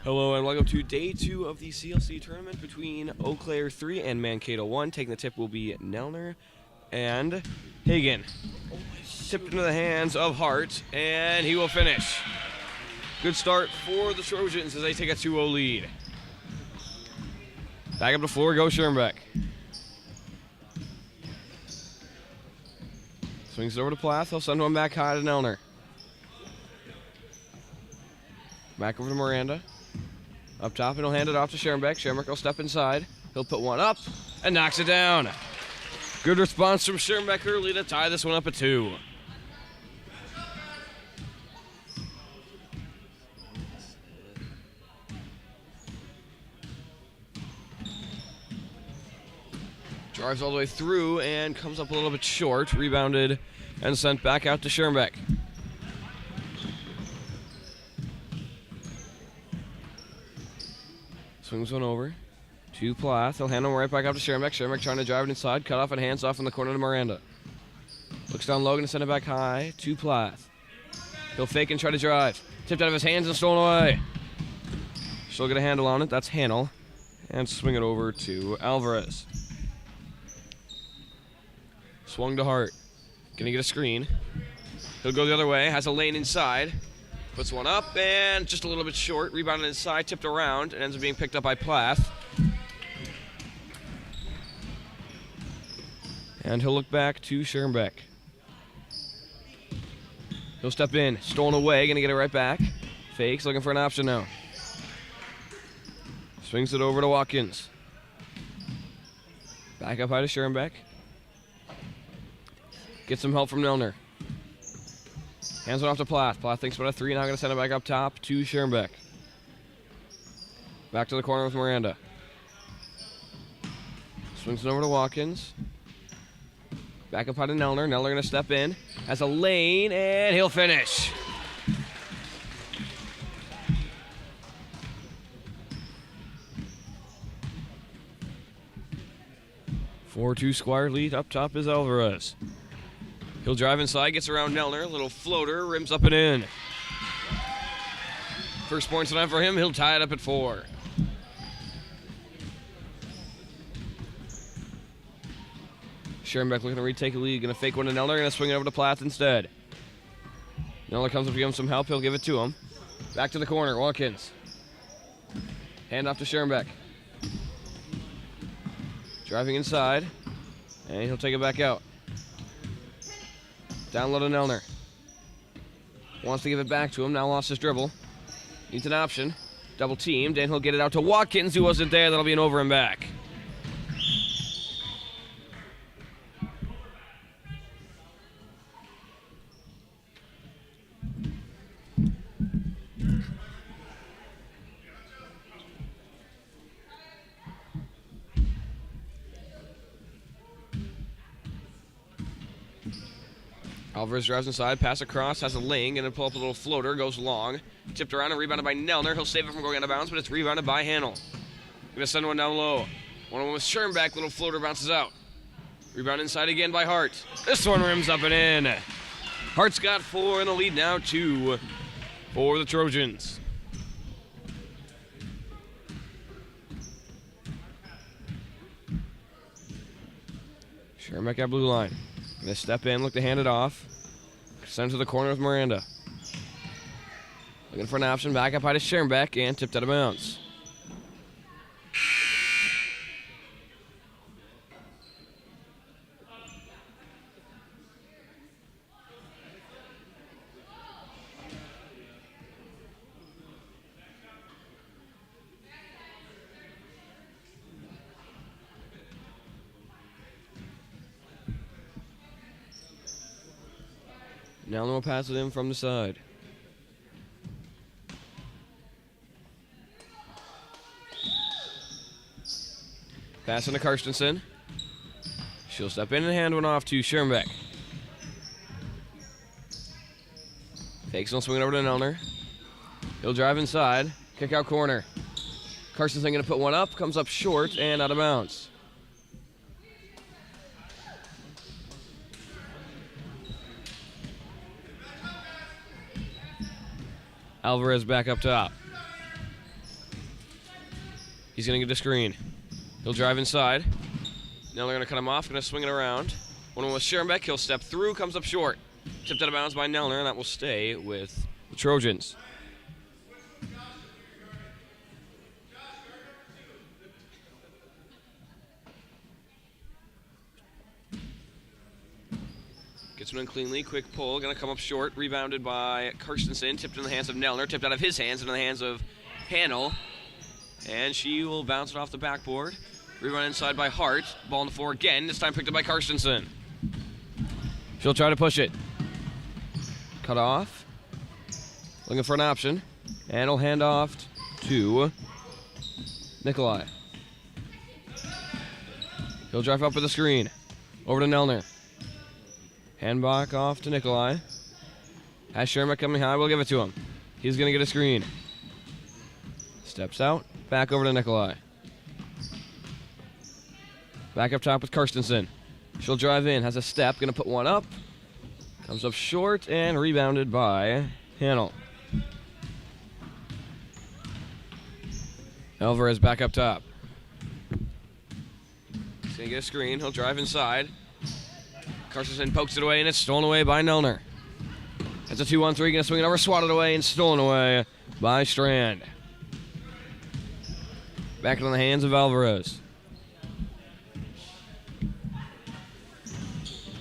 Hello and welcome to day 2 of the CLC Tournament between Eau Claire 3 and Mankato 1. Taking the tip will be Nelner and Hagen. Tipped into the hands of Hart, and he will finish. Good start for the Trojans as they take a 2-0 lead. Back up the floor goes Schoenbeck. Swings it over to Plath. He'll send one back high to Nelner. Back over to Miranda. Up top, and he'll hand it off to Schoenbeck. Schoenbeck will step inside. He'll put one up and knocks it down. Good response from Schoenbeck early to tie this one up at 2. Drives all the way through and comes up a little bit short. Rebounded and sent back out to Schoenbeck. Swings one over to Plath. He'll hand him right back up to Schoenbeck. Schoenbeck trying to drive it inside. Cut off and hands off in the corner to Miranda. Looks down low, going to send it back high to Plath. He'll fake and try to drive. Tipped out of his hands and stolen away. Still get a handle on it. That's Hanel. And swing it over to Alvarez. Swung to Hart. Going to get a screen. He'll go the other way. Has a lane inside. Puts one up and just a little bit short. Rebounded inside, tipped around, and ends up being picked up by Plath. And he'll look back to Schoenbeck. He'll step in, stolen away, gonna get it right back. Fakes, looking for an option now. Swings it over to Watkins. Back up high to Schoenbeck. Gets some help from Nelner. Hands it off to Plath. Plath thinks about a 3, now going to send it back up top to Schoenbeck. Back to the corner with Miranda. Swings it over to Watkins. Back up high to Nelner. Nelner going to step in. Has a lane, and he'll finish. (4-2) Squire lead. Up top is Alvarez. He'll drive inside, gets around Nelner, little floater, rims up and in. First points tonight for him, he'll tie it up at 4. Schoenbeck looking to retake a lead, gonna fake one to Nelner, gonna swing it over to Plath instead. Nelner comes up to give him some help, he'll give it to him. Back to the corner, Watkins. Hand off to Schoenbeck. Driving inside, and he'll take it back out. Down low to Nelner. Wants to give it back to him. Now lost his dribble. Needs an option. Double teamed, and he'll get it out to Watkins, who wasn't there. That'll be an over and back. Alvarez drives inside, pass across, has a lane, gonna pull up a little floater, goes long. Tipped around and rebounded by Nelner. He'll save it from going out of bounds, but it's rebounded by Hanel. Gonna send one down low. One with Schoenbeck, little floater bounces out. Rebound inside again by Hart. This one rims up and in. Hart's got 4 and the lead now 2 for the Trojans. Schoenbeck at blue line. Gonna step in, look to hand it off. Send to the corner with Miranda. Looking for an option, back up high to Schoenbeck, and tipped out of bounds. Now we'll pass it in from the side. Passing to Karstensen. She'll step in and hand one off to Schoenbeck. Fakes and swing it over to Nelner. He'll drive inside. Kick out corner. Karstensen going to put one up. Comes up short and out of bounds. Alvarez back up top. He's going to get a screen. He'll drive inside. Now they're going to cut him off, going to swing it around. One with Scherenbeck, he'll step through, comes up short. Tipped out of bounds by Nelner, and that will stay with the Trojans. Gets one in cleanly, quick pull, going to come up short, rebounded by Karstensen, tipped in the hands of Nelner, tipped out of his hands into the hands of Hanel, and she will bounce it off the backboard. Rerun inside by Hart, ball on the floor again, this time picked up by Karstensen. She'll try to push it. Cut off, looking for an option, and he'll hand off to Nikolai. He'll drive up with the screen, over to Nelner. Hand back off to Nikolai. Has Scherenbeck coming high, we'll give it to him. He's going to get a screen. Steps out, back over to Nikolai. Back up top with Karstensen. She'll drive in, has a step, going to put one up. Comes up short and rebounded by Hanel. Alvarez back up top. He's going to get a screen, he'll drive inside. Karstensen pokes it away, and it's stolen away by Nelner. That's a 2-on-3, going to swing it over, swatted away, and stolen away by Strand. Back into the hands of Alvarez.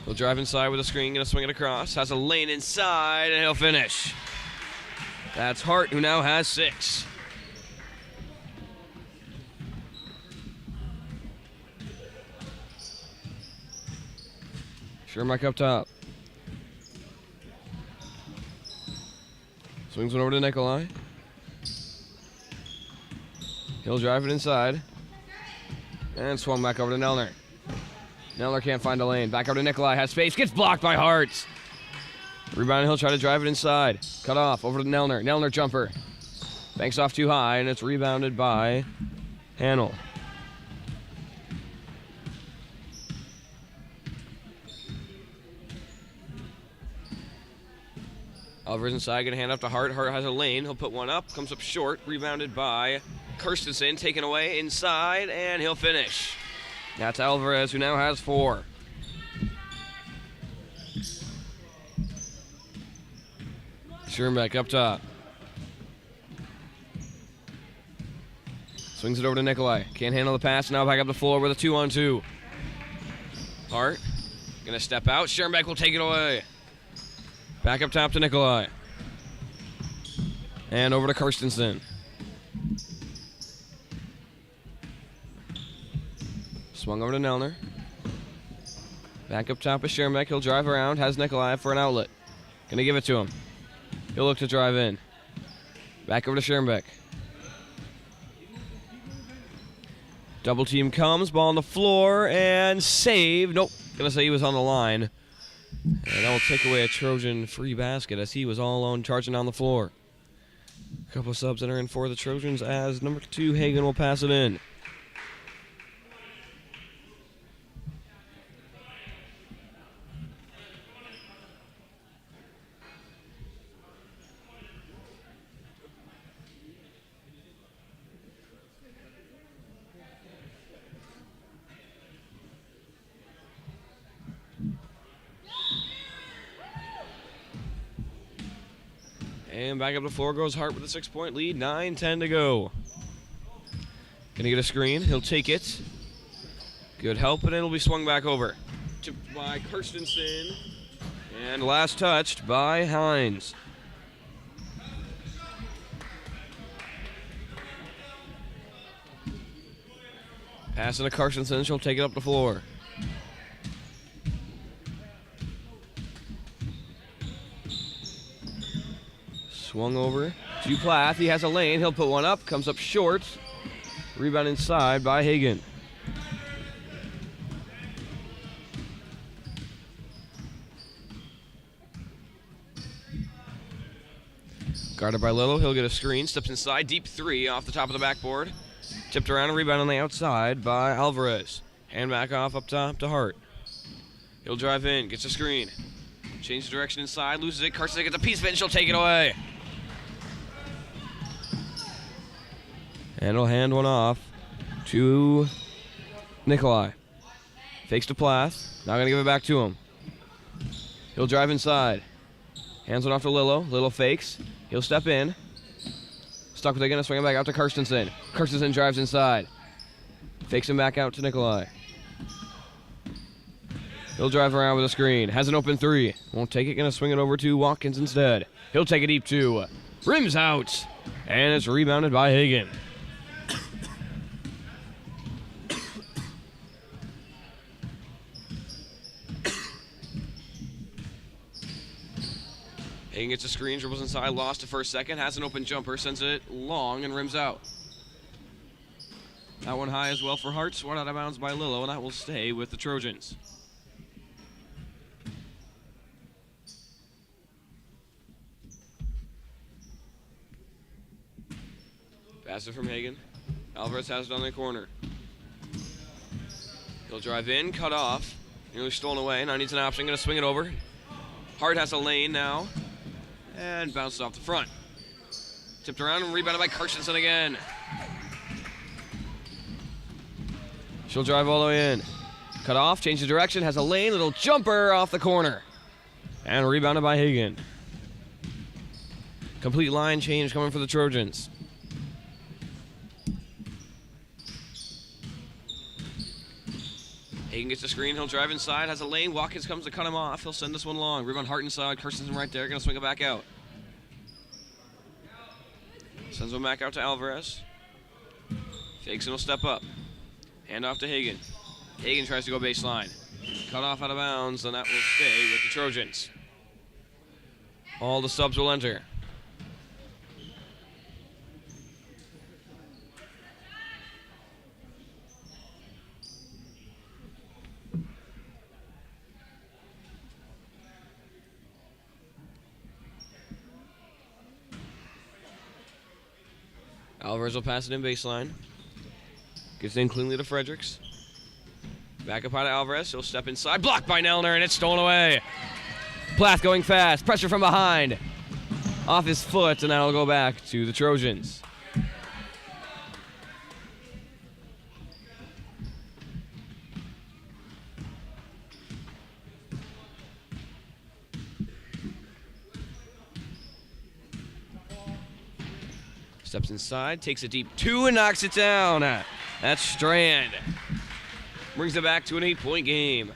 He'll drive inside with a screen, going to swing it across. Has a lane inside, and he'll finish. That's Hart, who now has 6. Scherenbeck up top. Swings one over to Nikolai. He'll drive it inside. And swung back over to Nelner. Nelner can't find a lane. Back over to Nikolai. Has space. Gets blocked by Hart. Rebound. He'll try to drive it inside. Cut off. Over to Nelner. Nelner jumper. Banks off too high, and it's rebounded by Hanel. Alvarez inside, going to hand up to Hart. Hart has a lane. He'll put one up. Comes up short. Rebounded by Karstensen. Taken away inside, and he'll finish. That's Alvarez, who now has 4. Scherenbeck up top. Swings it over to Nikolai. Can't handle the pass. Now back up the floor with a 2-on-2. Hart going to step out. Scherenbeck will take it away. Back up top to Nikolai. And over to Karstensen. Swung over to Nelner. Back up top with Scherenbeck. He'll drive around. Has Nikolai for an outlet. Gonna give it to him. He'll look to drive in. Back over to Scherenbeck. Double team comes. Ball on the floor. And save. Nope. Gonna say he was on the line. And that will take away a Trojan free basket as he was all alone charging down the floor. A couple of subs that are in for the Trojans as number 2, Hagen, will pass it in. And back up the floor goes Hart with a 6-point lead. 9-10 to go. Gonna get a screen. He'll take it. Good help, and it'll be swung back over. Tipped by Karstensen. And last touched by Hines. Passing to Karstensen. She'll take it up the floor. Swung over to Plath. He has a lane. He'll put one up. Comes up short. Rebound inside by Hagen. Guarded by Lillo. He'll get a screen. Steps inside. Deep 3 off the top of the backboard. Tipped around and rebound on the outside by Alvarez. Hand back off up top to Hart. He'll drive in. Gets a screen. Change direction inside. Loses it. Karstensen gets a piece of it, and she'll take it away. And he'll hand one off to Nikolai. Fakes to Plath. Not going to give it back to him. He'll drive inside. Hands it off to Lillo. Lillo fakes. He'll step in. Stuck with it again. Swing it back out to Karstensen. Karstensen drives inside. Fakes him back out to Nikolai. He'll drive around with a screen. Has an open three. Won't take it. Going to swing it over to Watkins instead. He'll take it deep two. Rims out. And it's rebounded by Hagen. Hagen gets a screen, dribbles inside, lost it for a second, has an open jumper, sends it long and rims out. That one high as well for Hart, swung out of bounds by Lillo, and that will stay with the Trojans. Pass it from Hagen. Alvarez has it on the corner. He'll drive in, cut off, nearly stolen away, now needs an option, gonna swing it over. Hart has a lane now. And bounces off the front. Tipped around and rebounded by Karstensen again. She'll drive all the way in. Cut off, change the direction, has a lane, little jumper off the corner. And rebounded by Hagen. Complete line change coming for the Trojans. Hagen gets the screen, he'll drive inside, has a lane, Watkins comes to cut him off, he'll send this one long. Rebound Hart inside, Karstensen right there, gonna swing it back out. Sends one back out to Alvarez. Fakes and he'll step up. Hand off to Hagen. Hagen tries to go baseline. Cut off out of bounds, and that will stay with the Trojans. All the subs will enter. Alvarez will pass it in baseline. Gets it in cleanly to Fredericks. Back up out of Alvarez. He'll step inside. Blocked by Nelner, and it's stolen away. Plath going fast. Pressure from behind. Off his foot, and that'll go back to the Trojans. Steps inside, takes a deep two, and knocks it down. That's Strand. Brings it back to an 8-point game.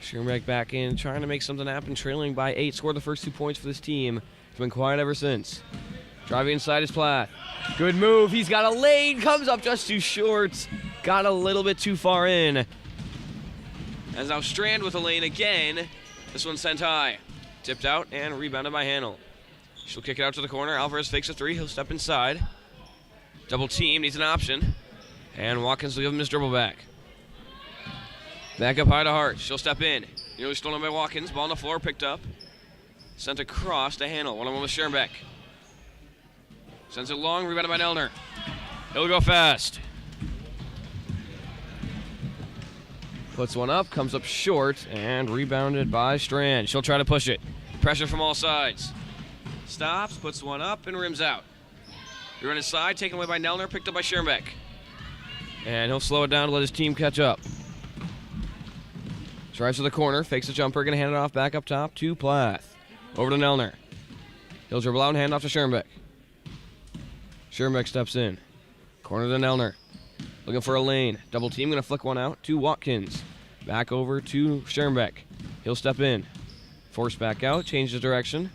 Schoenbeck back in, trying to make something happen, trailing by 8. Scored the first 2 points for this team. It's been quiet ever since. Driving inside is Plath. Good move. He's got a lane. Comes up just too short. Got a little bit too far in. As now Strand with a lane again. This one's sent high. Tipped out and rebounded by Hanel. She'll kick it out to the corner. Alvarez fakes a three. He'll step inside. Double team, needs an option. And Watkins will give him his dribble back. Back up high to Hart. She'll step in. Nearly stolen by Watkins. Ball on the floor, picked up. Sent across to Hanel. One-on-one with Schoenbeck. Sends it long, rebounded by Nelner. He'll go fast. Puts one up, comes up short, and rebounded by Strand. She'll try to push it. Pressure from all sides. Stops, puts one up, and rims out. We run inside, taken away by Nelner, picked up by Schoenbeck. And he'll slow it down to let his team catch up. Drives to the corner, fakes a jumper, gonna hand it off back up top to Plath. Over to Nelner. He'll dribble out and hand off to Schoenbeck. Schoenbeck steps in. Corner to Nelner. Looking for a lane. Double team, gonna flick one out to Watkins. Back over to Schoenbeck. He'll step in. Force back out, change the direction.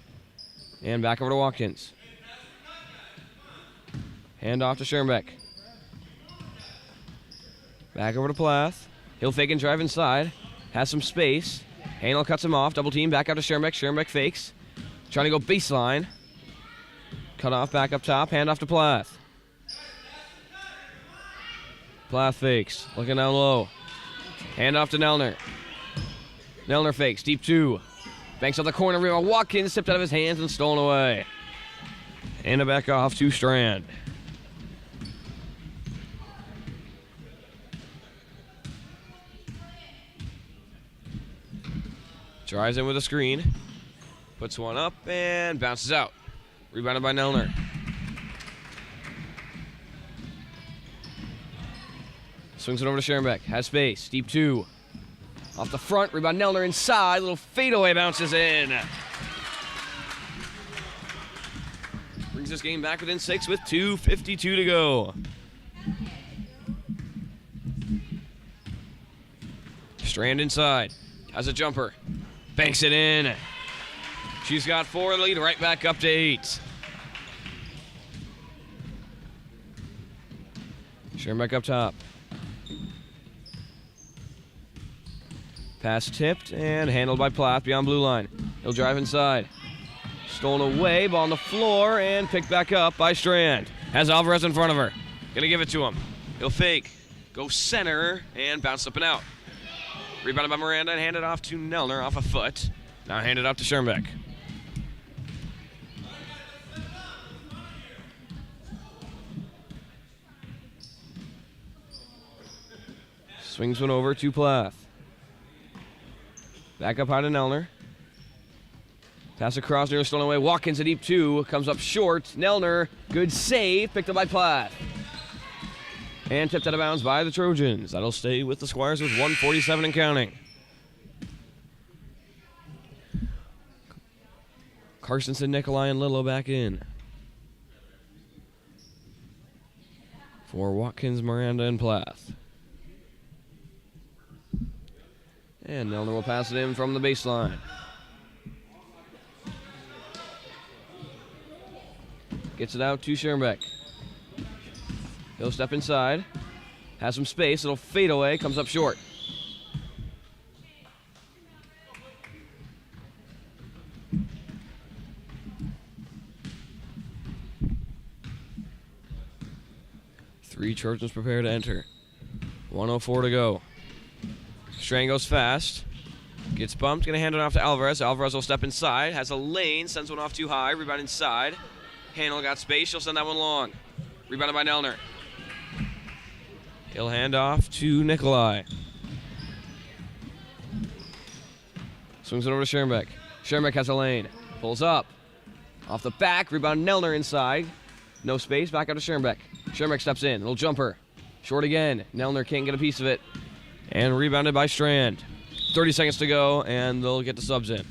And back over to Watkins. Hand off to Schoenbeck. Back over to Plath. He'll fake and drive inside. Has some space. Hanel cuts him off. Double team, back out to Schoenbeck. Schoenbeck fakes. Trying to go baseline. Cut off back up top. Hand off to Plath. Plath fakes. Looking down low. Hand off to Nelner. Nelner fakes. Deep two. Banks on the corner. Rebound. Watkins tipped out of his hands and stolen away. And a back off to Strand. Drives in with a screen. Puts one up and bounces out. Rebounded by Nelner. Swings it over to Schoenbeck. Has space. Deep 2. Off the front. Rebound Nelner inside. Little fadeaway bounces in. Brings this game back within 6 with 2:52 to go. Strand inside. Has a jumper. Banks it in. She's got 4 lead. Right back up to 8. Schoenbeck up top. Pass tipped and handled by Plath beyond blue line. He'll drive inside. Stolen away, ball on the floor, and picked back up by Strand. Has Alvarez in front of her. Gonna give it to him. He'll fake. Go center, and bounce up and out. Rebounded by Miranda and handed off to Nelner off a foot. Now handed off to Schoenbeck. Swings one over to Plath. Back up high to Nelner. Pass across, nearly stolen away. Watkins a deep 2. Comes up short. Nelner, good save. Picked up by Plath. And tipped out of bounds by the Trojans. That'll stay with the Squires with 1:47 and counting. Carstensen, Nikolai, and Lillo back in. For Watkins, Miranda, and Plath. And Nelner will pass it in from the baseline. Gets it out to Schoenbeck. He'll step inside. Has some space. It'll fade away. Comes up short. Three Trojans prepare to enter. 1:04 to go. Strand goes fast. Gets bumped. Going to hand it off to Alvarez. Alvarez will step inside. Has a lane. Sends one off too high. Rebound inside. Handle got space. She'll send that one long. Rebounded by Nelner. He'll hand off to Nikolai. Swings it over to Schoenbeck. Schoenbeck has a lane. Pulls up. Off the back. Rebound Nelner inside. No space. Back out to Schoenbeck. Schoenbeck steps in. Little jumper. Short again. Nelner can't get a piece of it. And rebounded by Strand. 30 seconds to go, and they'll get the subs in.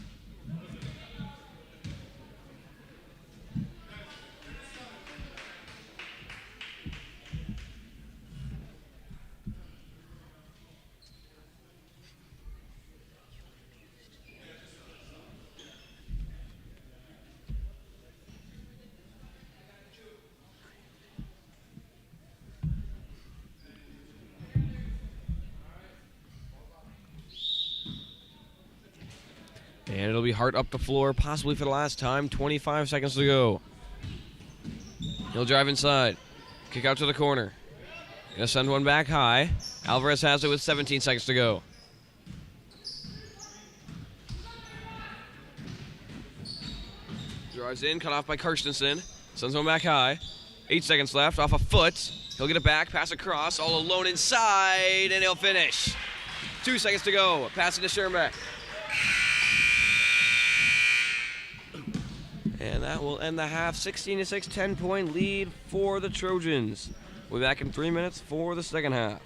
And it'll be Hart up the floor, possibly for the last time. 25 seconds to go. He'll drive inside. Kick out to the corner. Gonna send one back high. Alvarez has it with 17 seconds to go. Drives in, cut off by Carstensen. Sends one back high. 8 seconds left, off a foot. He'll get it back, pass across, all alone inside, and he'll finish. 2 seconds to go. Pass it to Schoenbeck. And that will end the half. 16-6, 10-point lead for the Trojans. We'll be back in 3 minutes for the second half.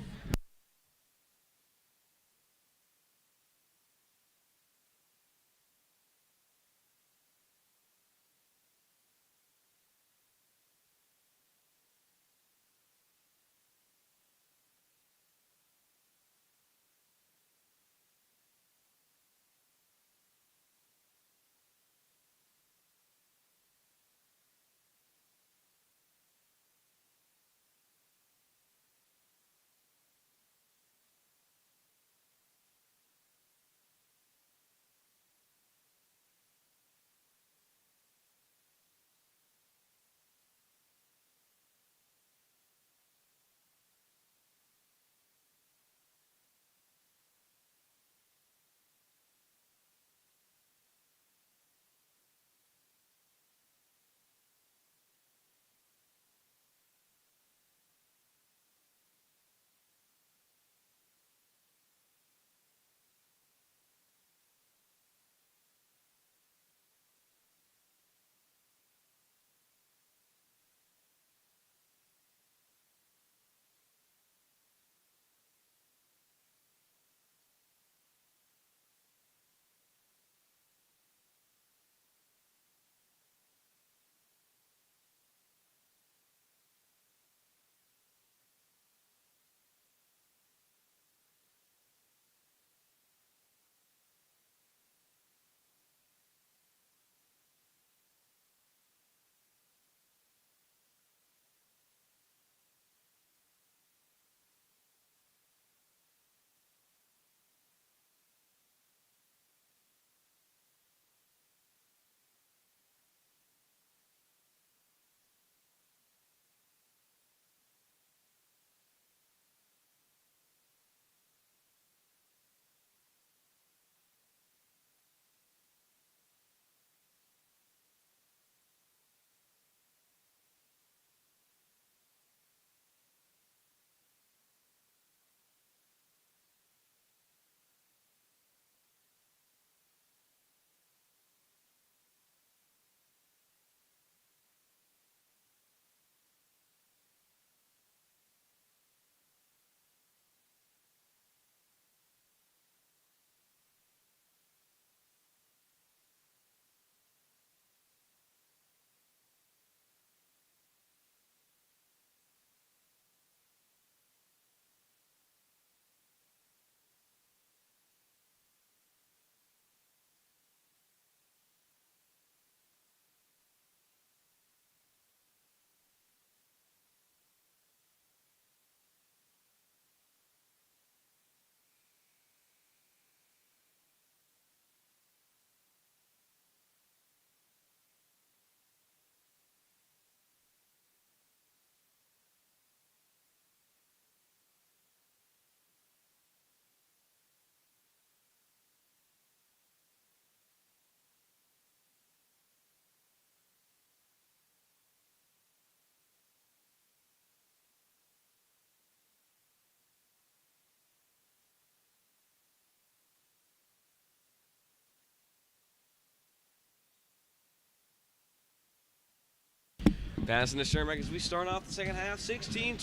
Passing to Schermack as we start off the second half. 16-6,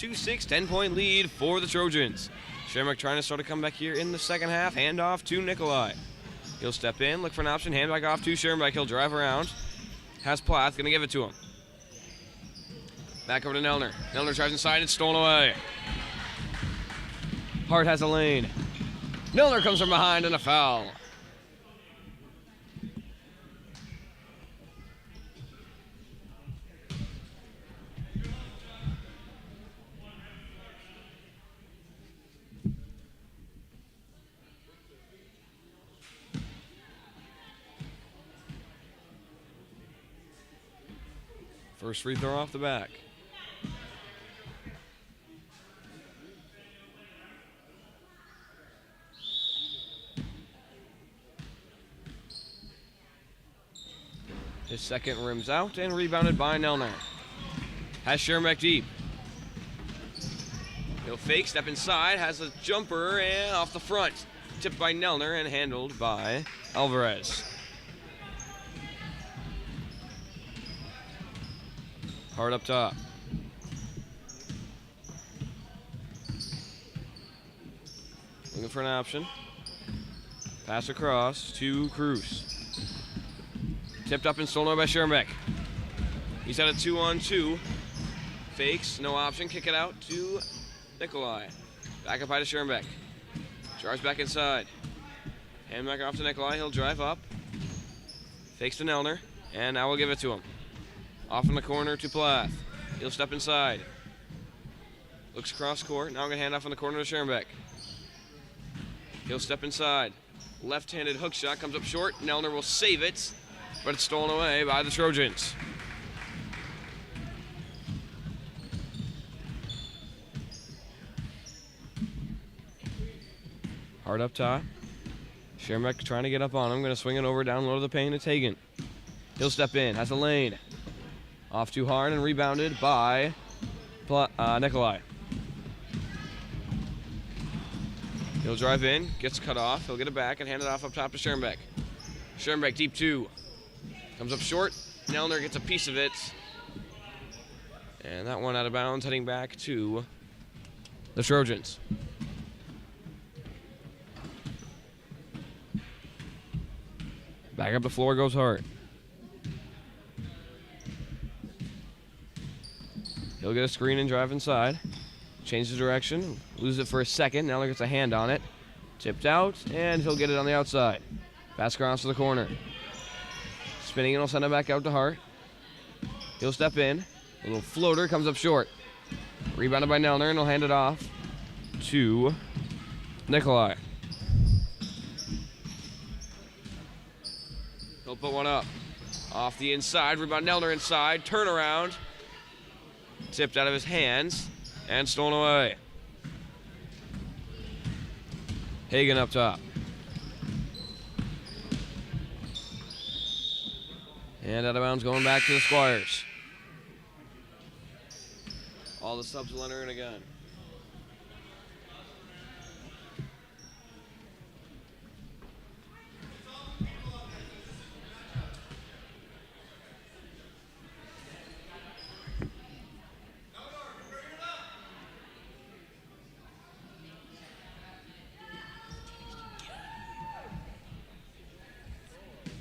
10-point lead for the Trojans. Schermack trying to start a comeback here in the second half. Hand off to Nikolai. He'll step in, look for an option, hand back off to Schermack. He'll drive around. Has Plath, gonna give it to him. Back over to Nelner. Nelner tries inside, it's stolen away. Hart has a lane. Nelner comes from behind and a foul. First free throw off the back. His second rims out and rebounded by Nelner. Has Schermack deep. He'll fake, step inside, has a jumper and off the front. Tipped by Nelner and handled by Alvarez. Hard up top. Looking for an option. Pass across to Cruz. Tipped up and stolen away by Schermack. He's at a 2-on-2. Fakes, no option. Kick it out to Nikolai. Back up high to Schermack. Drives back inside. Hand back off to Nikolai. He'll drive up. Fakes to Nelner. And now we'll give it to him. Off in the corner to Plath. He'll step inside. Looks across court. Now I'm going to hand off in the corner to Schermack. He'll step inside. Left-handed hook shot comes up short. Nelner will save it, but it's stolen away by the Trojans. Hard up top. Schermack trying to get up on him. Going to swing it over down low to the paint. It's Hagan. He'll step in. Has a lane. Off too hard and rebounded by Nikolai. He'll drive in, gets cut off. He'll get it back and hand it off up top to Schermack. Schermack deep two. Comes up short. Nelner gets a piece of it. And that one out of bounds, heading back to the Trojans. Back up the floor goes Hart. He'll get a screen and drive inside. Changes direction, loses it for a second. Now gets a hand on it. Tipped out, and he'll get it on the outside. Pass across to the corner. Spinning and he'll send it back out to Hart. He'll step in. A little floater comes up short. Rebounded by Nelner, and he'll hand it off to Nikolai. He'll put one up. Off the inside, rebound Nelner inside, turnaround. Tipped out of his hands and stolen away. Hagan up top. And out of bounds going back to the Squires. All the subs will enter in again.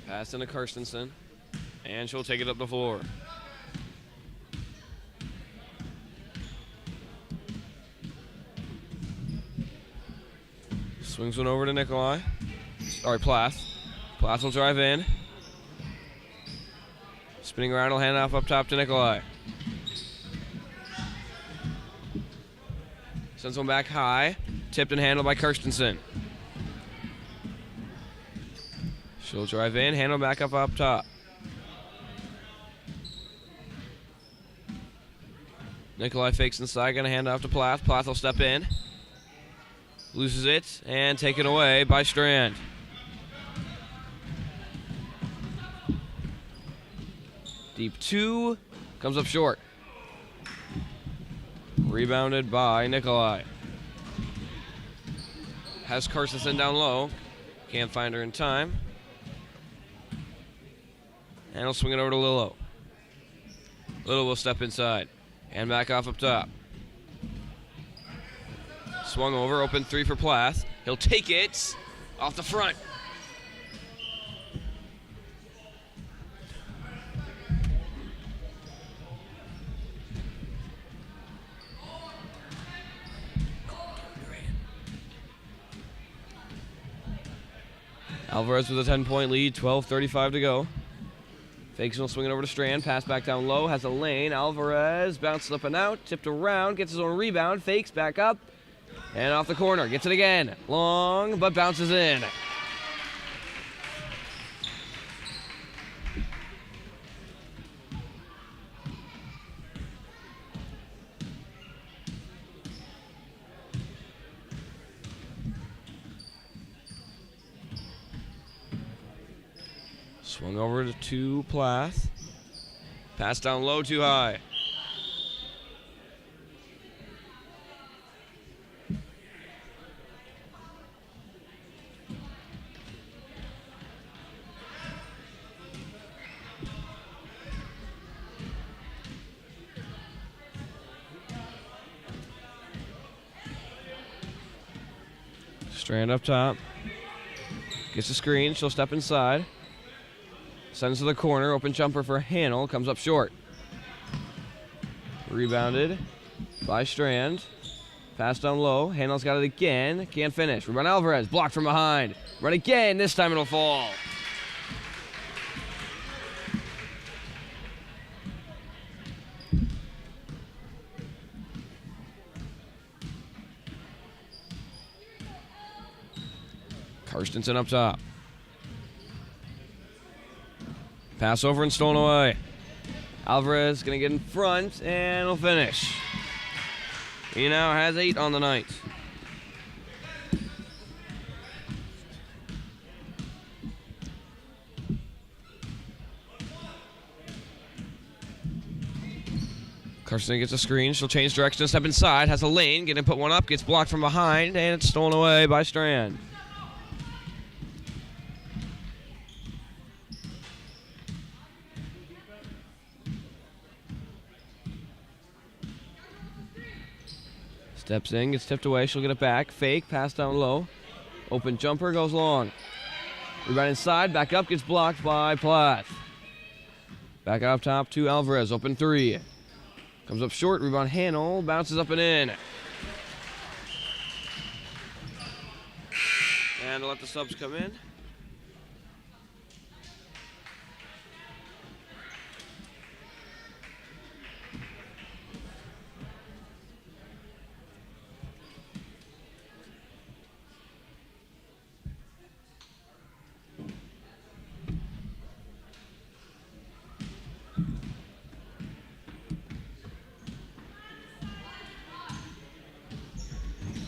Pass into Karstensen, and she'll take it up the floor. Swings one over to Nikolai. Sorry, Plath. Plath will drive in. Spinning around, will hand off up top to Nikolai. Sends one back high. Tipped and handled by Karstensen. She'll drive in, handle back up top. Nikolai fakes inside, gonna hand off to Plath. Plath will step in. Loses it, and taken away by Strand. Deep two, comes up short. Rebounded by Nikolai. Has Karstensen down low. Can't find her in time. And he'll swing it over to Lillo. Little will step inside. And back off up top. Swung over, open 3 for Plath. He'll take it off the front. Alvarez with a 10-point lead, 12:35 to go. Fakes will swing it over to Strand. Pass back down low. Has a lane. Alvarez bounces up and out. Tipped around. Gets his own rebound. Fakes back up. And off the corner. Gets it again. Long, but bounces in. Swung over to Plath. Pass down low, too high. Strand up top. Gets a screen. She'll step inside. Sends to the corner. Open jumper for Hannell. Comes up short. Rebounded by Strand. Pass down low. Hannell's got it again. Can't finish. Rebound Alvarez. Blocked from behind. Run again. This time it'll fall. Karstensen up top. Pass over and stolen away. Alvarez going to get in front and will finish. He now has 8 on the night. Karstensen gets a screen. She'll change direction and step inside. Has a lane. Getting put one up. Gets blocked from behind. And it's stolen away by Strand. Steps in, gets tipped away, she'll get it back. Fake, pass down low. Open jumper, goes long. Rebound inside, back up, gets blocked by Plath. Back up top to Alvarez, open 3. Comes up short, rebound Hannell, bounces up and in. And let the subs come in.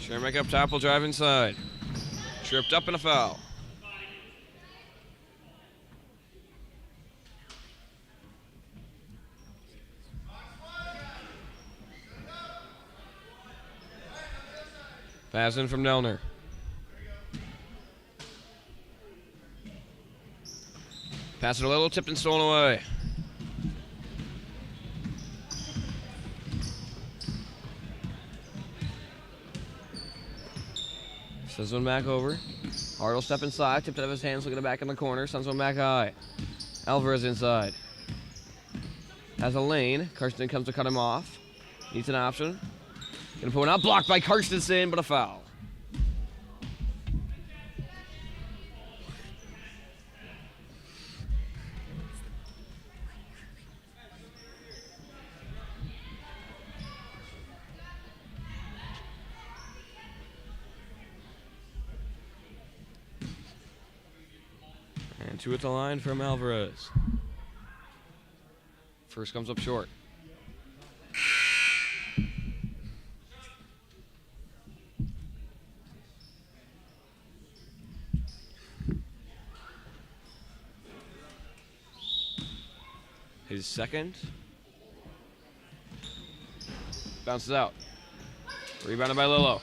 Shermack up top will drive inside. Tripped up and a foul. Pass in from Nelner. Pass it a little, tipped and stolen away. Sends one back over. Hart will step inside, tipped out of his hands, looking back in the corner. Sends one back high. Alvarez inside. Has a lane. Karstensen comes to cut him off. Needs an option. Gonna put one out, blocked by Karstensen, but a foul. And 2 at the line from Alvarez. First comes up short. His second. Bounces out. Rebounded by Lillo.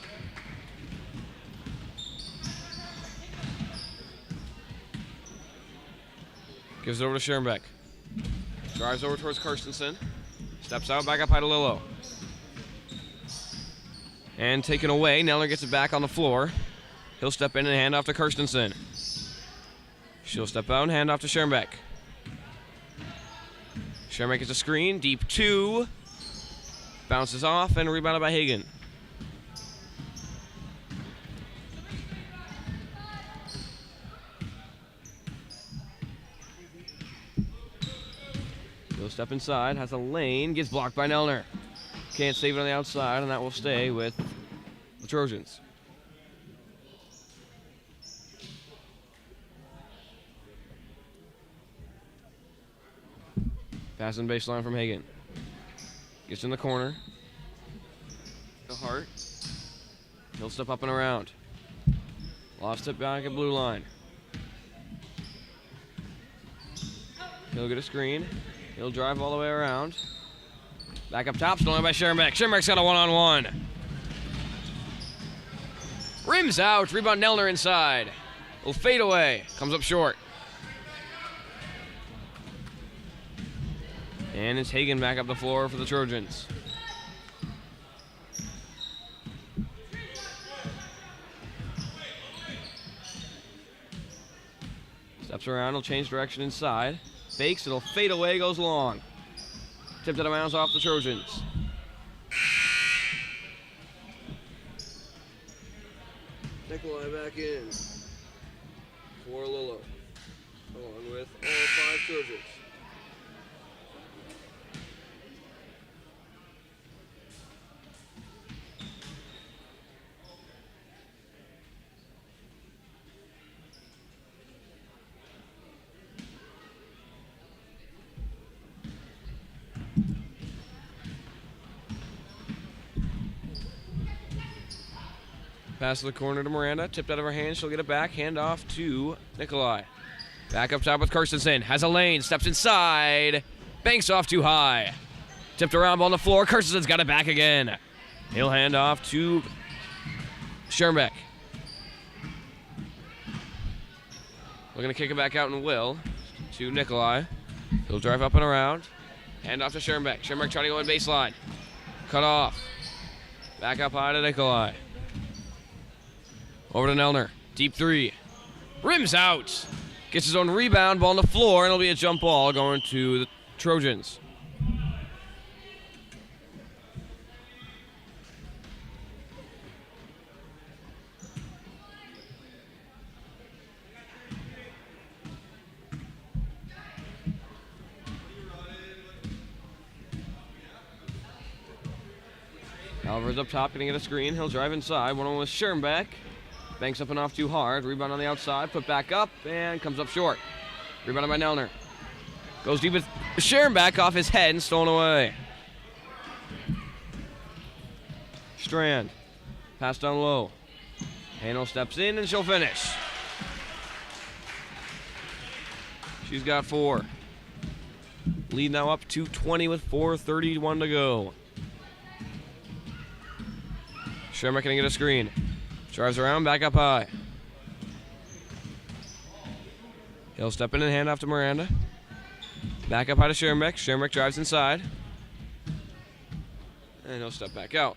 Gives it over to Schoenbeck. Drives over towards Karstensen. Steps out, back up high to Lillo. And taken away. Nelner gets it back on the floor. He'll step in and hand off to Kirstensen. She'll step out and hand off to Schoenbeck. Schoenbeck gets a screen. Deep 2. Bounces off and rebounded by Hagen. He'll step inside. Has a lane. Gets blocked by Nelner. Can't save it on the outside, and that will stay with the Trojans. Passing baseline from Hagen. Gets in the corner. The Hart. He'll step up and around. Lost it back at blue line. He'll get a screen. He'll drive all the way around. Back up top, stolen by Schoenbeck. Schoenbeck's got a one-on-one. Rims out. Rebound Nelner inside. Will fade away. Comes up short. And it's Hagen back up the floor for the Trojans. Steps around, he'll change direction inside. Fakes, it'll fade away, goes long. Tipped out of bounds off the Trojans. Nikolai back in for Lillo, along with all 5 Trojans. Pass to the corner to Miranda. Tipped out of her hands. She'll get it back. Hand off to Nikolai. Back up top with Kirstensen. Has a lane. Steps inside. Banks off too high. Tipped around, ball on the floor. Kirstensen's got it back again. He'll hand off to Schoenbeck. Looking to kick it back out and will to Nikolai. He'll drive up and around. Hand off to Schoenbeck. Schoenbeck trying to go in baseline. Cut off. Back up high to Nikolai. Over to Nelner. Deep 3. Rims out. Gets his own rebound. Ball on the floor, and it'll be a jump ball going to the Trojans. Alvarez up top, gonna get a screen. He'll drive inside. One-on-one with Schoenbeck. Banks up and off too hard. Rebound on the outside. Put back up and comes up short. Rebounded by Nelner. Goes deep with Schoenbeck off his head and stolen away. Strand. Pass down low. Hano steps in and she'll finish. She's got 4. Lead now up to 20 with 4:31 to go. Schoenbeck gonna get a screen. Drives around, back up high. He'll step in and hand off to Miranda. Back up high to Schoenbeck. Schoenbeck drives inside. And he'll step back out.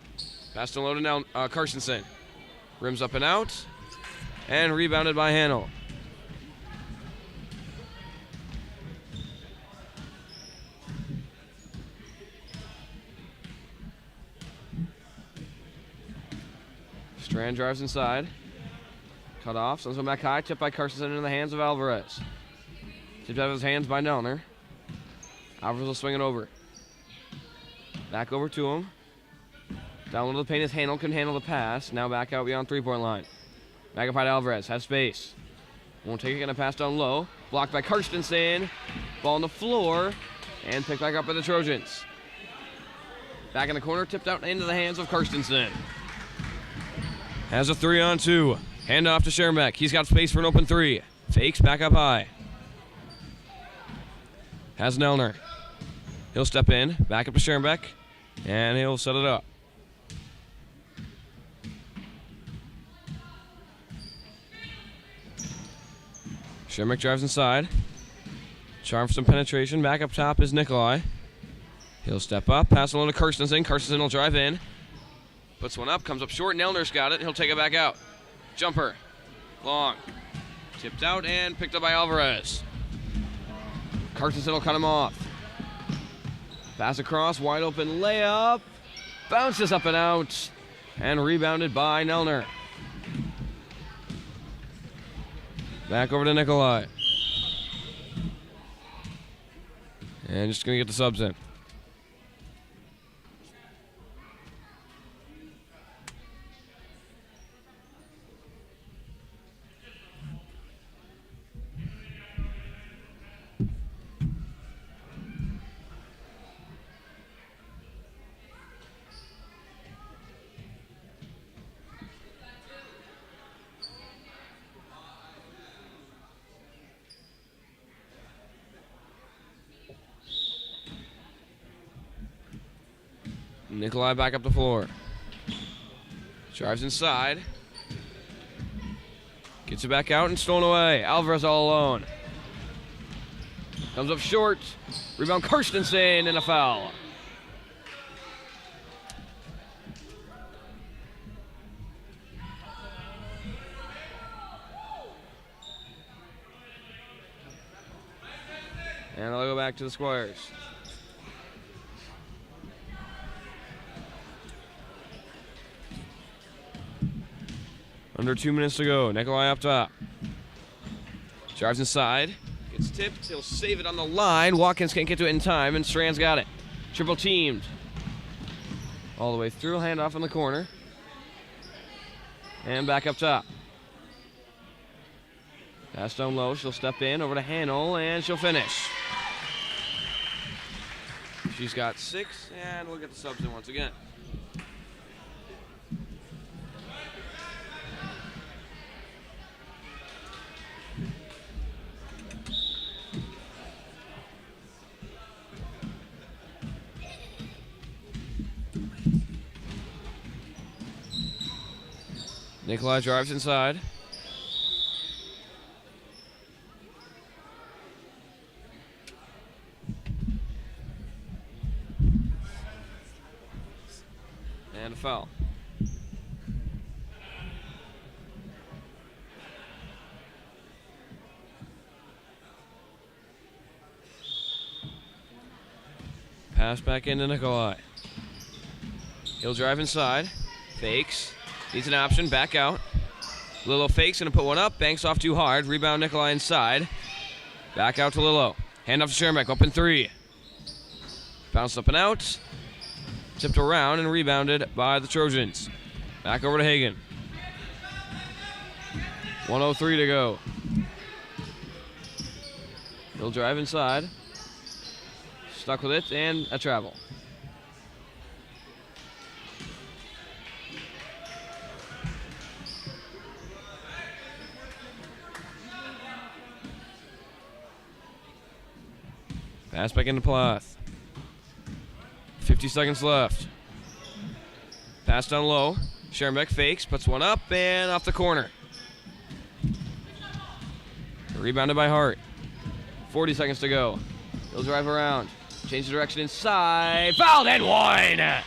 Pass to low to now Carstensen. Rims up and out. And rebounded by Hanel. Strand drives inside. Cut off. Sends one back high. Tipped by Carstensen into the hands of Alvarez. Tipped out of his hands by Nelner. Alvarez will swing it over. Back over to him. Down low to the paint as Hanel can handle the pass. Now back out beyond 3-point line. Back up high to Alvarez. Has space. Won't take it. Gonna pass down low. Blocked by Carstensen. Ball on the floor. And picked back up by the Trojans. Back in the corner. Tipped out into the hands of Carstensen. Has a 3-on-2. Hand off to Schoenbeck. He's got space for an open 3. Fakes back up high. Has Nelner. He'll step in. Back up to Schoenbeck. And he'll set it up. Schoenbeck drives inside. Charm for some penetration. Back up top is Nikolai. He'll step up, pass along to Kirstensen. Kirstensen will drive in. Puts one up, comes up short. Nelner's got it. He'll take it back out. Jumper. Long. Tipped out and picked up by Alvarez. Kirstensen will cut him off. Pass across, wide open layup. Bounces up and out. And rebounded by Nelner. Back over to Nikolai. And just going to get the subs in. Nikolai back up the floor. Drives inside. Gets it back out and stolen away. Alvarez all alone. Comes up short. Rebound Kirstensen and a foul. And I'll go back to the Squires. Under 2 minutes to go. Nikolai up top. Drives inside. Gets tipped. He'll save it on the line. Watkins can't get to it in time, and Strand's got it. Triple teamed. All the way through. Handoff in the corner. And back up top. Pass down low. She'll step in over to Hannell, and she'll finish. She's got 6, and we'll get the subs in once again. Nikolai drives inside. And a foul. Pass back into Nikolai. He'll drive inside. Fakes. Needs an option. Back out. Lillo fakes. Going to put one up. Banks off too hard. Rebound Nikolai inside. Back out to Lillo. Hand off to Schermack. Open 3. Bounced up and out. Tipped around and rebounded by the Trojans. Back over to Hagen. 1:03 to go. He'll drive inside. Stuck with it and a travel. Pass back into Plath. 50 seconds left. Pass down low. Schermack fakes, puts one up, and off the corner. Rebounded by Hart. 40 seconds to go. He'll drive around. Change the direction inside. Fouled and one!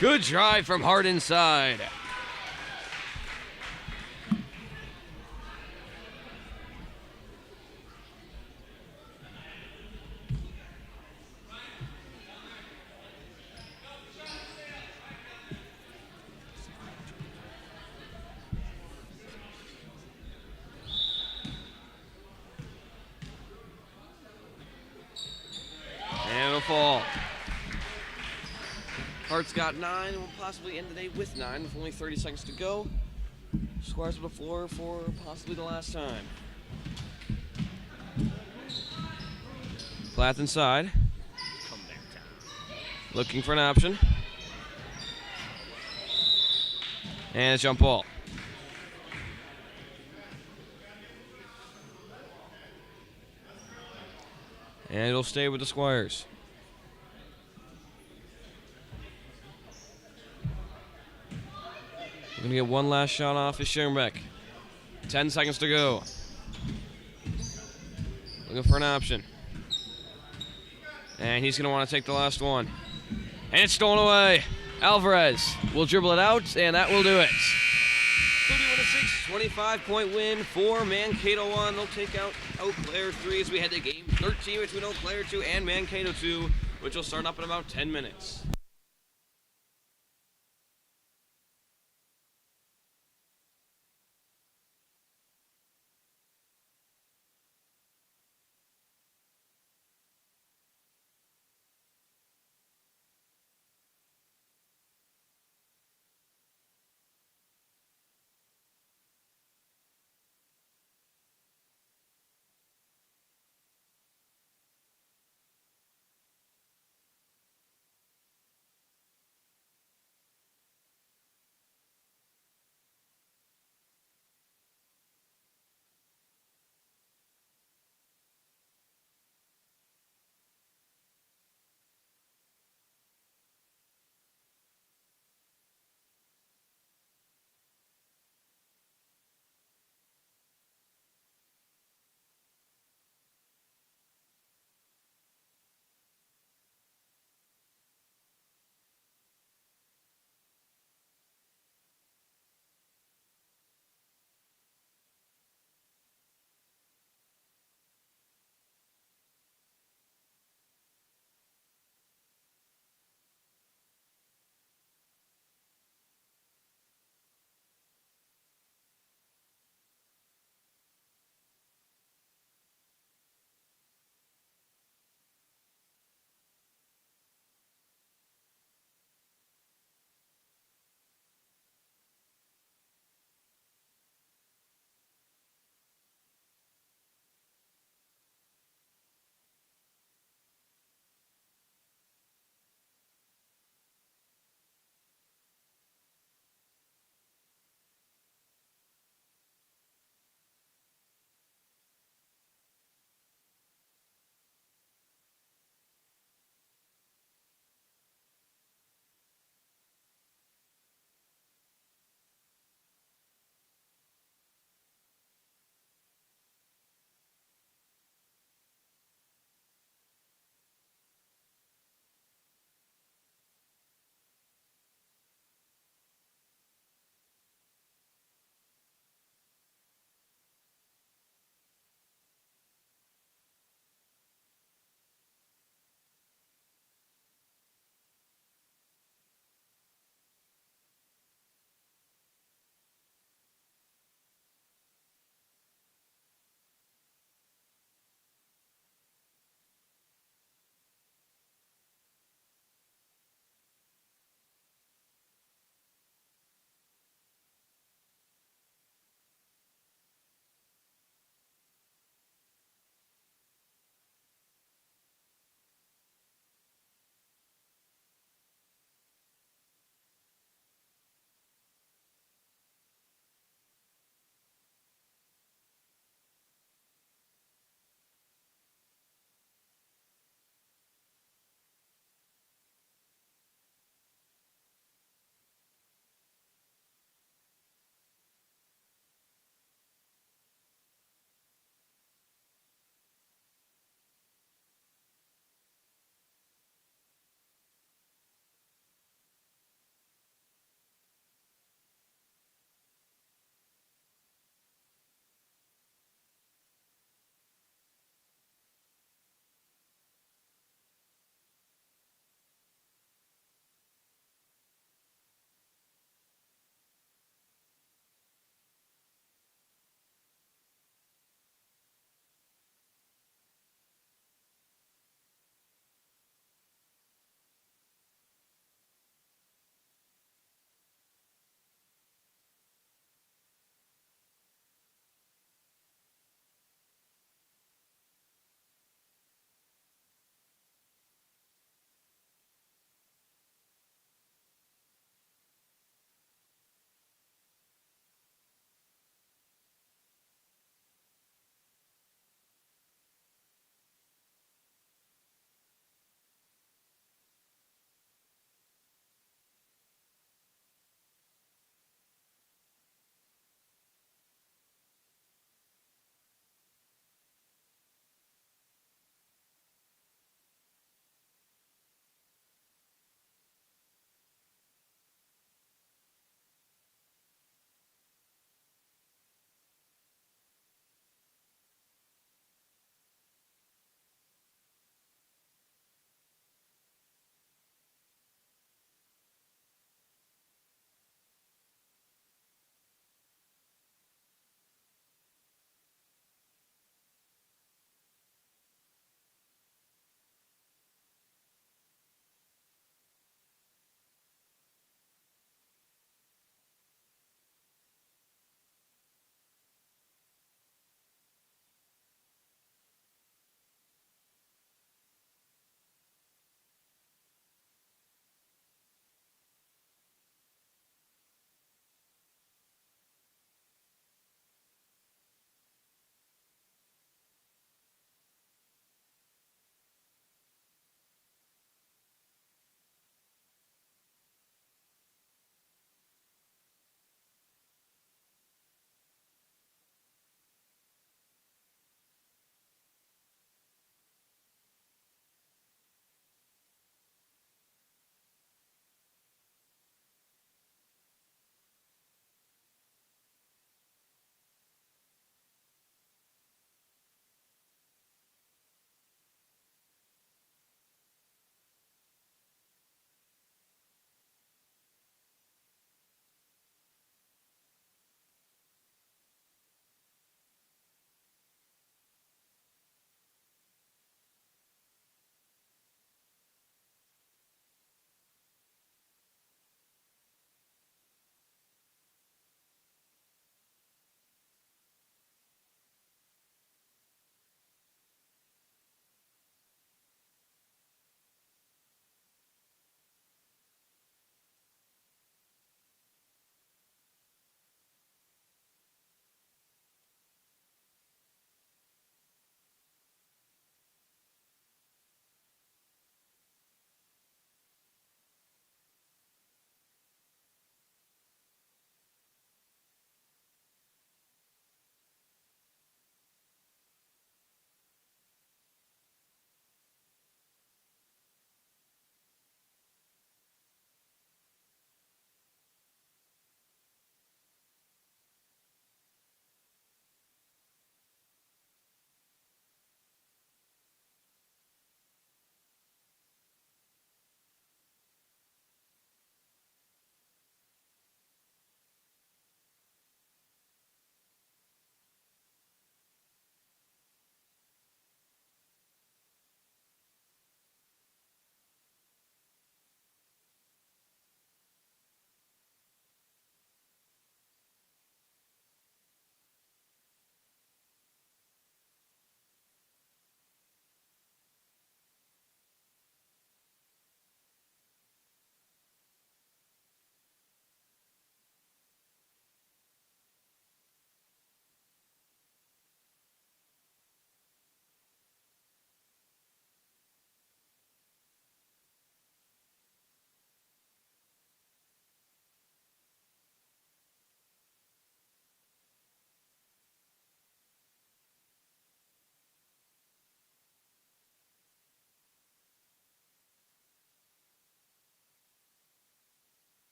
Good drive from Hart inside. Fall. Hart's got 9 and will possibly end the day with 9 with only 30 seconds to go. Squires on the floor for possibly the last time. Plath inside. Looking for an option. And a jump ball. And it'll stay with the Squires. We're going to get one last shot off is Schermack. 10 seconds to go. Looking for an option. And he's going to want to take the last one. And it's stolen away. Alvarez will dribble it out, and that will do it. 31-6, 25-point win for Mankato 1. They'll take out Eau Claire 3 as we head to game 13 between Eau Claire 2 and Mankato 2, which will start up in about 10 minutes.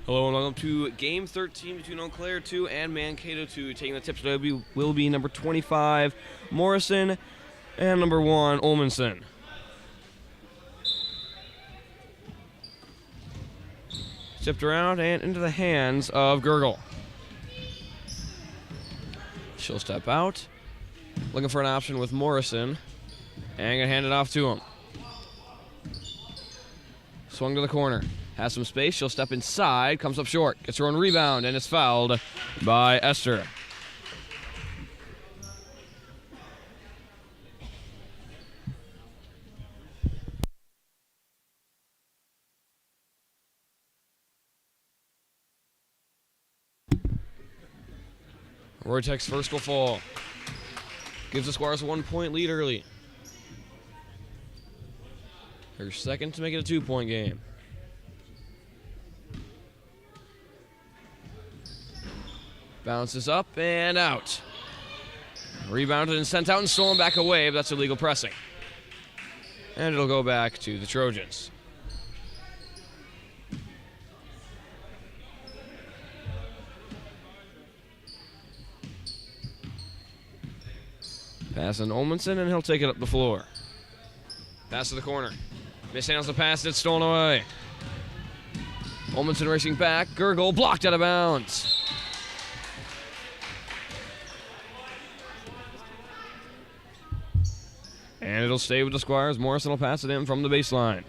Hello and welcome to Game 13 between Eau Claire 2 and Mankato 2. Taking the tips today will be number 25, Morrison, and number 1, Olmanson. Tipped around and into the hands of Gurgle. She'll step out, looking for an option with Morrison, and gonna hand it off to him. Swung to the corner. Has some space, she'll step inside, comes up short, gets her own rebound, and it's fouled by Esther. Roytek's first will fall. Gives the Squires a 1-point lead early. Her second to make it a 2-point game. Bounces up and out. Rebounded and sent out and stolen back away, but that's illegal pressing. And it'll go back to the Trojans. Pass on Olmanson, and he'll take it up the floor. Pass to the corner. Mishandles the pass, it's stolen away. Olmanson racing back. Gurgle blocked out of bounds. And it'll stay with the Squires. Morrison will pass it in from the baseline.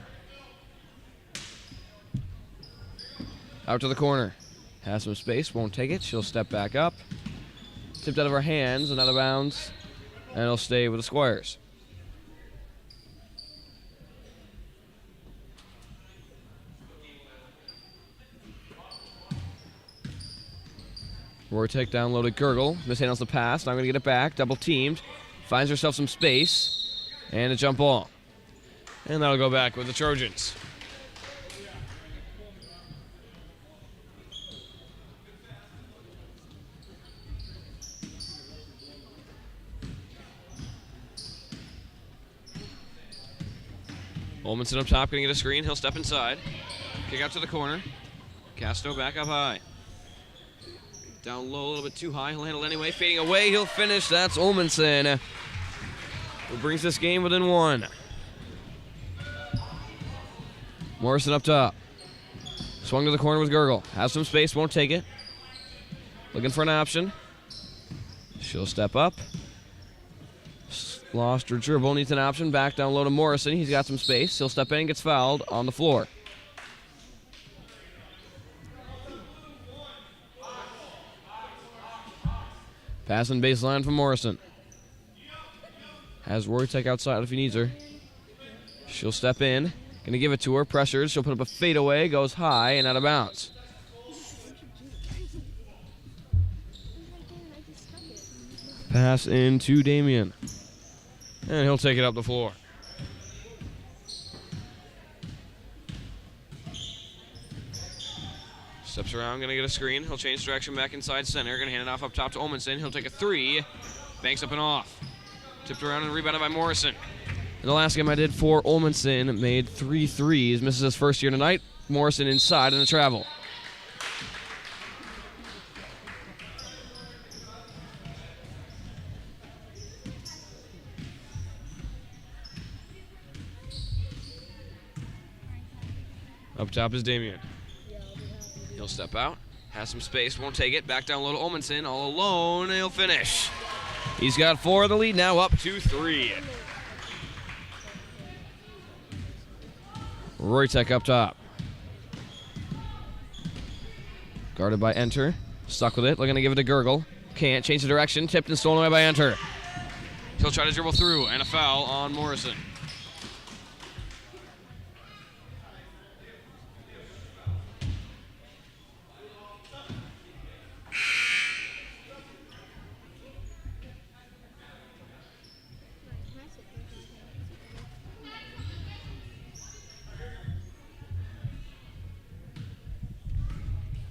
Out to the corner. Has some space, won't take it. She'll step back up. Tipped out of her hands and out of bounds. And it'll stay with the Squires. Roytek down low to Gurgle. Mishandles the pass. Now going to get it back. Double teamed. Finds herself some space. And a jump ball. And that'll go back with the Trojans. Olmanson up top, going to get a screen. He'll step inside. Kick out to the corner. Casto back up high. Down low, a little bit too high. He'll handle anyway. Fading away, he'll finish. That's Olmanson, who brings this game within 1. Morrison up top. Swung to the corner with Gurgle. Has some space, won't take it. Looking for an option. She'll step up. Lost her dribble, needs an option. Back down low to Morrison. He's got some space. He'll step in and gets fouled on the floor. Passing baseline from Morrison. Has Roytek outside if he needs her. She'll step in. Gonna give it to her. Pressures. She'll put up a fadeaway. Goes high and out of bounds. Pass into Damien. And he'll take it up the floor. Steps around, gonna get a screen. He'll change direction back inside center. Gonna hand it off up top to Olmanson. He'll take a 3. Banks up and off. Tipped around and rebounded by Morrison. In the last game I did for Olmanson, made 3 threes. Misses his first year tonight. Morrison inside in the travel. Up top is Damien. He'll step out, has some space, won't take it. Back down low to Olmanson, all alone, he'll finish. He's got 4 of the lead, now up to 3. Roytek up top. Guarded by Enter. Stuck with it, looking to give it to Gurgle. Can't, change the direction, tipped and stolen away by Enter. He'll try to dribble through, and a foul on Morrison.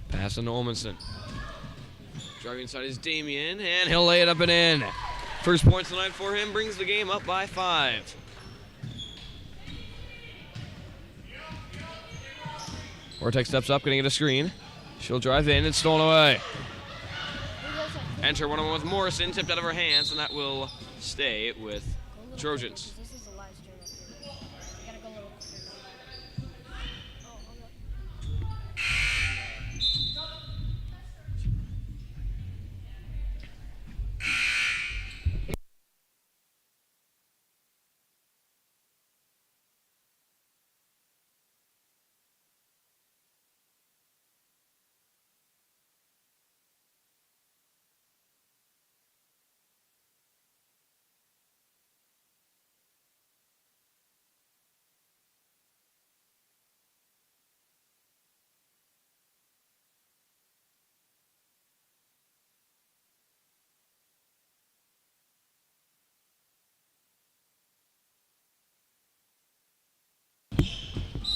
Pass on to Olmanson. Driving inside is Damien, and he'll lay it up and in. First points tonight for him brings the game up by 5. Roytek steps up, going to get a screen. She'll drive in. It's stolen away. Enter one-on-one with Morrison, tipped out of her hands, and that will stay with Trojans.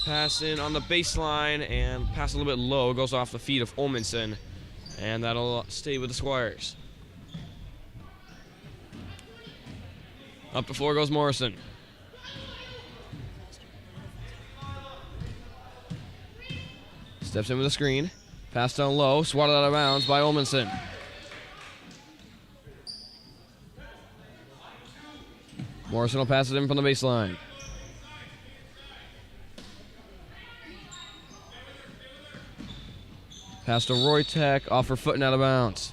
Pass in on the baseline and pass a little bit low. Goes off the feet of Olmanson, and that'll stay with the Squires. Up the floor goes Morrison. Steps in with a screen. Pass down low. Swatted out of bounds by Olmanson. Morrison will pass it in from the baseline. Pass to Roytek, off her foot and out of bounds.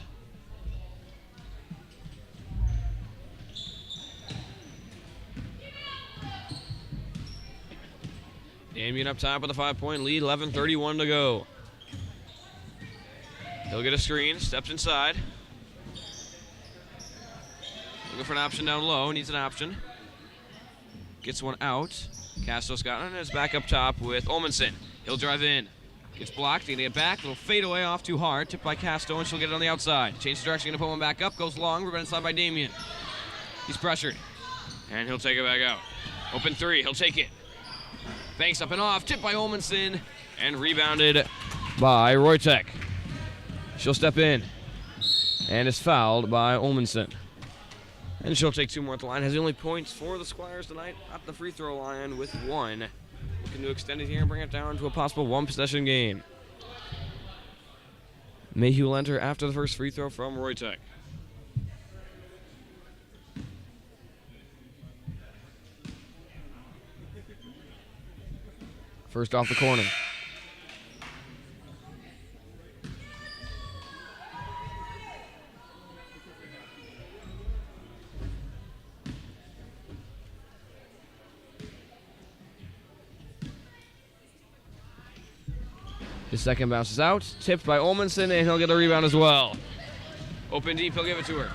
Damien up top with a 5-point lead, 11:31 to go. He'll get a screen, steps inside. Looking for an option down low, needs an option. Gets one out. Castro Scotland is back up top with Olmanson. He'll drive in. Gets blocked, gonna get back, little fade away off too hard, tipped by Casto, and she'll get it on the outside. Change the direction, gonna put one back up, goes long, rebounded inside by Damien. He's pressured, and he'll take it back out. Open three, he'll take it. Banks up and off, tipped by Olmanson, and rebounded by Roytek. She'll step in, and is fouled by Olmanson. And she'll take two more at the line. Has the only points for the Squires tonight at the free throw line with one. Looking to extend it here and bring it down to a possible one-possession game. Mayhew will enter after the first free throw from Roytek. First off the corner. His second bounces out, tipped by Olmanson, and he'll get a rebound as well. Open deep, he'll give it to her.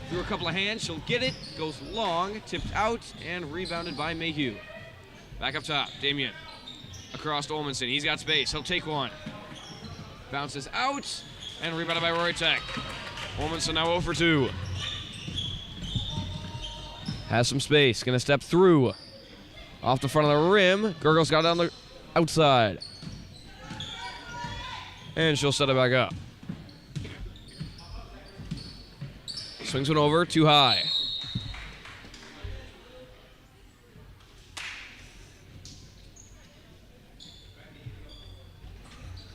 Through a couple of hands, she'll get it, goes long, tipped out, and rebounded by Mayhew. Back up top, Damien. Across to Olmanson, he's got space, he'll take one. Bounces out, and rebounded by Roytek. Olmanson now 0 for 2. Has some space, gonna step through. Off the front of the rim, Gurgle's got it on the outside. And she'll set it back up. Swings one over, too high.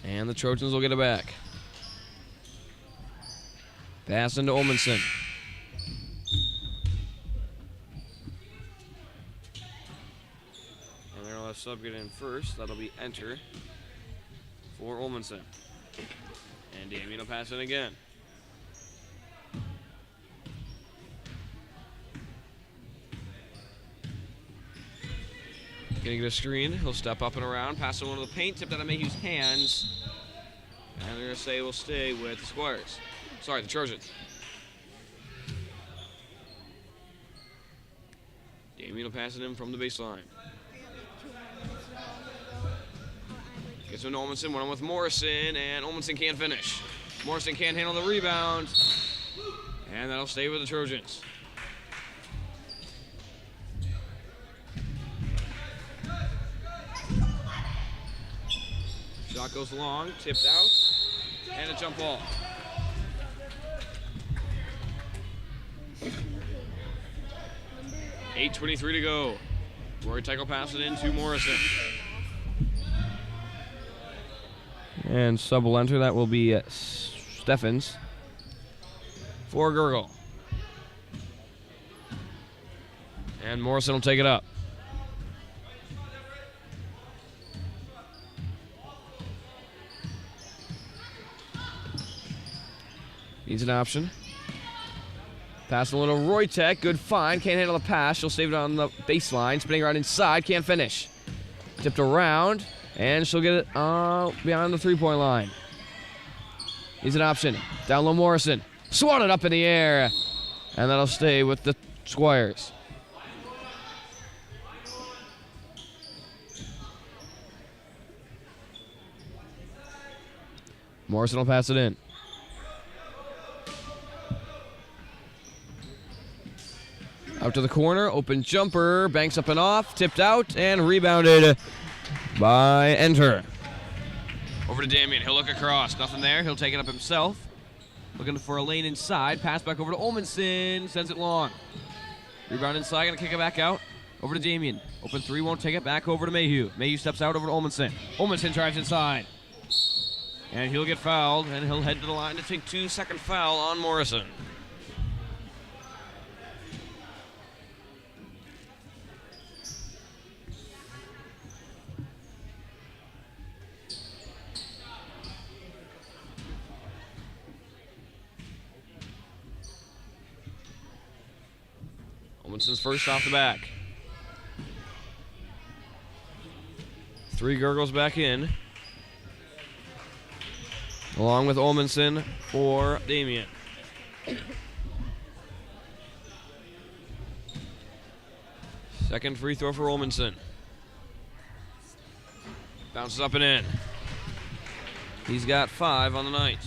And the Trojans will get it back. Pass into Olmanson. And they'll have sub get in first. That'll be enter for Olmanson. And Damien will pass it again. Gonna get a screen. He'll step up and around, pass it one to the paint, tipped out of Mayhew's hands. And they're gonna say we'll stay with the Squires. Sorry, the Trojans. Damien will pass it in from the baseline. Gets to Olmanson, one on with Morrison, and Olmanson can't finish. Morrison can't handle the rebound, and that'll stay with the Trojans. Shot goes long, tipped out, and a jump ball. .8:23 to go. Roytek will pass it in to Morrison. And sub will enter. That will be Steffens for Gurgle. And Morrison will take it up. Needs an option. Pass a little Roytek. Good find. Can't handle the pass. She'll save it on the baseline. Spinning around inside. Can't finish. Tipped around. And she'll get it behind the three-point line. Needs an option. Down low Morrison. Swatted up in the air. And that'll stay with the Squires. Morrison will pass it in. Out to the corner, open jumper, banks up and off, tipped out, and rebounded by Enter. Over to Damien, he'll look across, nothing there, he'll take it up himself. Looking for a lane inside, pass back over to Olmanson, sends it long. Rebound inside, gonna kick it back out. Over to Damien, open three, won't take it, back over to Mayhew. Mayhew steps out over to Olmanson. Olmanson drives inside. And he'll get fouled, and he'll head to the line to take 2-second foul on Morrison. Olmanson's first off the back. 3 Gurgles back in. Along with Olmanson for Damien. Second free throw for Olmanson. Bounces up and in. He's got 5 on the night.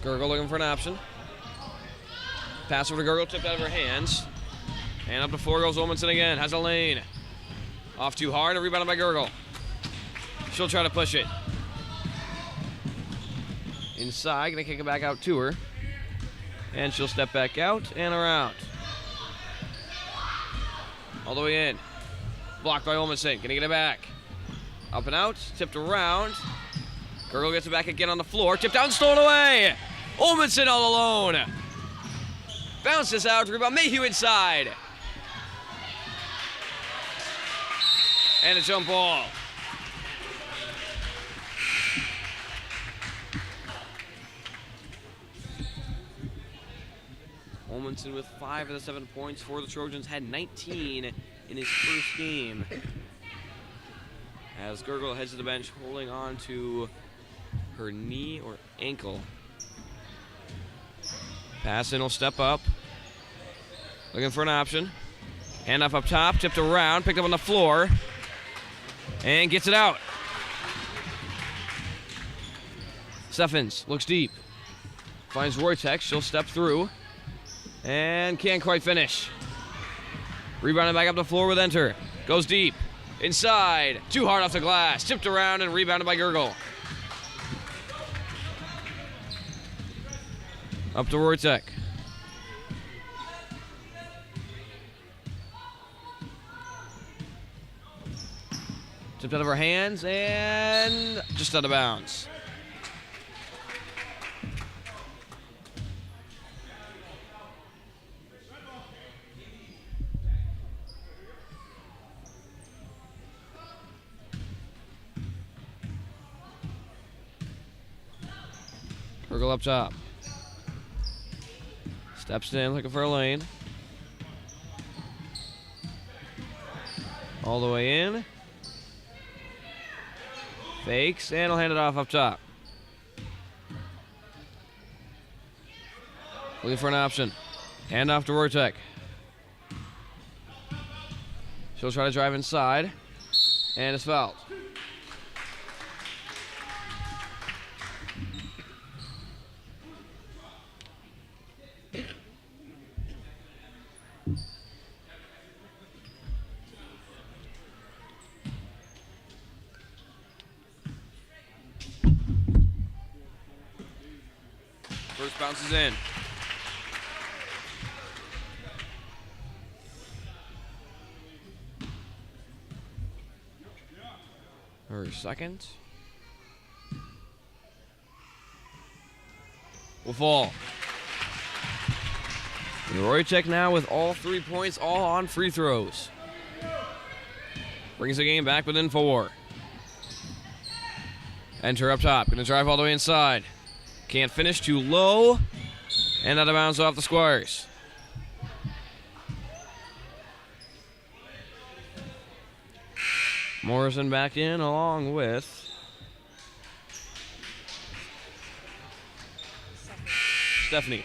Gurgle looking for an option. Pass over to Gurgle, tipped out of her hands. And up the floor goes Olmanson again. Has a lane. Off too hard and rebounded by Gurgle. She'll try to push it. Inside, gonna kick it back out to her. And she'll step back out and around. All the way in. Blocked by Olmanson. Gonna get it back. Up and out. Tipped around. Gurgle gets it back again on the floor. Tipped out and stolen away. Olmanson all alone. Bounces out. Rebound Mayhew inside. And a jump ball. Olmanson with 5 of the 7 points for the Trojans. Had 19 in his first game. As Gurgle heads to the bench, holding on to her knee or ankle. Pass in will step up. Looking for an option. Handoff up top, tipped around, picked up on the floor. And gets it out. Steffens looks deep. Finds Roytek, she'll step through. And can't quite finish. Rebounded back up the floor with Enter. Goes deep. Inside. Too hard off the glass. Tipped around and rebounded by Gurgle. Up to Roytek. Tipped out of her hands and just out of bounds. Gurgle up top. Steps in, looking for a lane. All the way in. Fakes, and he'll hand it off up top. Looking for an option. Hand off to Roytek. She'll try to drive inside. And it's fouled. First bounces in. for a second. Will fall. And Wojtek now with all 3 points, all on free throws. Brings the game back within 4. Enter up top. Going to drive all the way inside. Can't finish, too low. And out of bounds off the Squires. Morrison back in along with Stephanie.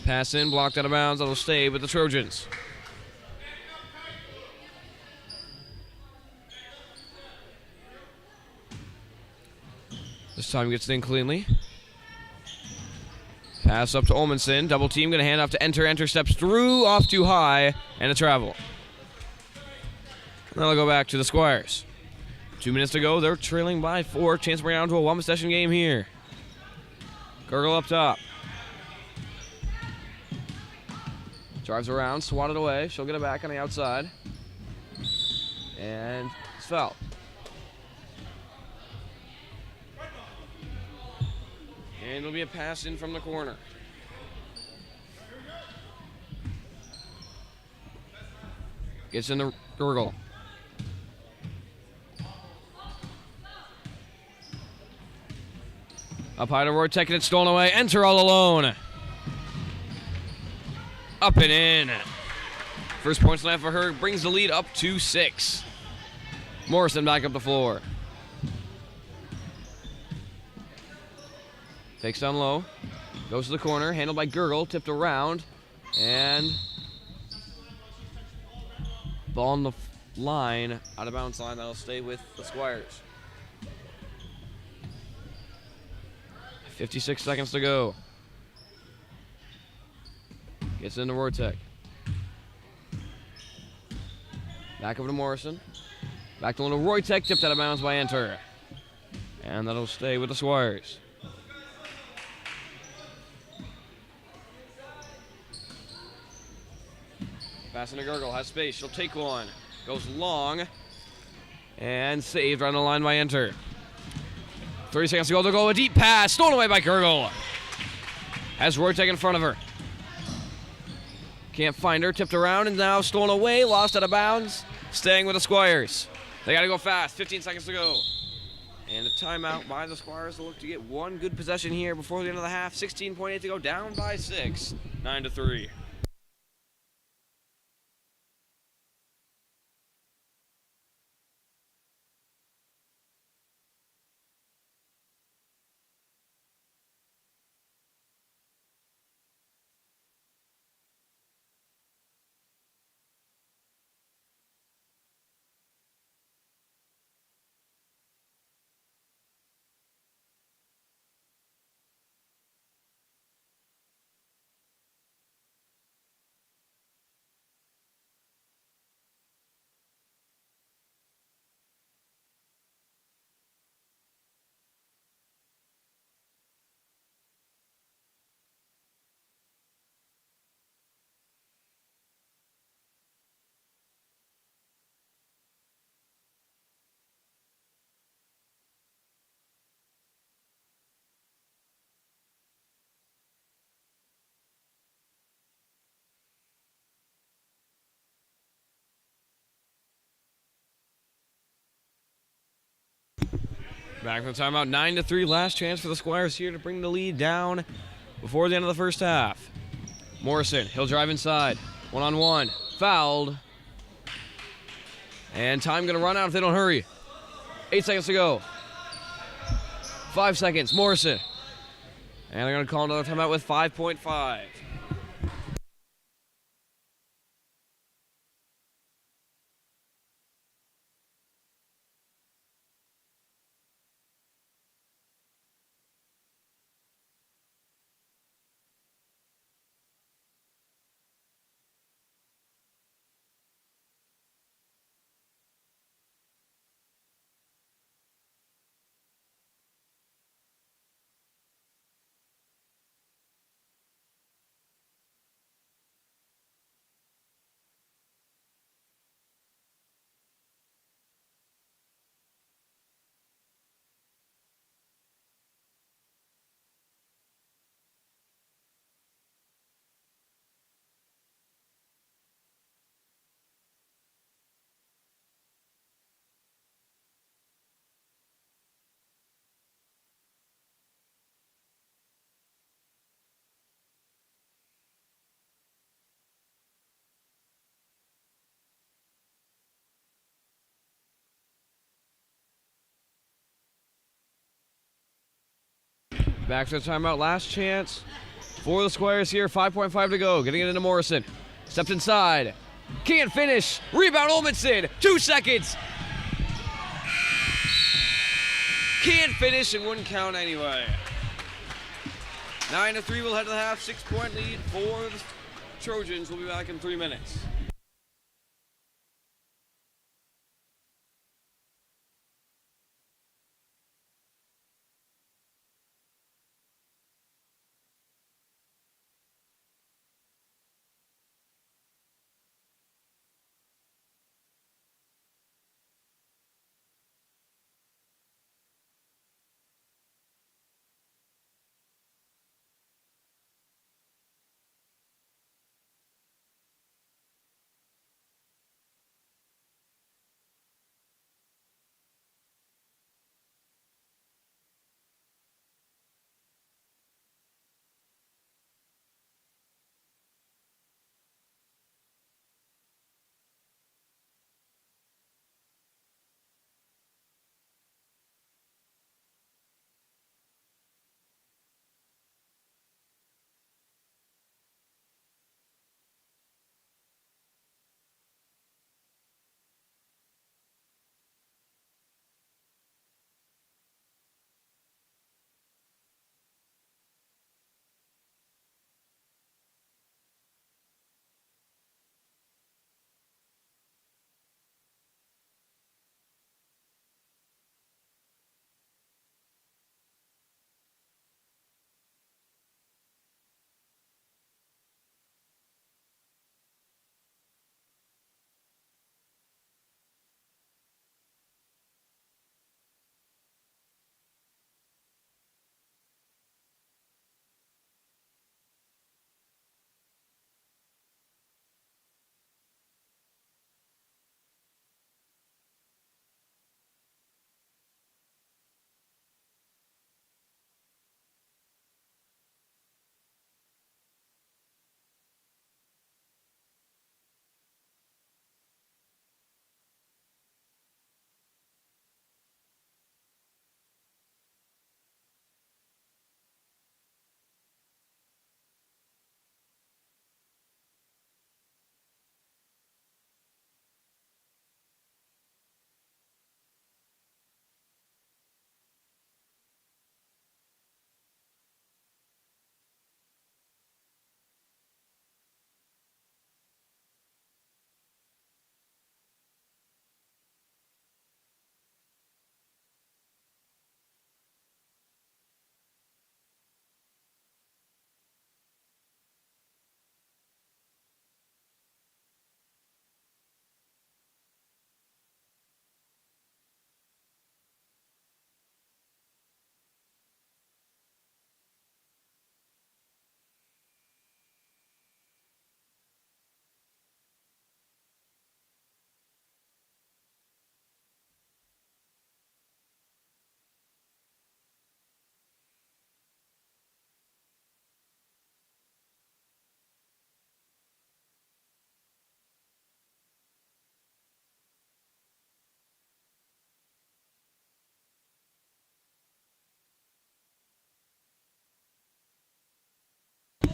Pass in, blocked out of bounds. That'll stay with the Trojans. This time gets it in cleanly. Pass up to Olmanson. Double team, going to hand off to Enter. Enter steps through, off too high, and a travel. Then they'll go back to the Squires. 2 minutes to go. They're trailing by 4. Chance to bring it down to a one-possession game here. Gurgle up top. Drives around, swatted away. She'll get it back on the outside. And it's fouled. And it'll be a pass in from the corner. Gets in the Gurgle. Up high to Roy, taking it stolen away. Enter all alone. Up and in. First points left for her. Brings the lead up to 6. Morrison back up the floor. Takes down low. Goes to the corner. Handled by Gurgle. Tipped around. And ball on the line. Out of bounds line. That'll stay with the Squires. 56 seconds to go. Gets into Wojtek. Back over to Morrison. Back to little Wojtek. Tipped out of bounds by Enter. And that'll stay with the Squires. Passing to Gurgle. Has space. She'll take one. Goes long. And saved right on the line by Enter. 30 seconds to go. They'll go a deep pass. Stolen away by Gurgle. Has Wojtek in front of her. Can't find her. Tipped around and now stolen away. Lost out of bounds. Staying with the Squires. They got to go fast. 15 seconds to go. And a timeout by the Squires to look to get one good possession here before the end of the half. 16.8 to go. Down by 6. 9-3. Back from the timeout, 9-3. Last chance for the Squires here to bring the lead down before the end of the first half. Morrison, he'll drive inside. One-on-one. Fouled. And time going to run out if they don't hurry. 8 seconds to go. 5 seconds. Morrison. And they're going to call another timeout with 5.5. Back to the timeout. Last chance for the Squires here. 5.5 to go. Getting it into Morrison. Steps inside. Can't finish. Rebound Olmanson. 2 seconds. Can't finish and wouldn't count anyway. 9-3. We'll head to the half. 6-point lead for the Trojans. We'll be back in 3 minutes.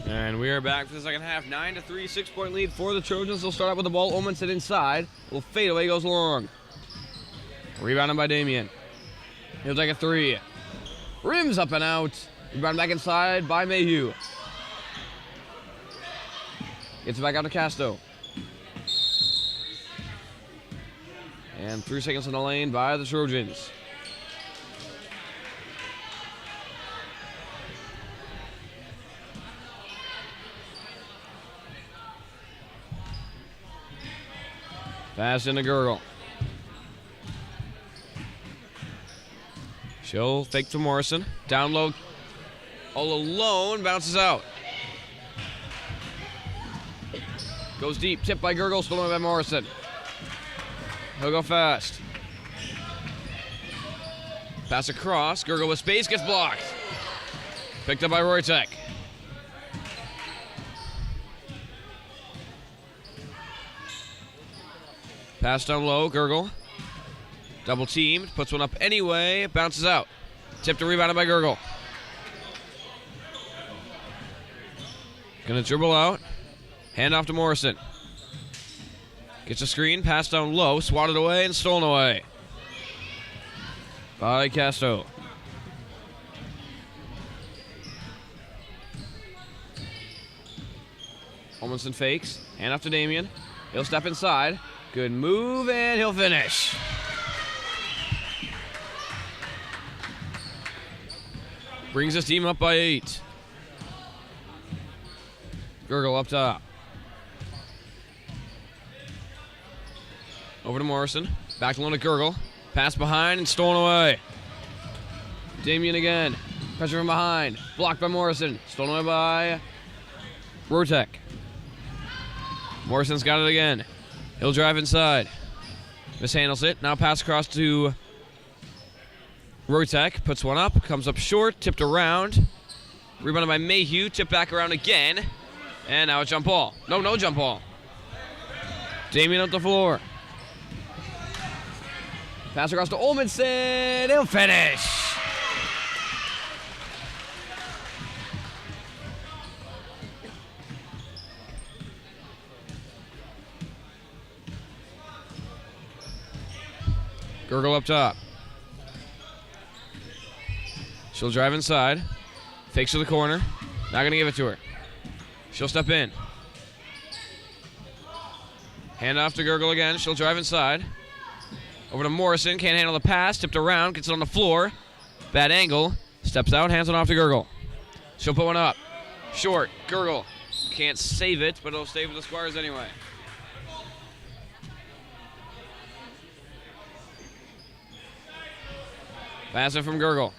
And we are back for the second half. 9-3, 6-point lead for the Trojans. They'll start out with the ball. Olmanson inside. A little fadeaway goes long. Rebounded by Damien. He'll take a three. Rims up and out. Rebound back inside by Mayhew. Gets it back out to Casto. And 3 seconds in the lane by the Trojans. Pass into Gurgle. She'll fake to Morrison. Down low. All alone. Bounces out. Goes deep. Tipped by Gurgle. Stolen by Morrison. He'll go fast. Pass across. Gurgle with space. Gets blocked. Picked up by Roytek. Pass down low, Gurgle. Double teamed, puts one up anyway, bounces out. Tipped and rebounded by Gurgle. Gonna dribble out. Hand off to Morrison. Gets a screen, pass down low, swatted away and stolen away by Casto. Olmanson fakes, hand off to Damian. He'll step inside. Good move, and he'll finish. Brings his team up by 8. Gurgle up top. Over to Morrison. Back to Gurgle. Pass behind and stolen away. Damian again. Pressure from behind. Blocked by Morrison. Stolen away by Rotek. Morrison's got it again. He'll drive inside. Mishandles it. Now pass across to Rotek. Puts one up. Comes up short. Tipped around. Rebounded by Mayhew. Tipped back around again. And now a jump ball. No jump ball. Damian up the floor. Pass across to Olmanson. He'll finish. Gurgle up top. She'll drive inside. Fakes to the corner. Not going to give it to her. She'll step in. Hand off to Gurgle again. She'll drive inside. Over to Morrison. Can't handle the pass. Tipped around. Gets it on the floor. Bad angle. Steps out. Hands it off to Gurgle. She'll put one up. Short. Gurgle. Can't save it, but it'll stay with the Squires anyway. Pass it from Gurgle.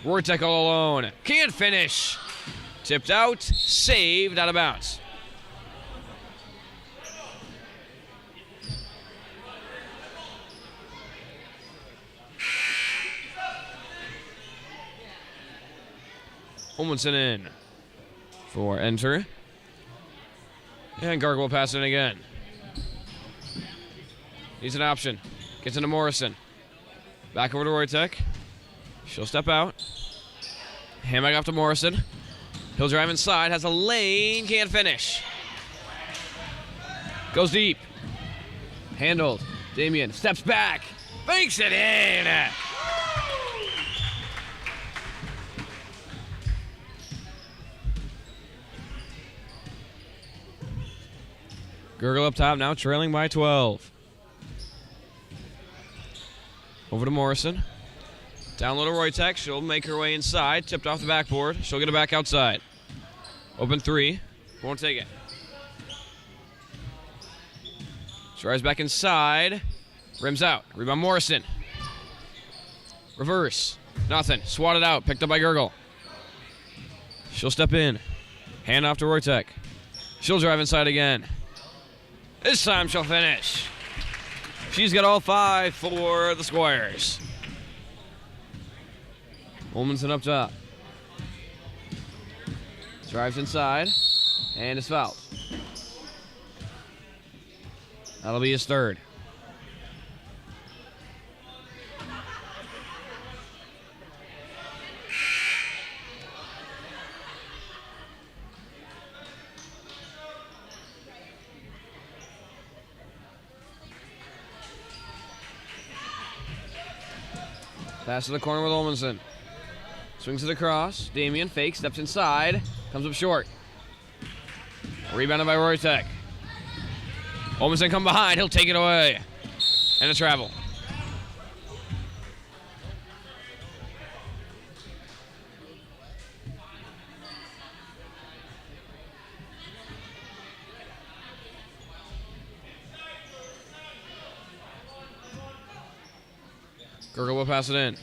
Rotek all alone. Can't finish. Tipped out. Saved. Out of bounds. Olmanson in for enter. And Gurgle will pass it in again. Needs an option. Gets into Morrison. Back over to Rotek. She'll step out. Hand back off to Morrison. He'll drive inside. Has a lane. Can't finish. Goes deep. Handled. Damian steps back. Banks it in. Gurgle up top now, trailing by 12. Over to Morrison. Down low to Rotek. She'll make her way inside. Tipped off the backboard. She'll get it back outside. Open 3. Won't take it. Drives back inside. Rims out. Rebound Morrison. Reverse. Nothing. Swatted out. Picked up by Gurgle. She'll step in. Hand off to Rotek. She'll drive inside again. This time she'll finish. She's got all 5 for the Squires. Olmanson up top. Drives inside. And is fouled. That'll be his third. Pass to the corner with Olmanson. Swings it across. Damian fakes, steps inside. Comes up short. Rebounded by Rotek. Olmanson come behind. He'll take it away. And a travel. Gurgle will pass it in.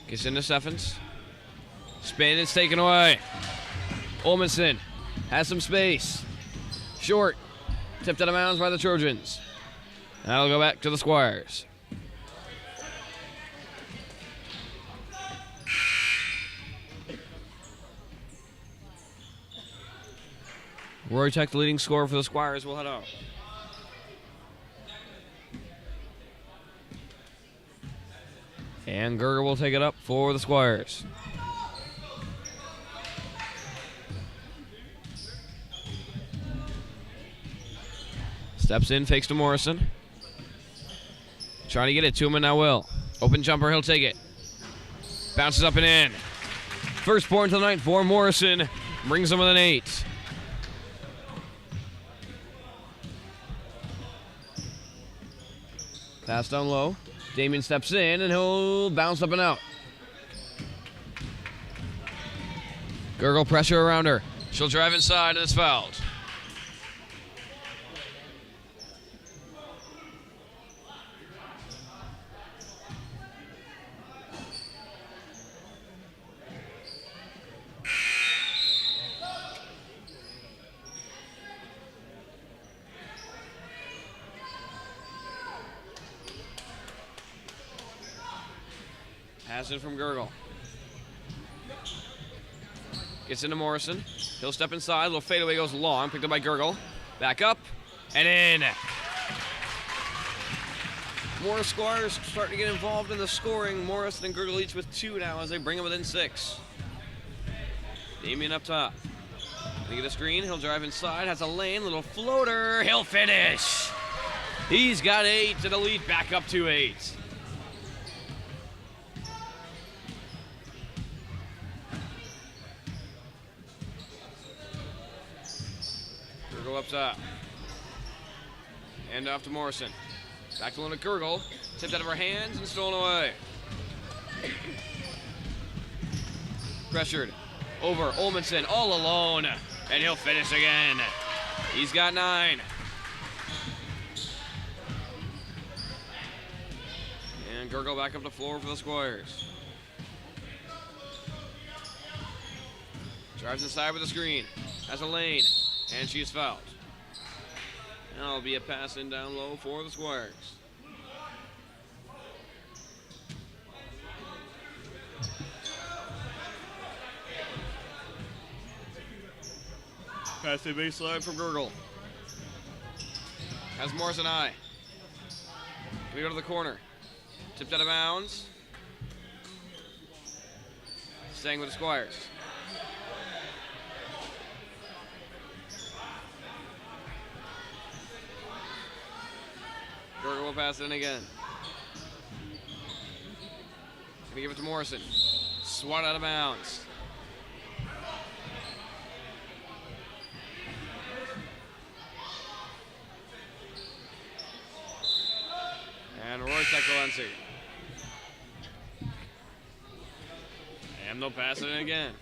Gets into Steffens. Spin, it's taken away. Olmanson has some space. Short. Tipped out of bounds by the Trojans. And that'll go back to the Squires. Rotek, the leading scorer for the Squires, will head out. And Gerger will take it up for the Squires. Steps in, fakes to Morrison. Trying to get it to him, and now will. Open jumper, he'll take it. Bounces up and in. First point of the night for Morrison. Brings him with an 8. Pass down low. Damien steps in, and he'll bounce up and out. Gergel pressure around her. She'll drive inside, and it's fouled. Pass in from Gergel. Gets into Morrison. He'll step inside. Little fadeaway goes long. Picked up by Gergel. Back up. And in. More Squires starting to get involved in the scoring. Morrison and Gergel each with 2 now as they bring them within 6. Damien up top. Gonna get a screen. He'll drive inside. Has a lane. Little floater. He'll finish. He's got 8 to the lead. Back up to 8. Gergel up top. Hand off to Morrison. Back to Gergel. Tipped out of her hands and stolen away. Pressured. Over. Olmanson all alone. And he'll finish again. He's got 9. And Gergel back up the floor for the Squires. Drives inside with a screen. Has a lane. And she's fouled. That'll be a pass in down low for the Squires. Pass the baseline from Gergel. Has Morrison eye. We go to the corner. Tipped out of bounds. Staying with the Squires. Gergel will pass it in again. Gonna give it to Morrison. Swat out of bounds. And Roy Tekolensi. And they'll pass it in again.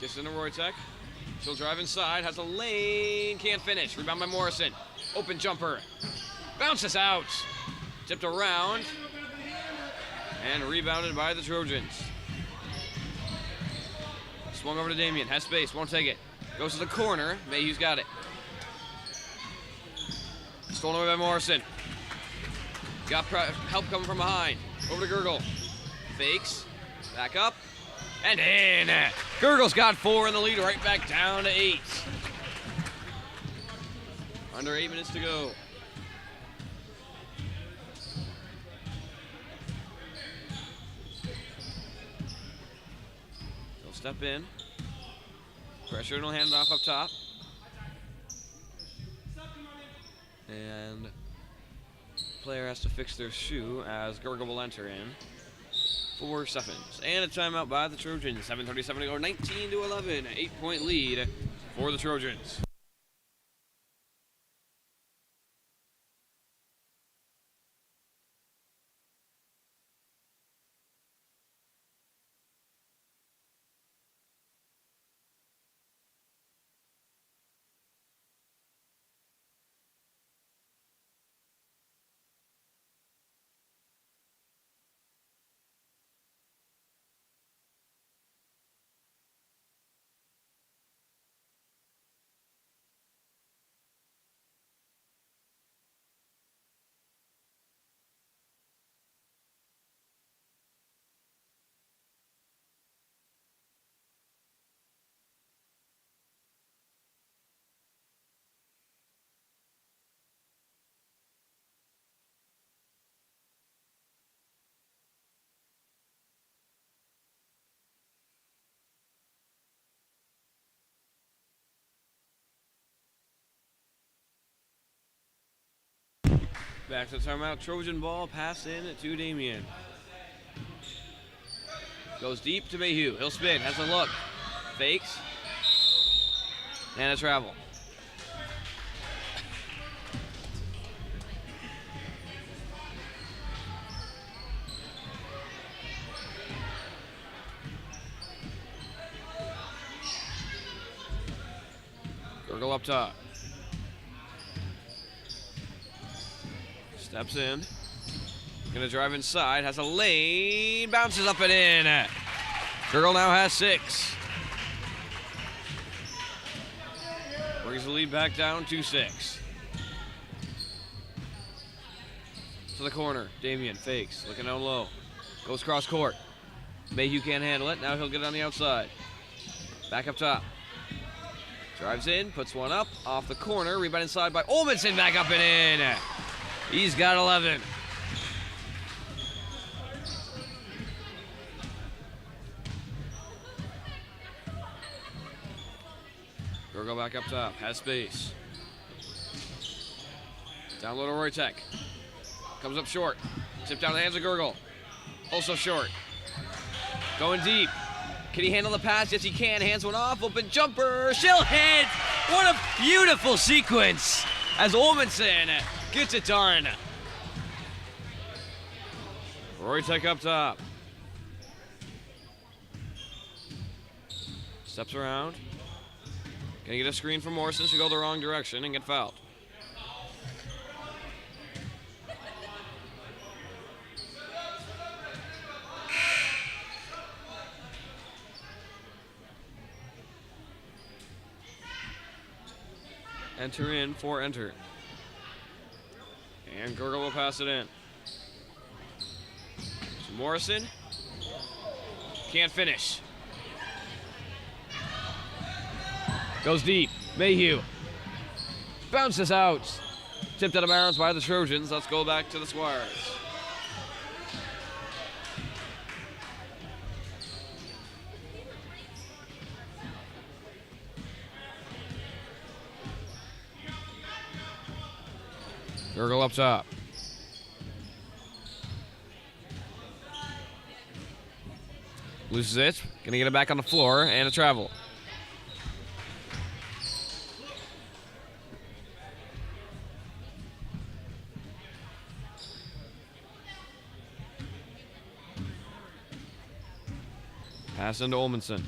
Gets into Roytek. She'll drive inside. Has a lane. Can't finish. Rebound by Morrison. Open jumper. Bounces out. Tipped around. And rebounded by the Trojans. Swung over to Damien. Has space. Won't take it. Goes to the corner. Mayhew's got it. Stolen away by Morrison. Got help coming from behind. Over to Gergel. Fakes. Back up. And in. Gergel's got 4 in the lead, right back down to 8. Under 8 minutes to go. They'll step in. Pressure and he'll hand it off up top. And player has to fix their shoe as Gergel will enter in. 4 seconds. And a timeout by the Trojans. 7:37 to go. 19-11. 8-point lead for the Trojans. Back to the timeout. Trojan ball. Pass in to Damien. Goes deep to Mayhew. He'll spin. Has a look. Fakes. And a travel. Gurgle up top. Steps in. Gonna drive inside. Has a lane. Bounces up and in. Gurgle now has 6. Brings the lead back down to 6. To the corner. Damien fakes. Looking down low. Goes cross court. Mayhew can't handle it. Now he'll get it on the outside. Back up top. Drives in. Puts one up. Off the corner. Rebound inside by Olmanson. Back up and in. He's got 11. Gurgle back up top. Has space. Down low to Roytek. Comes up short. Tip down the hands of Gurgle. Also short. Going deep. Can he handle the pass? Yes, he can. Hands one off. Open jumper. She'll hit. What a beautiful sequence as Olmanson gets it done. Roytek up top. Steps around. Gonna get a screen from Morrison. Should go the wrong direction and get fouled. Enter in for enter. And Gurgle will pass it in. So Morrison can't finish. Goes deep. Mayhew bounces out. Tipped out of bounds by the Trojans. Let's go back to the Squires. Gurgle up top. Loses it. Gonna get it back on the floor and a travel. Pass into Olmanson.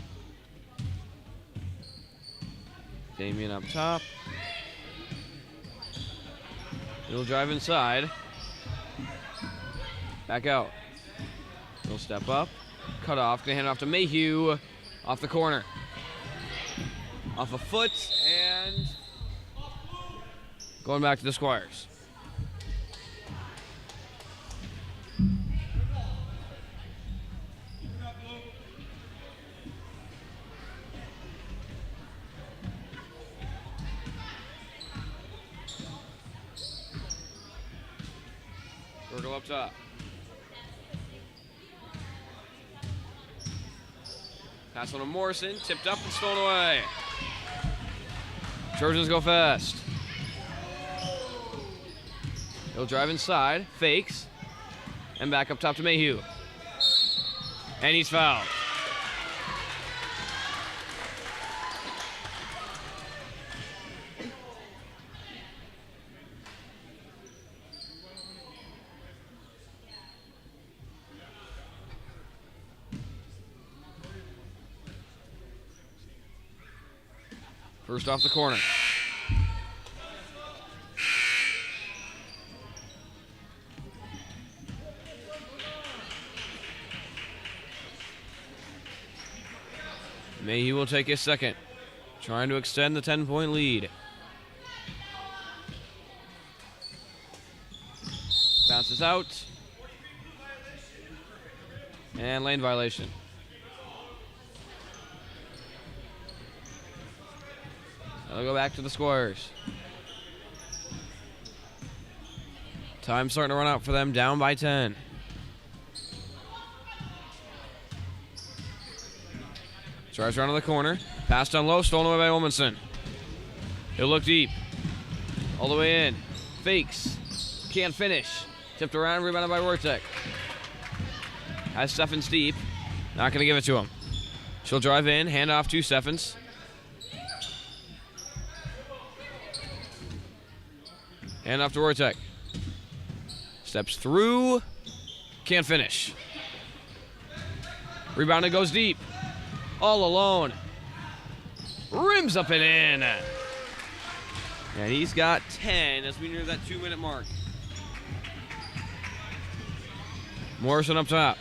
Damien up top. He'll drive inside. Back out. He'll step up. Cut off. Gonna hand it off to Mayhew. Off the corner. Off a foot and going back to the Squires. Gurgle up top. Pass on to Morrison. Tipped up and stolen away. Trojans go fast. He'll drive inside. Fakes. And back up top to Mayhew. And he's fouled. First off the corner. Mayhew will take his second, trying to extend the 10-point lead. Bounces out. And lane violation. I'll go back to the Squires. Time starting to run out for them, down by 10. Drives around to the corner. Pass down low, stolen away by Olmanson. He'll look deep. All the way in. Fakes. Can't finish. Tipped around, rebounded by Wojtek. Has Steffens deep. Not going to give it to him. She'll drive in, hand off to Steffens. Hand off to Wojtek. Steps through. Can't finish. Rebounded, goes deep. All alone. Rims up and in. And he's got 10 as we near that 2-minute mark. Morrison up top.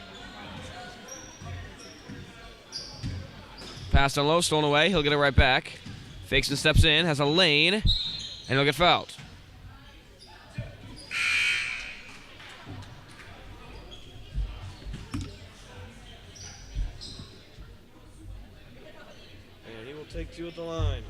Pass down low, stolen away. He'll get it right back. Fakes and steps in, has a lane, and he'll get fouled. And he will take 2 at the line.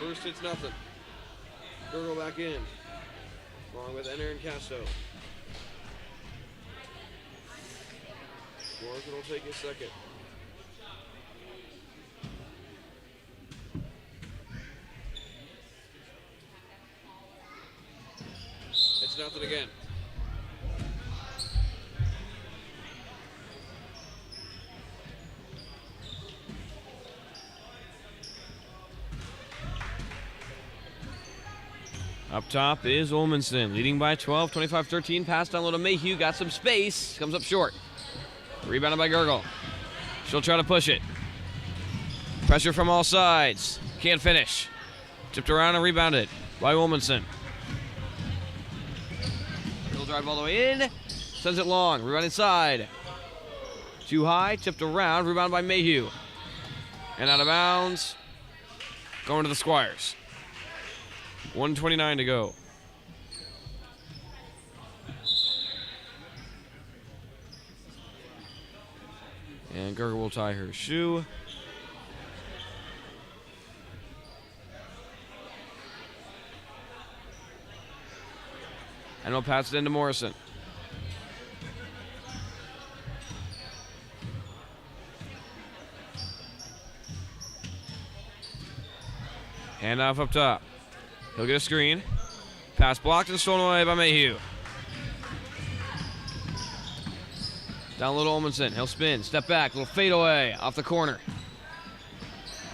First, it's nothing. Gurgle back in, along with Enter and Casto. Morrison will take his second. It's nothing again. Up top is Olmanson, leading by 12, 25-13. Pass down low to Mayhew, got some space, comes up short. Rebounded by Gurgle. She'll try to push it. Pressure from all sides. Can't finish. Tipped around and rebounded by Olmanson. He'll drive all the way in, sends it long, rebound inside. Too high, tipped around, rebounded by Mayhew. And out of bounds, going to the Squires. 1:29 to go. And Gurgle will tie her shoe. And we'll pass it into Morrison. Hand off up top. He'll get a screen. Pass blocked and stolen away by Mayhew. Down low to Olmanson. He'll spin. Step back. Little fade away off the corner.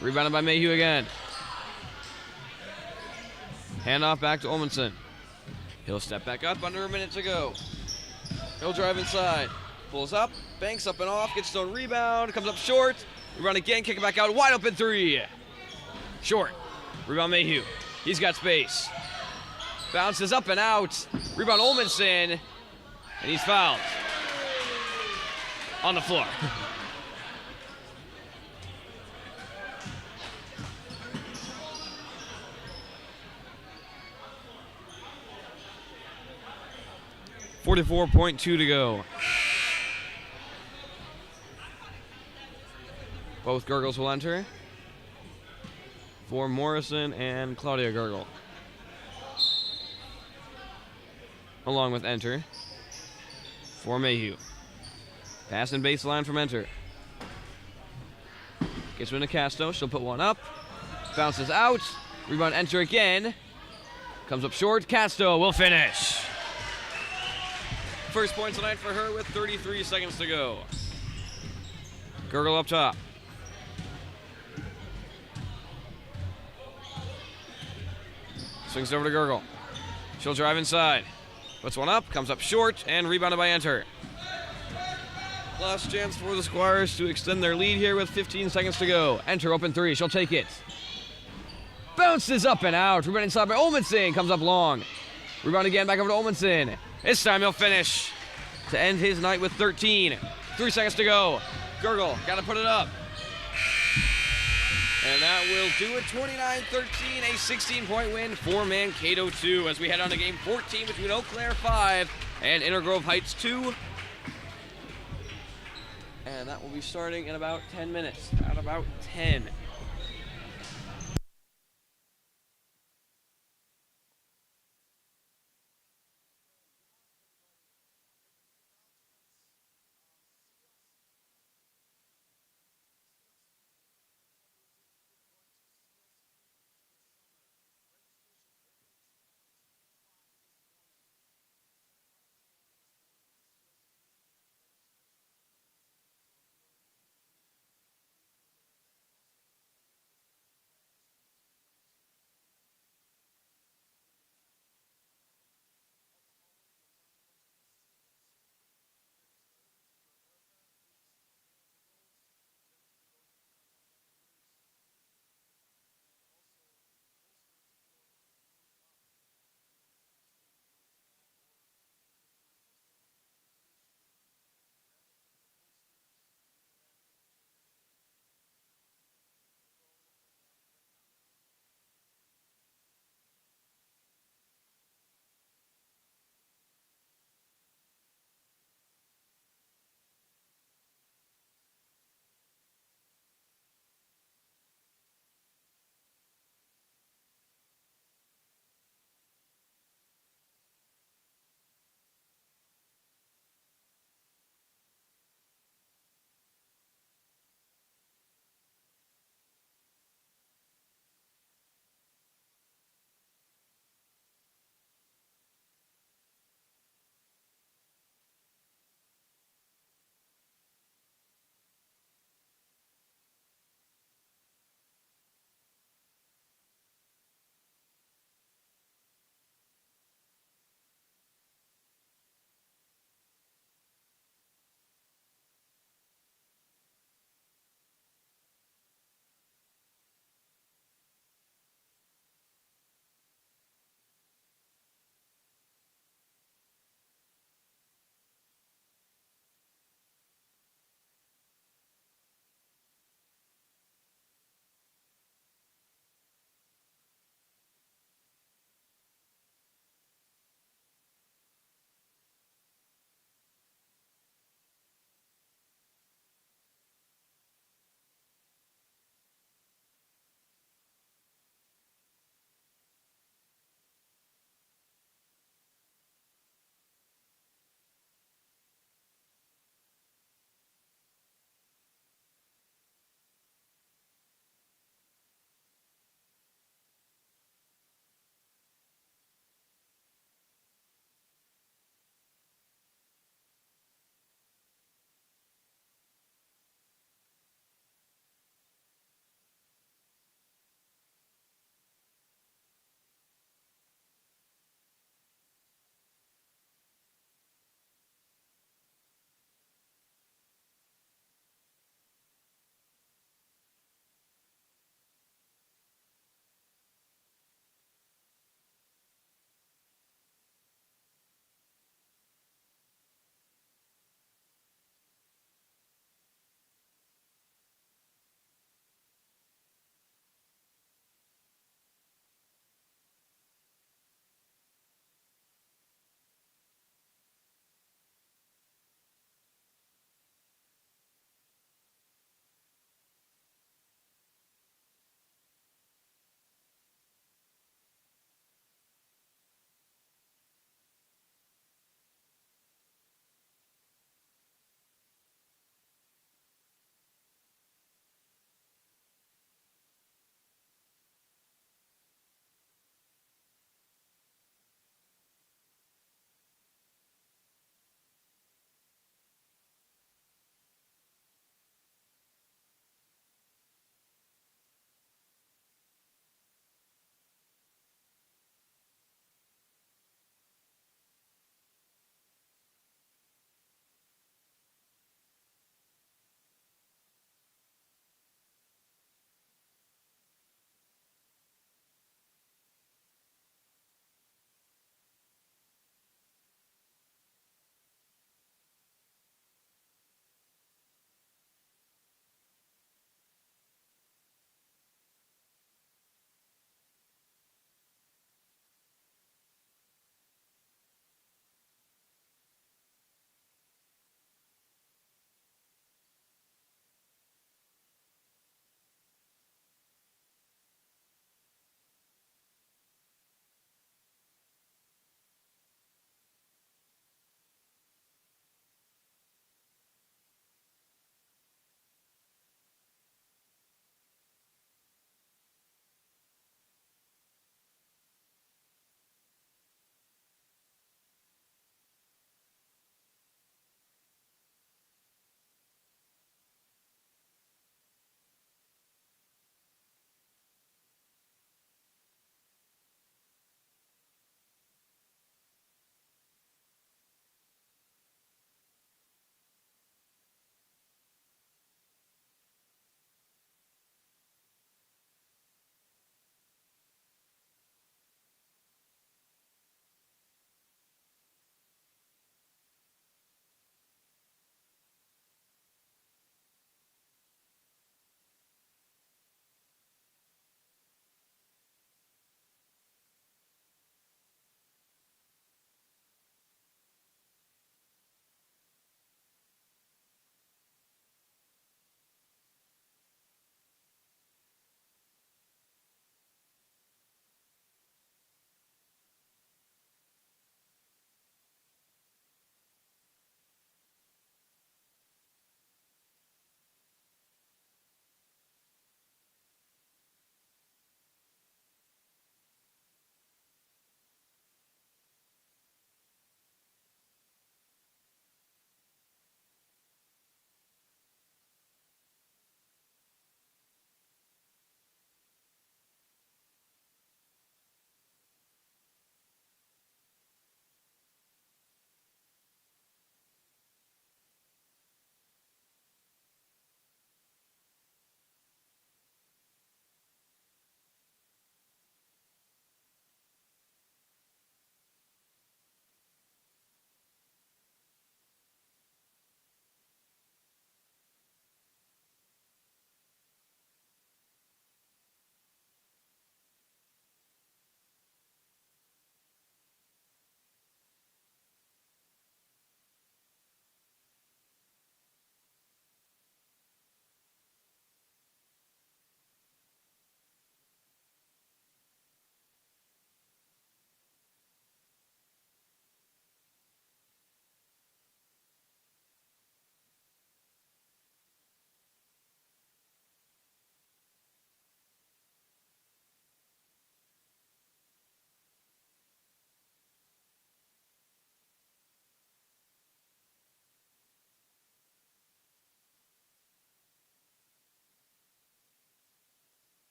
Rebounded by Mayhew again. Hand off back to Olmanson. He'll step back up under a minute to go. He'll drive inside. Pulls up. Banks up and off. Gets stone rebound. Comes up short. Rebound again. Kick it back out. Wide open three. Short. Rebound Mayhew. He's got space. Bounces up and out. Rebound Olmanson. And he's fouled. On the floor. .2 to go. Both Gurgles will enter. For Morrison and Claudia Gurgle. Along with Enter. For Mayhew. Pass and baseline from Enter. Gets one to Casto. She'll put one up. Bounces out. Rebound Enter again. Comes up short. Casto will finish. First point tonight for her with 33 seconds to go. Gurgle up top. Swings over to Gurgle. She'll drive inside. Puts one up, comes up short, and rebounded by Enter. Last chance for the Squires to extend their lead here with 15 seconds to go. Enter open three, she'll take it. Bounces up and out. Rebound inside by Olmanson, comes up long. Rebound again, back over to Olmanson. This time he'll finish to end his night with 13. 3 seconds to go. Gurgle, gotta put it up. And that will do it, 29-13, a 16-point win for Mankato 2 as we head on to game 14 between Eau Claire 5 and Inner Grove Heights 2. And that will be starting in about 10 minutes, at about 10.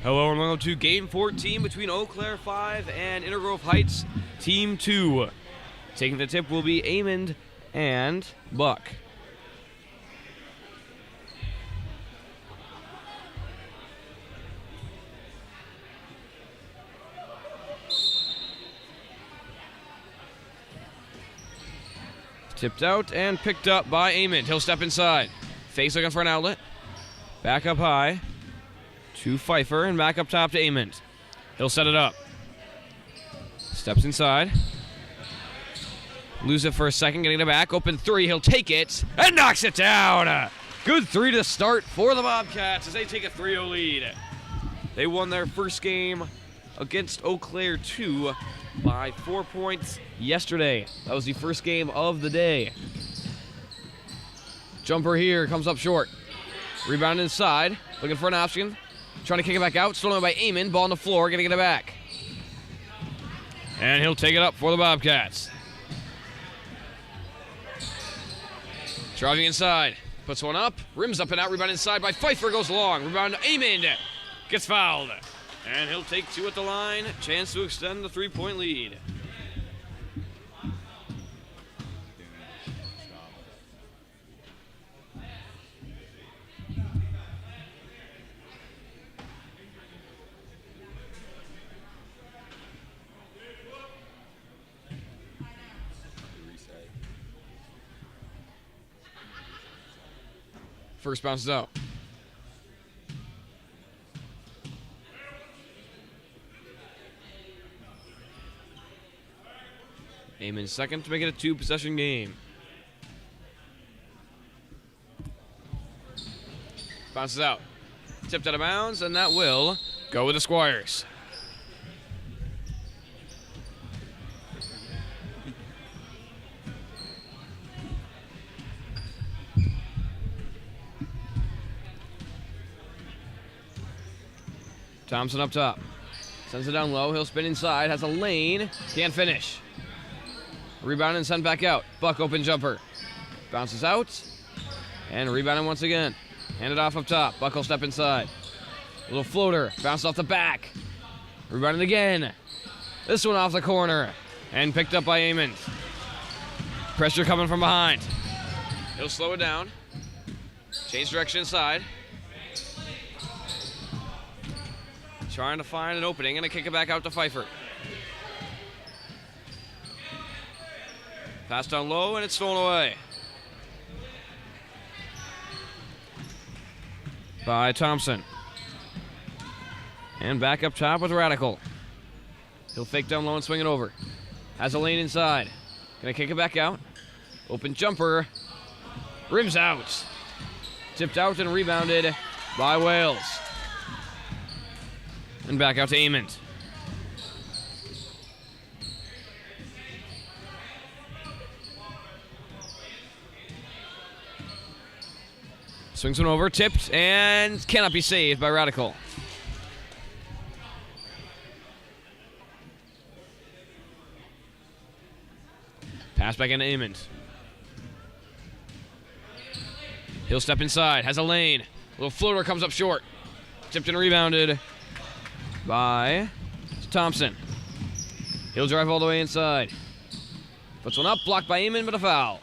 Hello and welcome to Game 14 between Eau Claire 5 and Intergrove Heights Team 2. Taking the tip will be Amond and Buck. Tipped out and picked up by Amond. He'll step inside. Face looking for an outlet. Back up high to Pfeiffer and back up top to Amond. He'll set it up. Steps inside. Lose it for a second, getting it back. Open three, he'll take it and knocks it down. Good three to start for the Bobcats as they take a 3-0 lead. They won their first game against Eau Claire 2 by 4 points yesterday. That was the first game of the day. Jumper here, comes up short. Rebound inside, looking for an option. Trying to kick it back out, stolen by Amond. Ball on the floor, getting it back. And he'll take it up for the Bobcats. Driving inside, puts one up, rims up and out, rebound inside by Pfeiffer, goes long. Rebound to Amond, gets fouled. And he'll take two at the line, chance to extend the 3-point lead. First bounces out. Amond second to make it a 2-possession game. Bounces out. Tipped out of bounds, and that will go with the Squires. Thompson up top. Sends it down low. He'll spin inside. Has a lane. Can't finish. Rebound and sent back out. Buck open jumper. Bounces out. And rebounding once again. Handed off up top. Buck will step inside. Little floater. Bounced off the back. Rebounded again. This one off the corner. And picked up by Amond. Pressure coming from behind. He'll slow it down. Change direction inside. Trying to find an opening and a kick it back out to Pfeiffer. Pass down low and it's stolen away by Thompson. And back up top with Radical. He'll fake down low and swing it over. Has a lane inside. Gonna kick it back out. Open jumper. Rims out. Tipped out and rebounded by Wales. And back out to Amond. Swings one over, tipped, and cannot be saved by Radical. Pass back into Amond. He'll step inside, has a lane. A little floater comes up short. Tipped and rebounded by Thompson. He'll drive all the way inside. Puts one up, blocked by Amond, but a foul.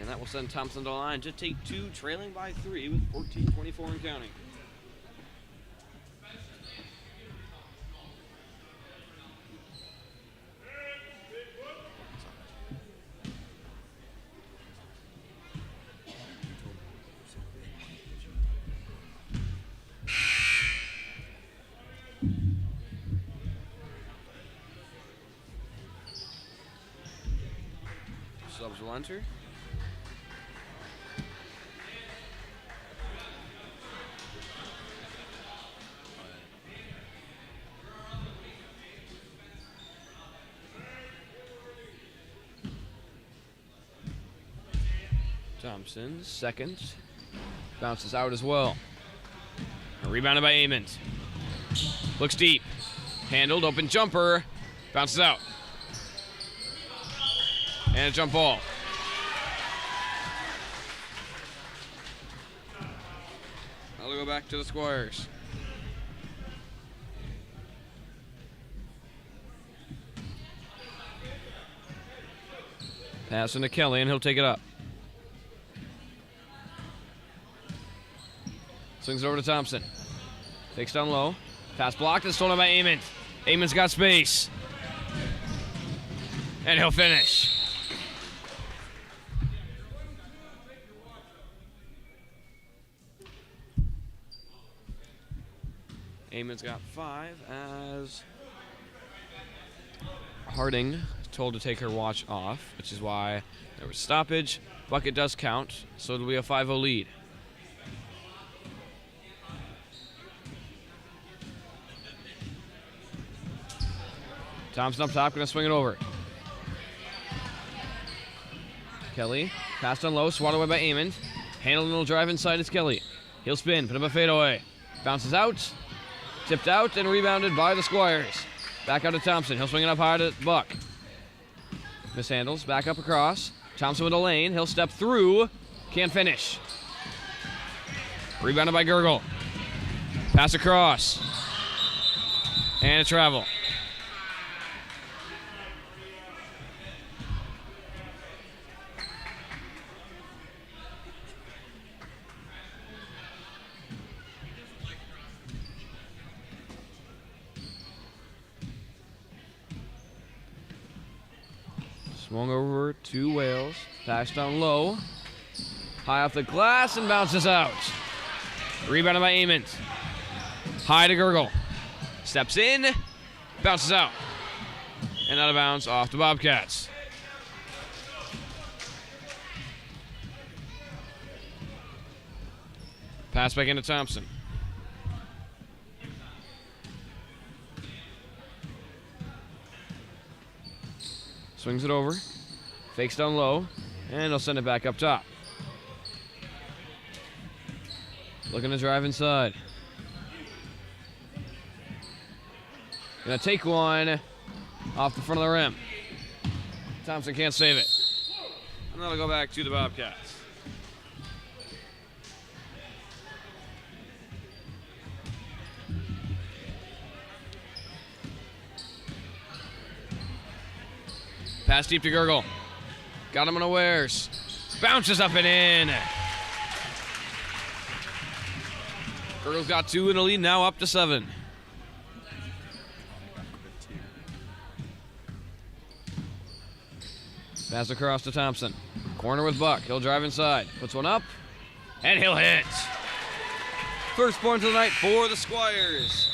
And that will send Thompson to the line to take two, trailing by 3 with 14:24 and counting. Subs will enter. Thompson, second. Bounces out as well. Rebounded by Amond. Looks deep. Handled, open jumper. Bounces out. And a jump ball. That'll go back to the Squires. Pass into Kelly, and he'll take it up. Swings it over to Thompson. Takes down low. Pass blocked and stolen by Amon. Amon's got space. And he'll finish. Amon's got 5 as Harding told to take her watch off, which is why there was stoppage. Bucket does count, so it'll be a 5-0 lead. Thompson up top, going to swing it over. Kelly, passed on low, swatted away by Amon. Handled a little drive inside, it's Kelly. He'll spin, put up a fadeaway. Bounces out, tipped out, and rebounded by the Squires. Back out to Thompson, he'll swing it up high to Buck. Mishandles, back up across. Thompson with a lane, he'll step through, can't finish. Rebounded by Gurgle. Pass across. And a travel. Swung over to Wales. Pass down low. High off the glass and bounces out. Rebounded by Amon. High to Gurgle. Steps in. Bounces out. And out of bounds off the Bobcats. Pass back into Thompson. Swings it over. Fakes down low. And he'll send it back up top. Looking to drive inside. Gonna take one off the front of the rim. Thompson can't save it. And that'll go back to the Bobcats. Pass deep to Gurgle. Got him unawares. Bounces up and in. Gurgle's got 2 in the lead, now up to 7. Pass across to Thompson. Corner with Buck. He'll drive inside. Puts one up. And he'll hit. First point of the night for the Squires.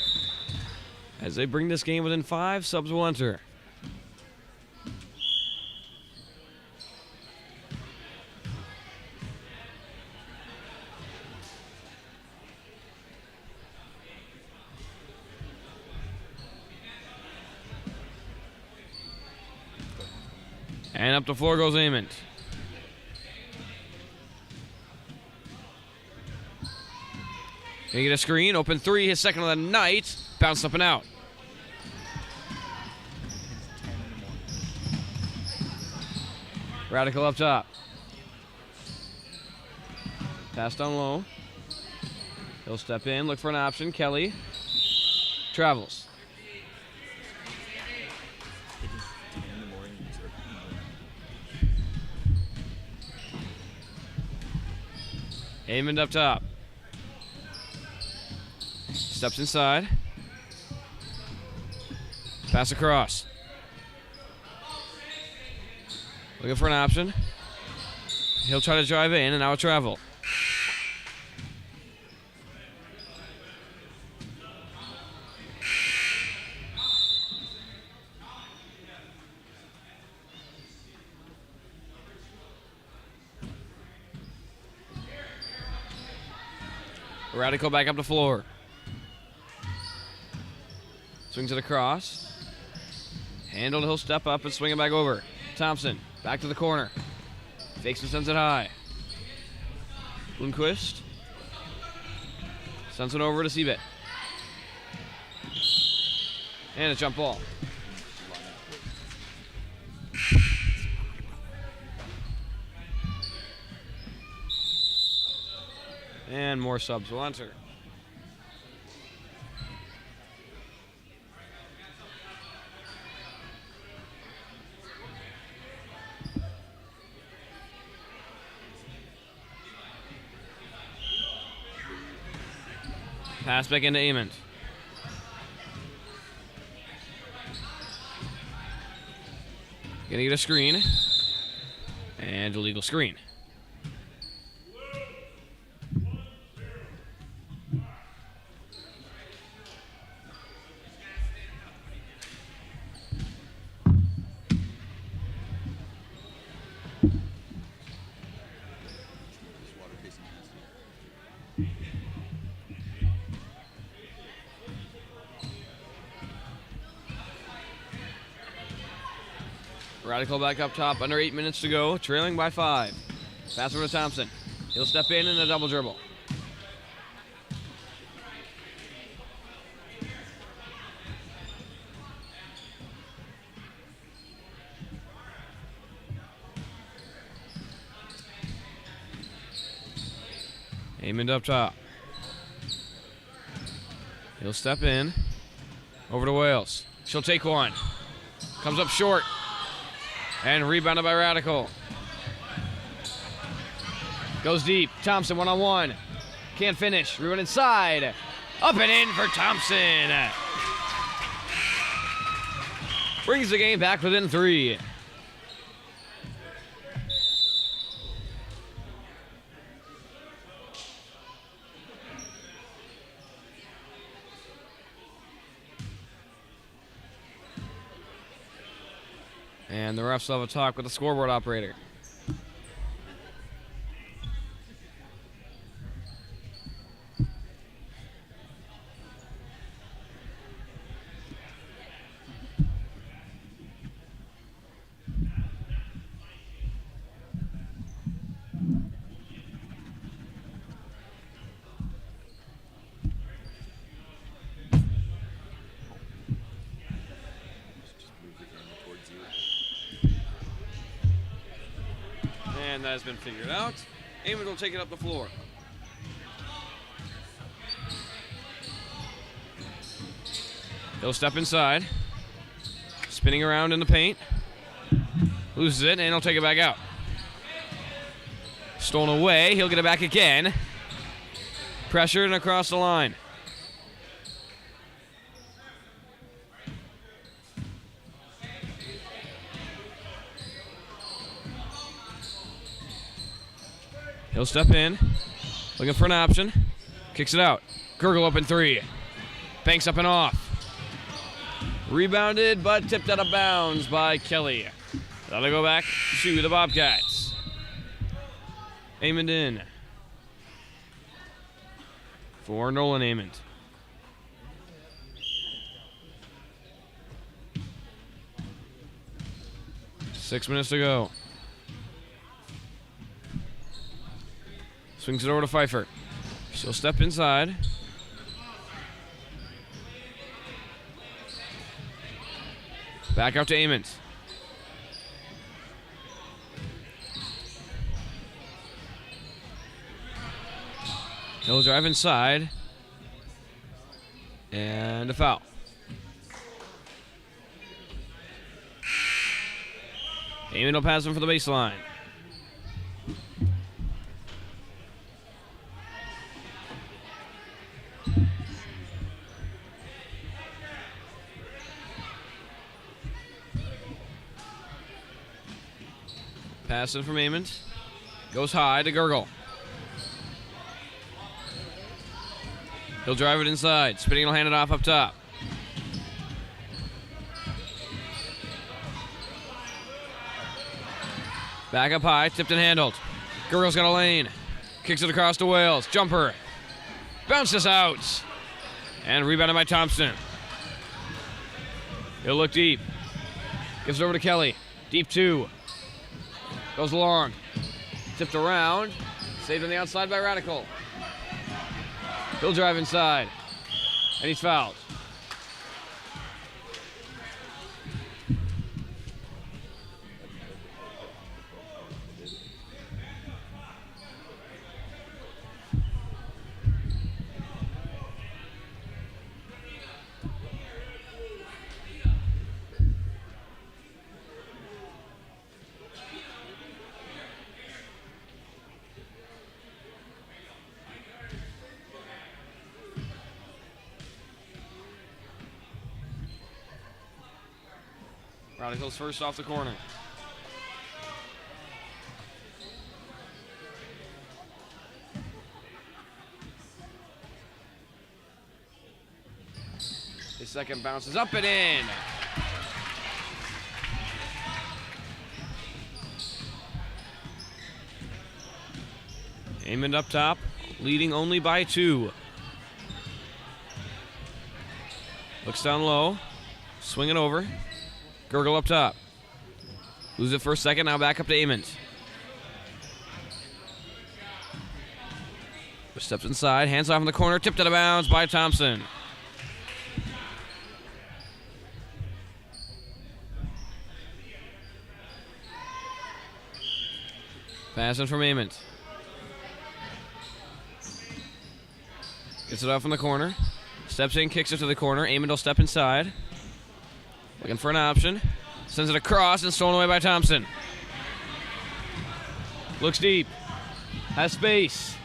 As they bring this game within 5, subs will enter. And up the floor goes Amon. Gonna get a screen, open 3, his second of the night. Bounced up and out. Radical up top. Pass down low. He'll step in, look for an option. Kelly travels. Amon up top. Steps inside. Pass across. Looking for an option. He'll try to drive in, and now a travel. Radical back up the floor. Swings it across. Handled, he'll step up and swing it back over. Thompson, back to the corner. Fakes and sends it high. Lundqvist. Sends it over to Seabit. And a jump ball. And more subs will enter. Pass back into Amond. Gonna get a screen. And illegal screen. Radical back up top, under 8 minutes to go, trailing by 5. Pass over to Thompson. He'll step in a double dribble. Amond up top. He'll step in. Over to Wales. She'll take one. Comes up short. And rebounded by Radical. Goes deep. Thompson one-on-one. Can't finish. Rebound inside. Up and in for Thompson. Brings the game back within 3. And the refs will have a talk with the scoreboard operator. And that has been figured out. Amond will take it up the floor. He'll step inside. Spinning around in the paint. Loses it, and he'll take it back out. Stolen away. He'll get it back again. Pressured and across the line. He'll step in, looking for an option, kicks it out. Gurgle open 3, banks up and off. Rebounded, but tipped out of bounds by Kelly. That'll go back to the Bobcats. Amond in for Nolan Amond. Six minutes to go. Swings it over to Pfeiffer. She'll step inside. Back out to Amond. He'll drive inside. And a foul. Amond will pass him for the baseline. Passing from Amond. Goes high to Gurgle. He'll drive it inside. Spinning, he'll hand it off up top. Back up high, tipped and handled. Gurgle's got a lane. Kicks it across to Wales. Jumper. Bounces out. And rebounded by Thompson. He'll look deep. Gives it over to Kelly. Deep 2. Goes long. Tipped around. Saved on the outside by Radical. He'll drive inside. And he's fouled. Radicals first off the corner. His second bounce is up and in. Amond up top, leading only by 2. Looks down low, swing it over. Gurgle up top. Lose it for a second, now back up to Amond. Steps inside, hands off in the corner, tipped out of bounds by Thompson. Passing from Amond. Gets it off in the corner. Steps in, kicks it to the corner. Amond will step inside. Looking for an option. Sends it across and stolen away by Thompson. Looks deep. Has space.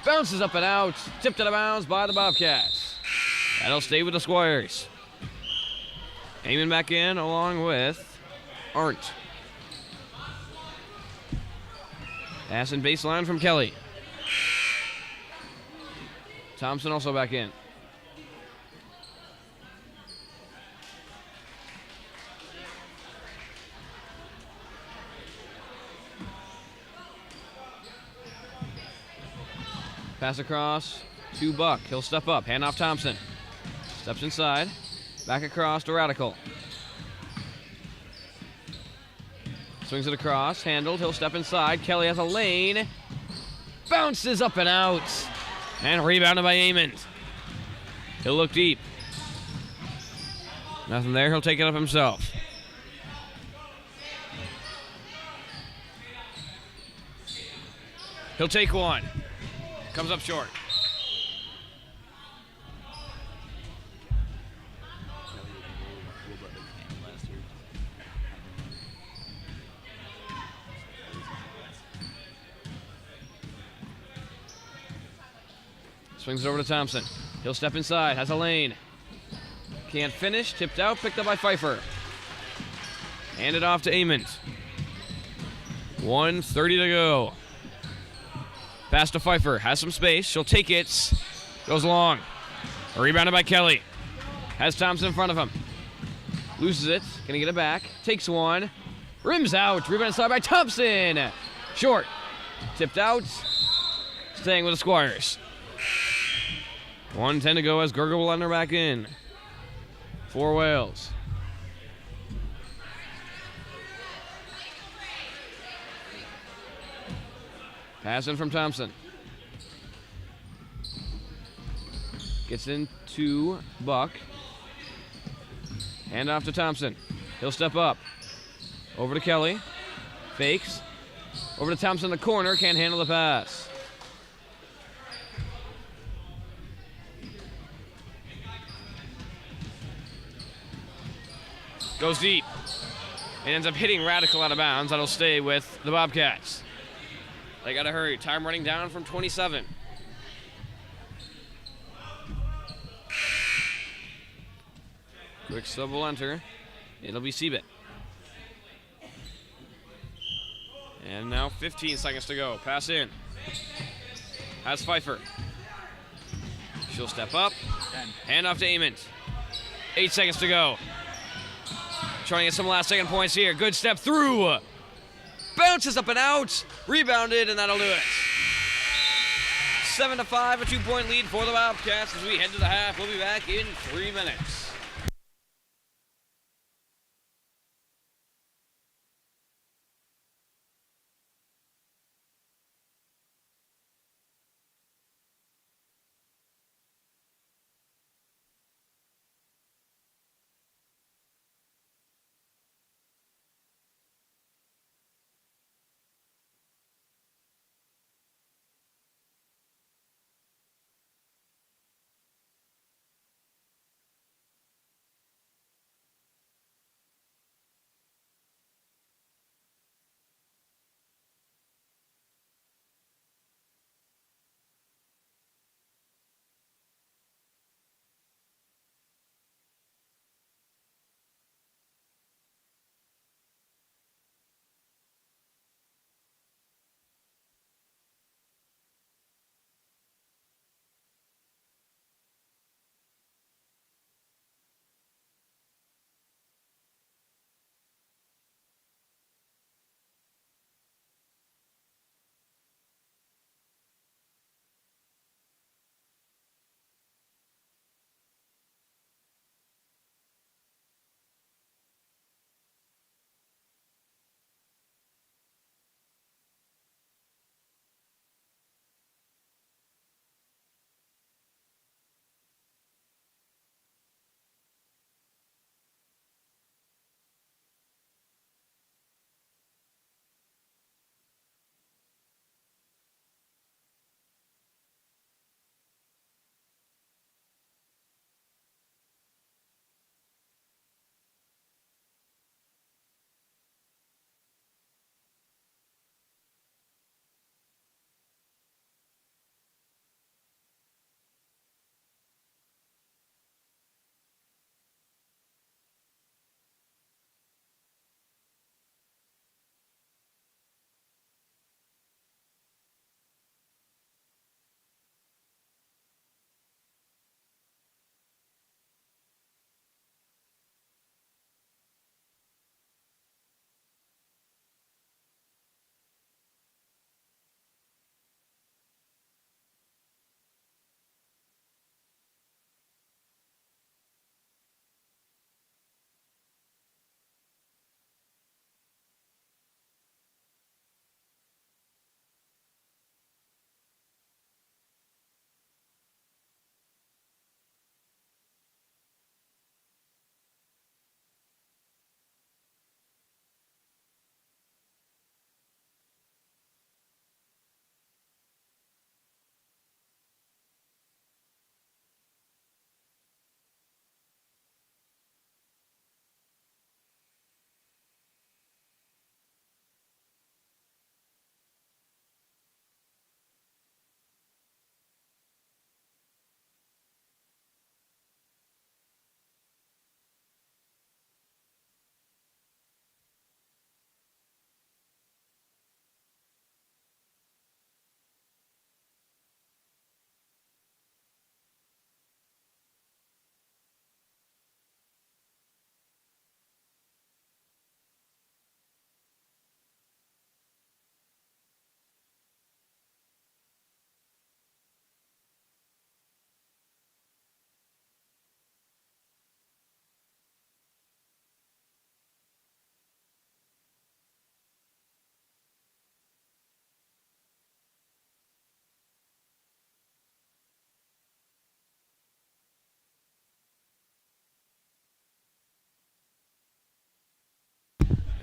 Bounces up and out. Tipped out of bounds by the Bobcats. That'll stay with the Squires. Amond back in along with Arndt. Passing baseline from Kelly. Thompson also back in. Pass across to Buck. He'll step up. Hand off Thompson. Steps inside. Back across to Radical. Swings it across. Handled. He'll step inside. Kelly has a lane. Bounces up and out. And rebounded by Amond. He'll look deep. Nothing there. He'll take it up himself. He'll take one. Comes up short. Swings it over to Thompson. He'll step inside. Has a lane. Can't finish. Tipped out. Picked up by Pfeiffer. Handed off to Amond. 1:30 to go. Pass to Pfeiffer. Has some space. She'll take it. Goes long. Rebounded by Kelly. Has Thompson in front of him. Loses it. Gonna get it back. Takes one. Rims out. Rebound inside by Thompson. Short. Tipped out. Staying with the Squires. 1:10 to go as Gurgle will enter back in. For Wales. Passing from Thompson. Gets into Buck. Hand off to Thompson. He'll step up. Over to Kelly. Fakes. Over to Thompson in the corner. Can't handle the pass. Goes deep. And ends up hitting Radical out of bounds. That'll stay with the Bobcats. They gotta hurry. Time running down from 27. Quick sub will enter. It'll be Seabit. And now 15 seconds to go. Pass in. Has Pfeiffer. She'll step up. Hand off to Amond. 8 seconds to go. Trying to get some last second points here. Good step through. Bounces up and out. Rebounded, and that'll do it. 7-5, a 2-point lead for the Bobcats as we head to the half. We'll be back in 3 minutes.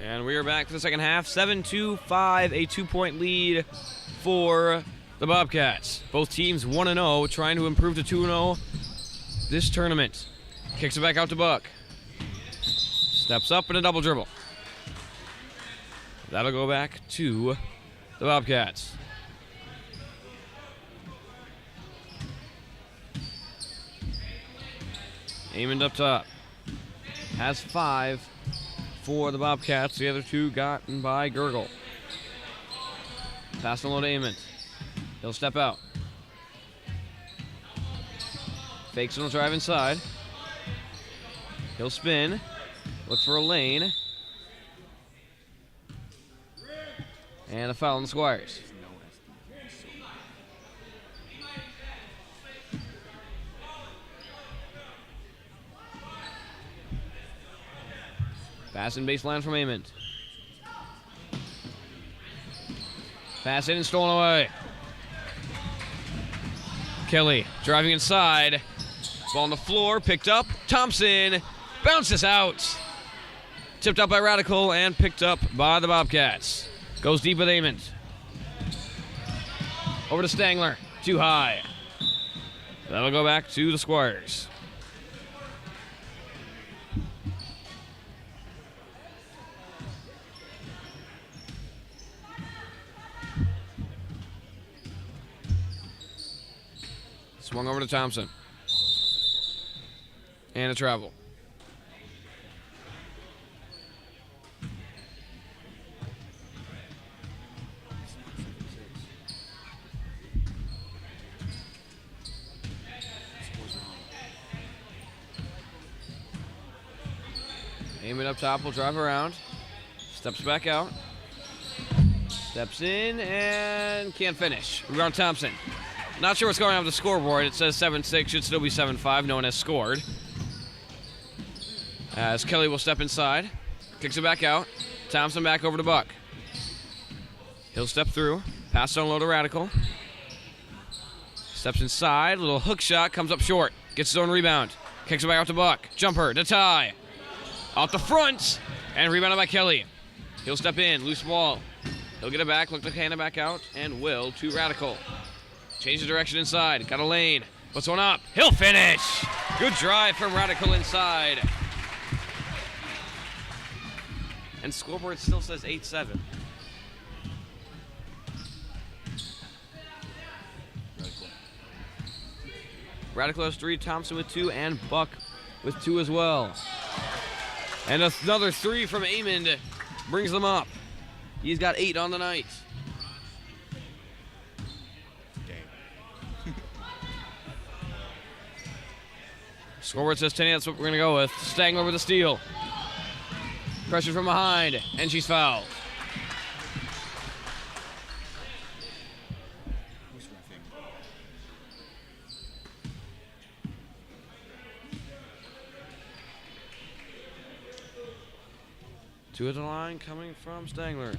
And we are back for the second half. 7-2-5, a 2-point lead for the Bobcats. Both teams 1-0, trying to improve to 2-0 this tournament. Kicks it back out to Buck. Steps up in a double dribble. That'll go back to the Bobcats. Amond up top. Has 5 for the Bobcats. The other 2 gotten by Gurgle. Pass on low to Amond. He'll step out. Fakes and will drive inside. He'll spin. Look for a lane. And a foul on the Squires. Pass in baseline from Amond. Pass in and stolen away. Kelly driving inside. Ball on the floor, picked up. Thompson bounces out. Tipped up by Radical and picked up by the Bobcats. Goes deep with Amond. Over to Stangler. Too high. That'll go back to the Squires. Swung over to Thompson. And a travel. Amond up top, will drive around. Steps back out. Steps in and can't finish. Rebound Thompson. Not sure what's going on with the scoreboard. It says 7-6, should still be 7-5. No one has scored. As Kelly will step inside. Kicks it back out. Thompson back over to Buck. He'll step through. Pass on low to Radical. Steps inside. Little hook shot. Comes up short. Gets his own rebound. Kicks it back out to Buck. Jumper to tie. Out the front. And rebounded by Kelly. He'll step in. Loose ball. He'll get it back. Look to hand it back out. And will to Radical. Change the direction inside. Got a lane. Puts one up. He'll finish. Good drive from Radical inside. And scoreboard still says 8-7. Radical has 3, Thompson with 2, and Buck with 2 as well. And another 3 from Amond brings them up. He's got 8 on the night. Scoreboard says 10. That's what we're going to go with. Stangler with a steal. Pressure from behind, and she's fouled. Two at the line coming from Stangler.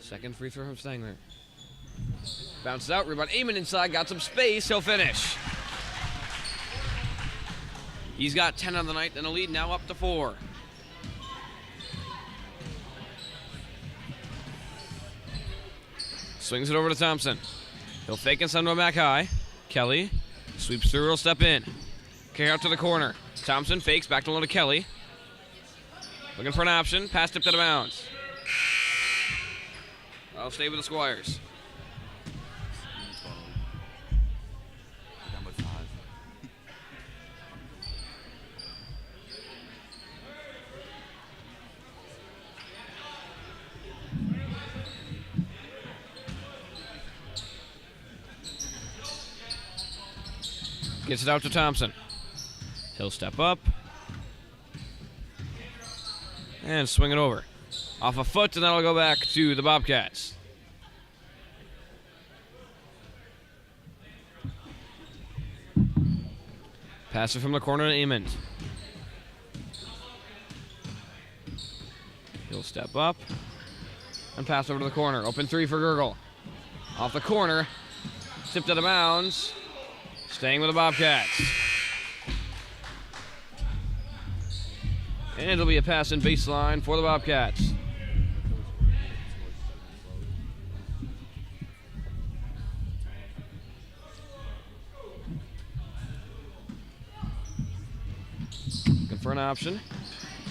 Second free throw from Stangler. Bounces out, rebound. Amond inside, got some space. He'll finish. He's got 10 on the night, and a lead now up to 4. Swings it over to Thompson. He'll fake and send one back high. Kelly sweeps through, he'll step in. Kick out to the corner. Thompson fakes, back to low to Kelly. Looking for an option, pass tipped out of bounds. I'll stay with the Squires. Gets it out to Thompson. He'll step up. And swing it over. Off a foot, and that'll go back to the Bobcats. Pass it from the corner to Amond. He'll step up and pass over to the corner. Open three for Gurgle. Off the corner. Tipped out of bounds. Staying with the Bobcats. And it'll be a pass in baseline for the Bobcats. Looking for an option.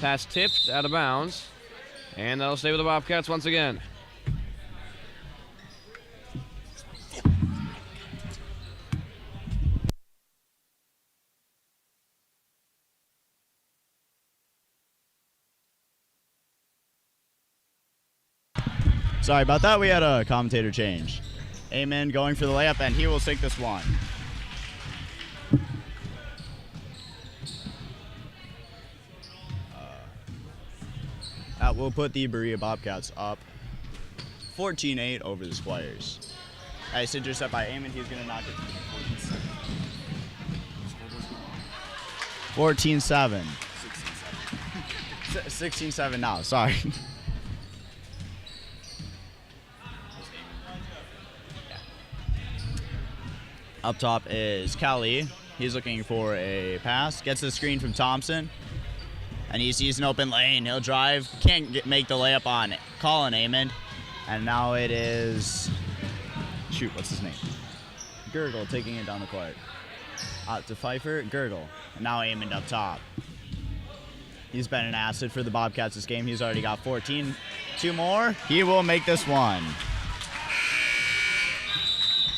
Pass tipped out of bounds. And that'll stay with the Bobcats once again. Sorry about that. We had a commentator change. Amen going for the layup, and he will sink this one. That will put the Berea Bobcats up 14-8 over the Squires. Nice intercept by Amen. He's going to knock it. 14-7. 16-7 now. Sorry. Up top is Kelly. He's looking for a pass. Gets the screen from Thompson. And he sees an open lane. He'll drive. Can't make the layup on Colin Amond. And now it is... Shoot, what's his name? Gurgle taking it down the court. Out to Pfeiffer. Gurgle. And now Amond up top. He's been an asset for the Bobcats this game. He's already got 14. Two more. He will make this one.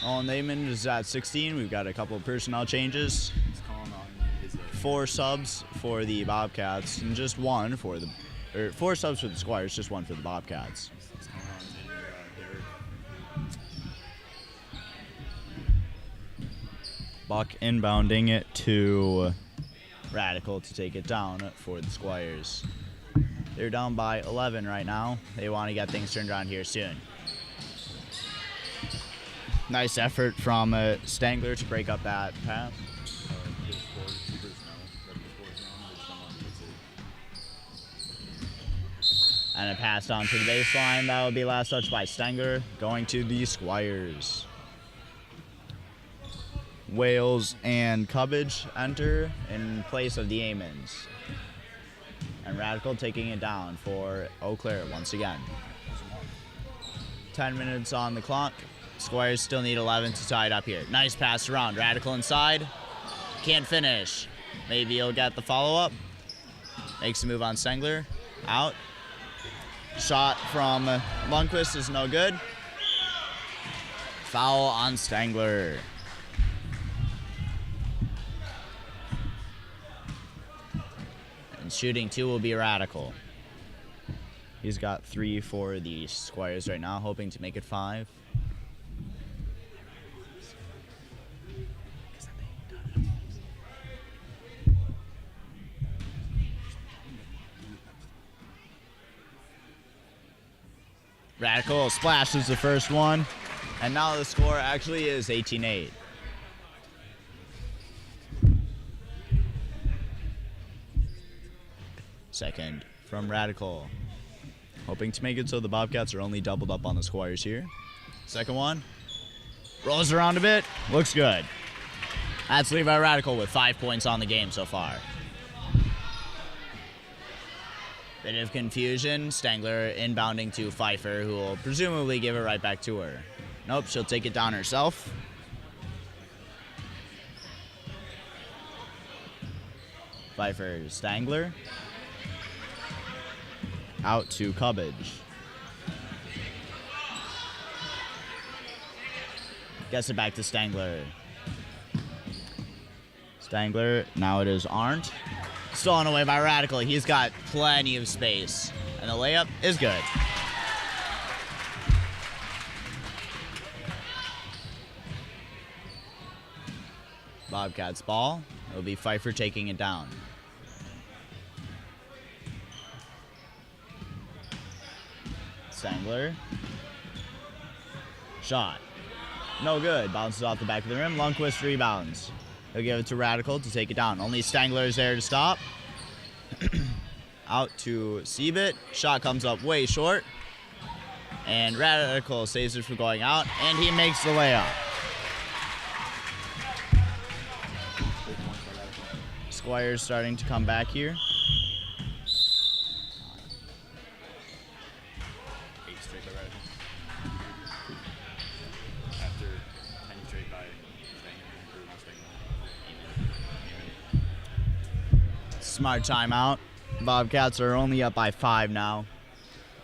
Colin Amond is at 16. We've got a couple of personnel changes. 4 subs for the Bobcats and just 1 for the... Or 4 subs for the Squires, just 1 for the Bobcats. Buck inbounding it to Radical to take it down for the Squires. They're down by 11 right now. They want to get things turned around here soon. Nice effort from Stangler to break up that pass. And it passed on to the baseline. That will be last touch by Stangler, going to the Squires. Wales and Cubbage enter in place of the Amons. And Radical taking it down for Eau Claire once again. 10 minutes on the clock. Squires still need 11 to tie it up here. Nice pass around. Radical inside. Can't finish. Maybe he'll get the follow-up. Makes a move on Stangler. Out. Shot from Lundqvist is no good. Foul on Stangler. And shooting 2 will be Radical. He's got 3 for the Squires right now, hoping to make it 5. Radical splashes the first one, and now the score actually is 18-8. Second from Radical. Hoping to make it so the Bobcats are only doubled up on the Squires here. Second one. Rolls around a bit. Looks good. That's Levi Radical with 5 points on the game so far. Bit of confusion. Stangler inbounding to Pfeiffer, who will presumably give it right back to her. Nope, she'll take it down herself. Pfeiffer, Stangler. Out to Cubbage. Gets it back to Stangler. Stangler, now it is Arndt. Stolen away by Radical. He's got plenty of space. And the layup is good. Bobcats ball. It'll be Pfeiffer taking it down. Stangler. Shot. No good. Bounces off the back of the rim. Lundqvist rebounds. He'll give it to Radical to take it down. Only Stangler is there to stop. Out to Seabit. Shot comes up way short. And Radical saves it from going out, and he makes the layup. Squires starting to come back here. 8 straight by Radical. After 10 straight by Stangler. Smart timeout. Bobcats are only up by 5 now.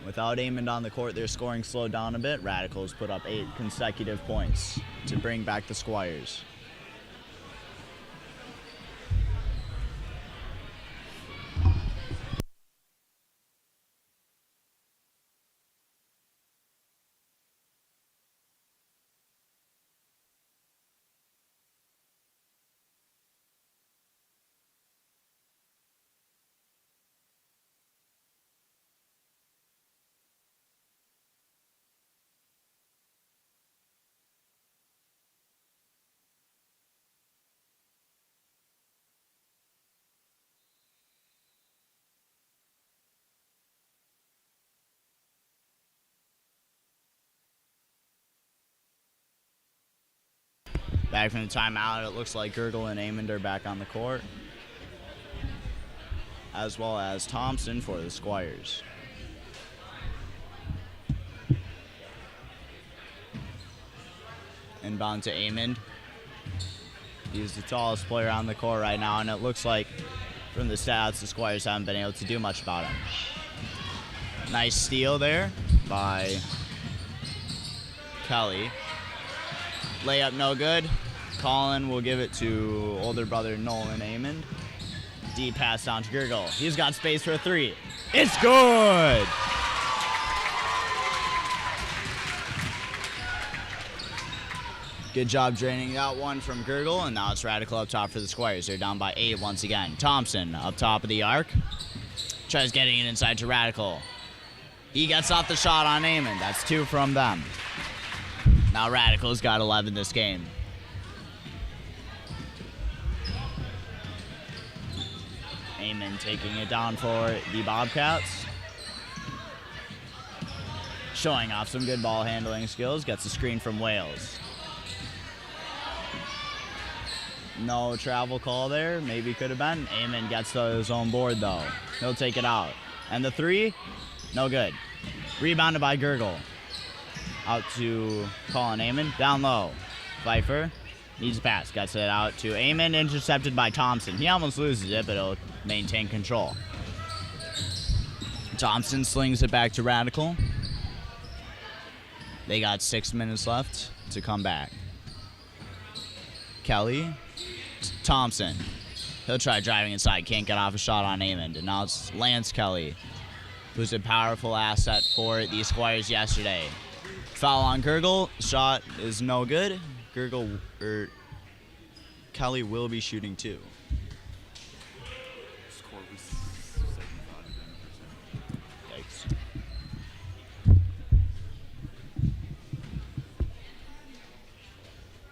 Without Amond on the court, their scoring slowed down a bit. Radicals put up 8 consecutive points to bring back the Squires. Back from the timeout, it looks like Gurgle and Amond are back on the court, as well as Thompson for the Squires. Inbound to Amond. He's the tallest player on the court right now, and it looks like from the stats, the Squires haven't been able to do much about him. Nice steal there by Kelly. Layup no good. Colin will give it to older brother Nolan Amond. Deep pass down to Gurgle. He's got space for a 3. It's good! Good job draining that one from Gurgle, and now it's Radical up top for the Squires. They're down by 8 once again. Thompson up top of the arc. Tries getting it inside to Radical. He gets off the shot on Amond. That's 2 from them. Now Radical's got 11 this game. Amond taking it down for the Bobcats. Showing off some good ball handling skills. Gets a screen from Wales. No travel call there. Maybe could have been. Amond gets to his own board though. He'll take it out. And the 3, no good. Rebounded by Gurgle. Out to Colin Amond. Down low. Pfeiffer needs a pass. Gets it out to Amond. Intercepted by Thompson. He almost loses it, but he'll maintain control. Thompson slings it back to Radical. They got 6 minutes left to come back. Kelly. Thompson. He'll try driving inside. Can't get off a shot on Amond. And now it's Lance Kelly, who's a powerful asset for the Squires yesterday. Foul on Gurgle. Shot is no good. Kelly will be shooting 2. Score was 75%.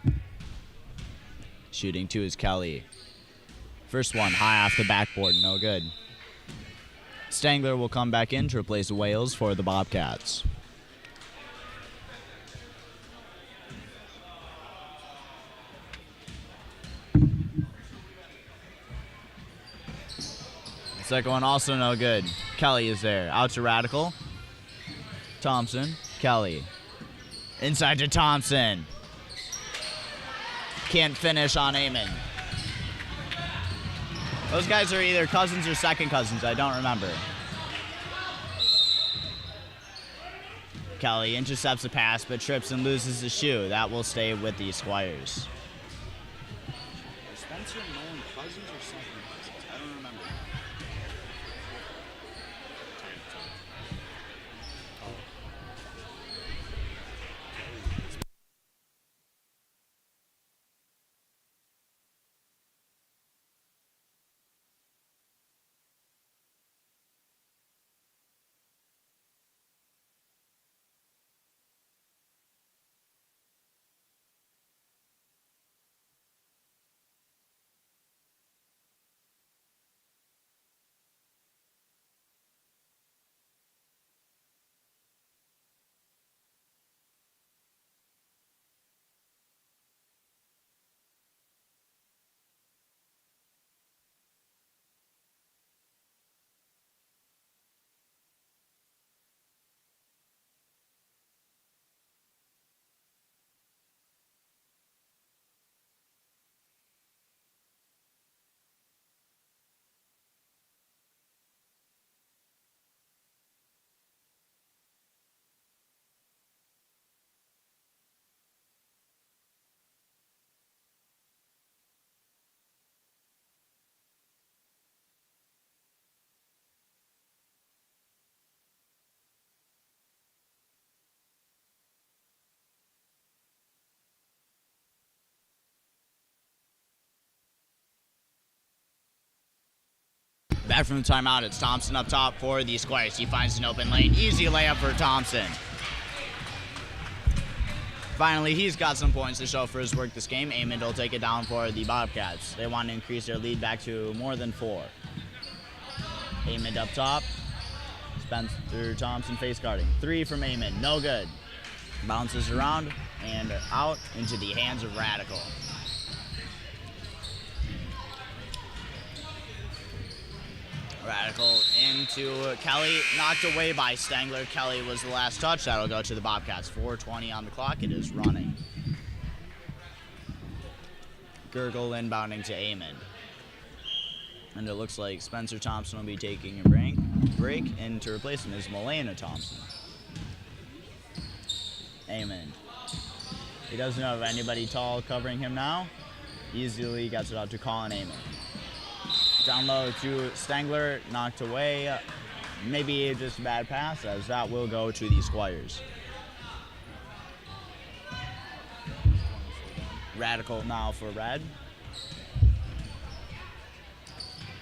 Yikes. Shooting 2 is Kelly. First one high off the backboard, no good. Stangler will come back in to replace Wales for the Bobcats. Second one also no good. Kelly is there. Out to Radical. Thompson. Kelly. Inside to Thompson. Can't finish on Amond. Those guys are either cousins or second cousins. I don't remember. Kelly intercepts the pass but trips and loses the shoe. That will stay with the Squires. Are Spencer and Nolan cousins or second cousins? I don't remember. Back from the timeout, it's Thompson up top for the Squires. He finds an open lane. Easy layup for Thompson. Finally, he's got some points to show for his work this game. Amond will take it down for the Bobcats. They want to increase their lead back to more than 4. Amond up top. Spencer Thompson face guarding. 3 from Amond, no good. Bounces around and out into the hands of Radical. Radical into Kelly, knocked away by Stangler. Kelly was the last touch. That'll go to the Bobcats. 4:20 on the clock. It is running. Gurgle inbounding to Amond. And it looks like Spencer Thompson will be taking a break, and to replace him is Milena Thompson. Amond. He doesn't have anybody tall covering him now. Easily gets it out to Colin Amond. Down low to Stangler, knocked away. Maybe just a bad pass, as that will go to the Squires. Radical now for red.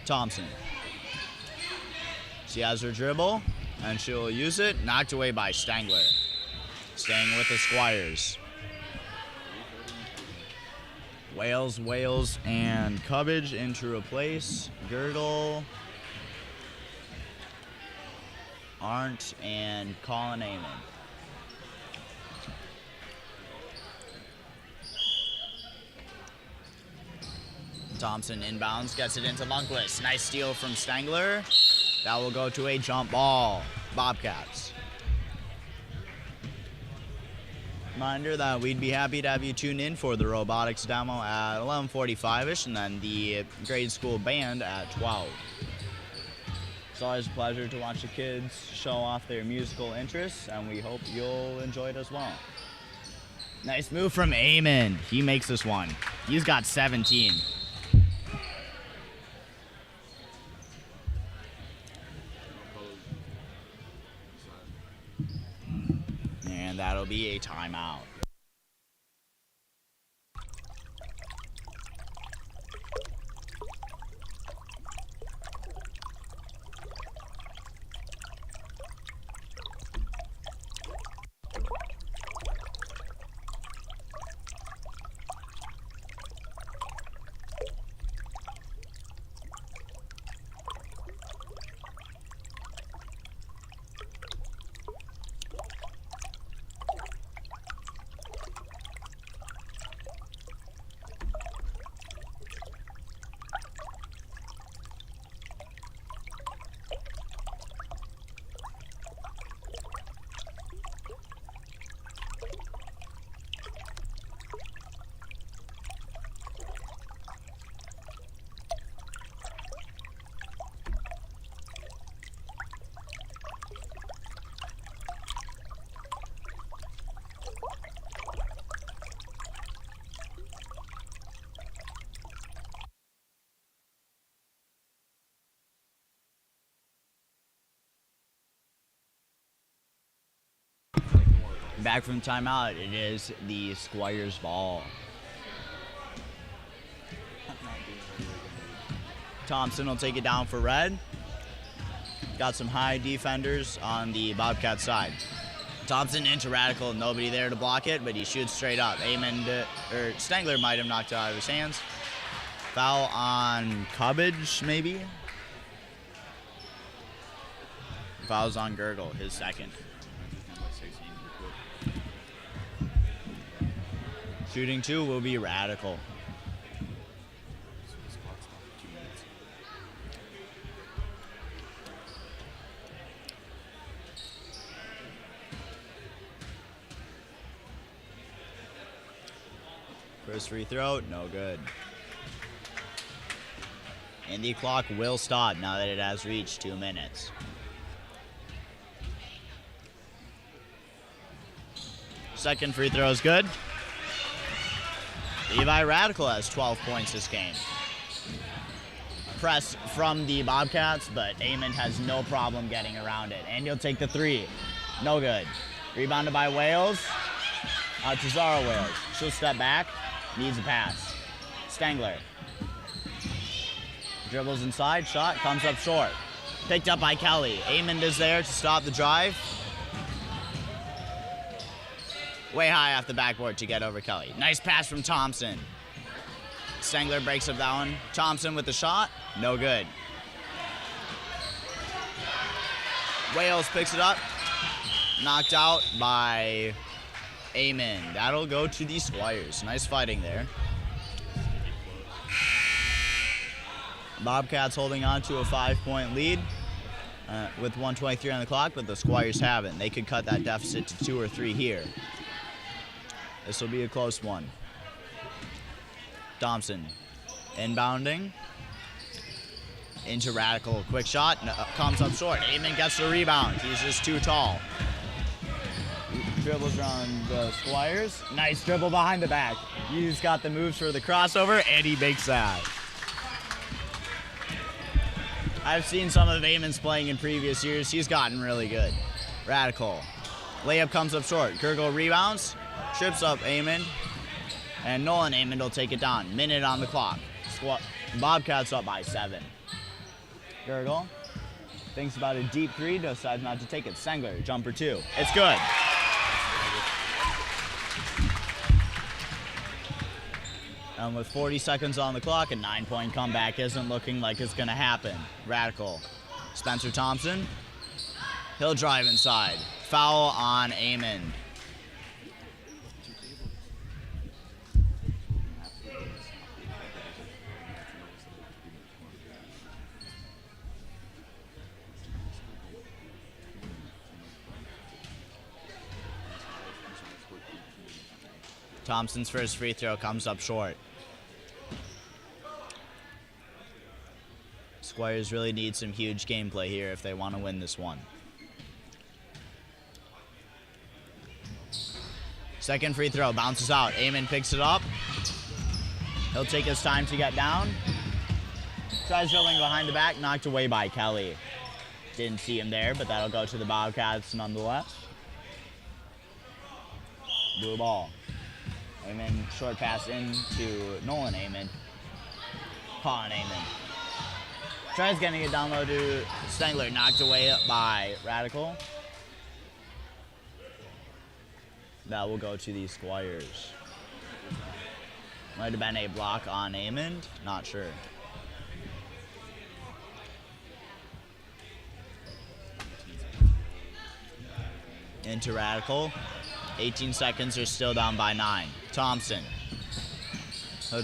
Thompson. She has her dribble, and she'll use it. Knocked away by Stangler. Staying with the Squires. Wales, and Cubbage in to replace Girdle, Arndt, and Colin Amon. Thompson inbounds, gets it into Lundquist. Nice steal from Stangler. That will go to a jump ball. Bobcats. Reminder that we'd be happy to have you tune in for the robotics demo at 11:45ish, and then the grade school band at 12. It's always a pleasure to watch the kids show off their musical interests, and we hope you'll enjoy it as well. Nice move from Eamon. He makes this one. He's got 17. And that'll be a timeout. Back from timeout, it is the Squires ball. Thompson will take it down for red. Got some high defenders on the Bobcat side. Thompson into Radical, nobody there to block it, but he shoots straight up. Stangler might have knocked it out of his hands. Foul on Cubbage, maybe? Foul's on Gurgle, his second. Shooting 2 will be Radical. First free throw, no good. And the clock will stop now that it has reached 2 minutes. Second free throw is good. Levi Radical has 12 points this game. Press from the Bobcats, but Amon has no problem getting around it. And he'll take the 3. No good. Rebounded by Wales. To Zara Wales. She'll step back. Needs a pass. Stangler. Dribbles inside, shot, comes up short. Picked up by Kelly. Amond is there to stop the drive. Way high off the backboard to get over Kelly. Nice pass from Thompson. Stengler breaks up that one. Thompson with the shot, no good. Wales picks it up. Knocked out by Amond. That'll go to the Squires. Nice fighting there. Bobcats holding on to a 5-point lead with 1:23 on the clock, but the Squires haven't. They could cut that deficit to 2 or 3 here. This will be a close one. Thompson inbounding into Radical. Quick shot, comes up short. Amond gets the rebound. He's just too tall. Dribbles around the Squires. Nice dribble behind the back. He's got the moves for the crossover, and he makes that. I've seen some of Amond's playing in previous years. He's gotten really good. Radical. Layup comes up short. Gurgle rebounds. Trips up Amond. And Nolan Amond will take it down. Minute on the clock. Bobcats up by 7. Gurgle thinks about a deep 3. Decides not to take it. Stengler, jumper 2. It's good. And with 40 seconds on the clock, a 9-point comeback isn't looking like it's going to happen. Radical. Spencer Thompson. He'll drive inside. Foul on Amond. Thompson's first free throw comes up short. Squires really need some huge gameplay here if they want to win this one. Second free throw bounces out. Amond picks it up. He'll take his time to get down. Tries dribbling behind the back, knocked away by Kelly. Didn't see him there, but that'll go to the Bobcats nonetheless. Blue ball. Amond, short pass into Nolan Amond. Colin Amond. Tries getting it down low to Stengler, knocked away by Radical. That will go to the Squires. Might have been a block on Amond, not sure. Into Radical. 18 seconds, they're still down by 9. Thompson. He'll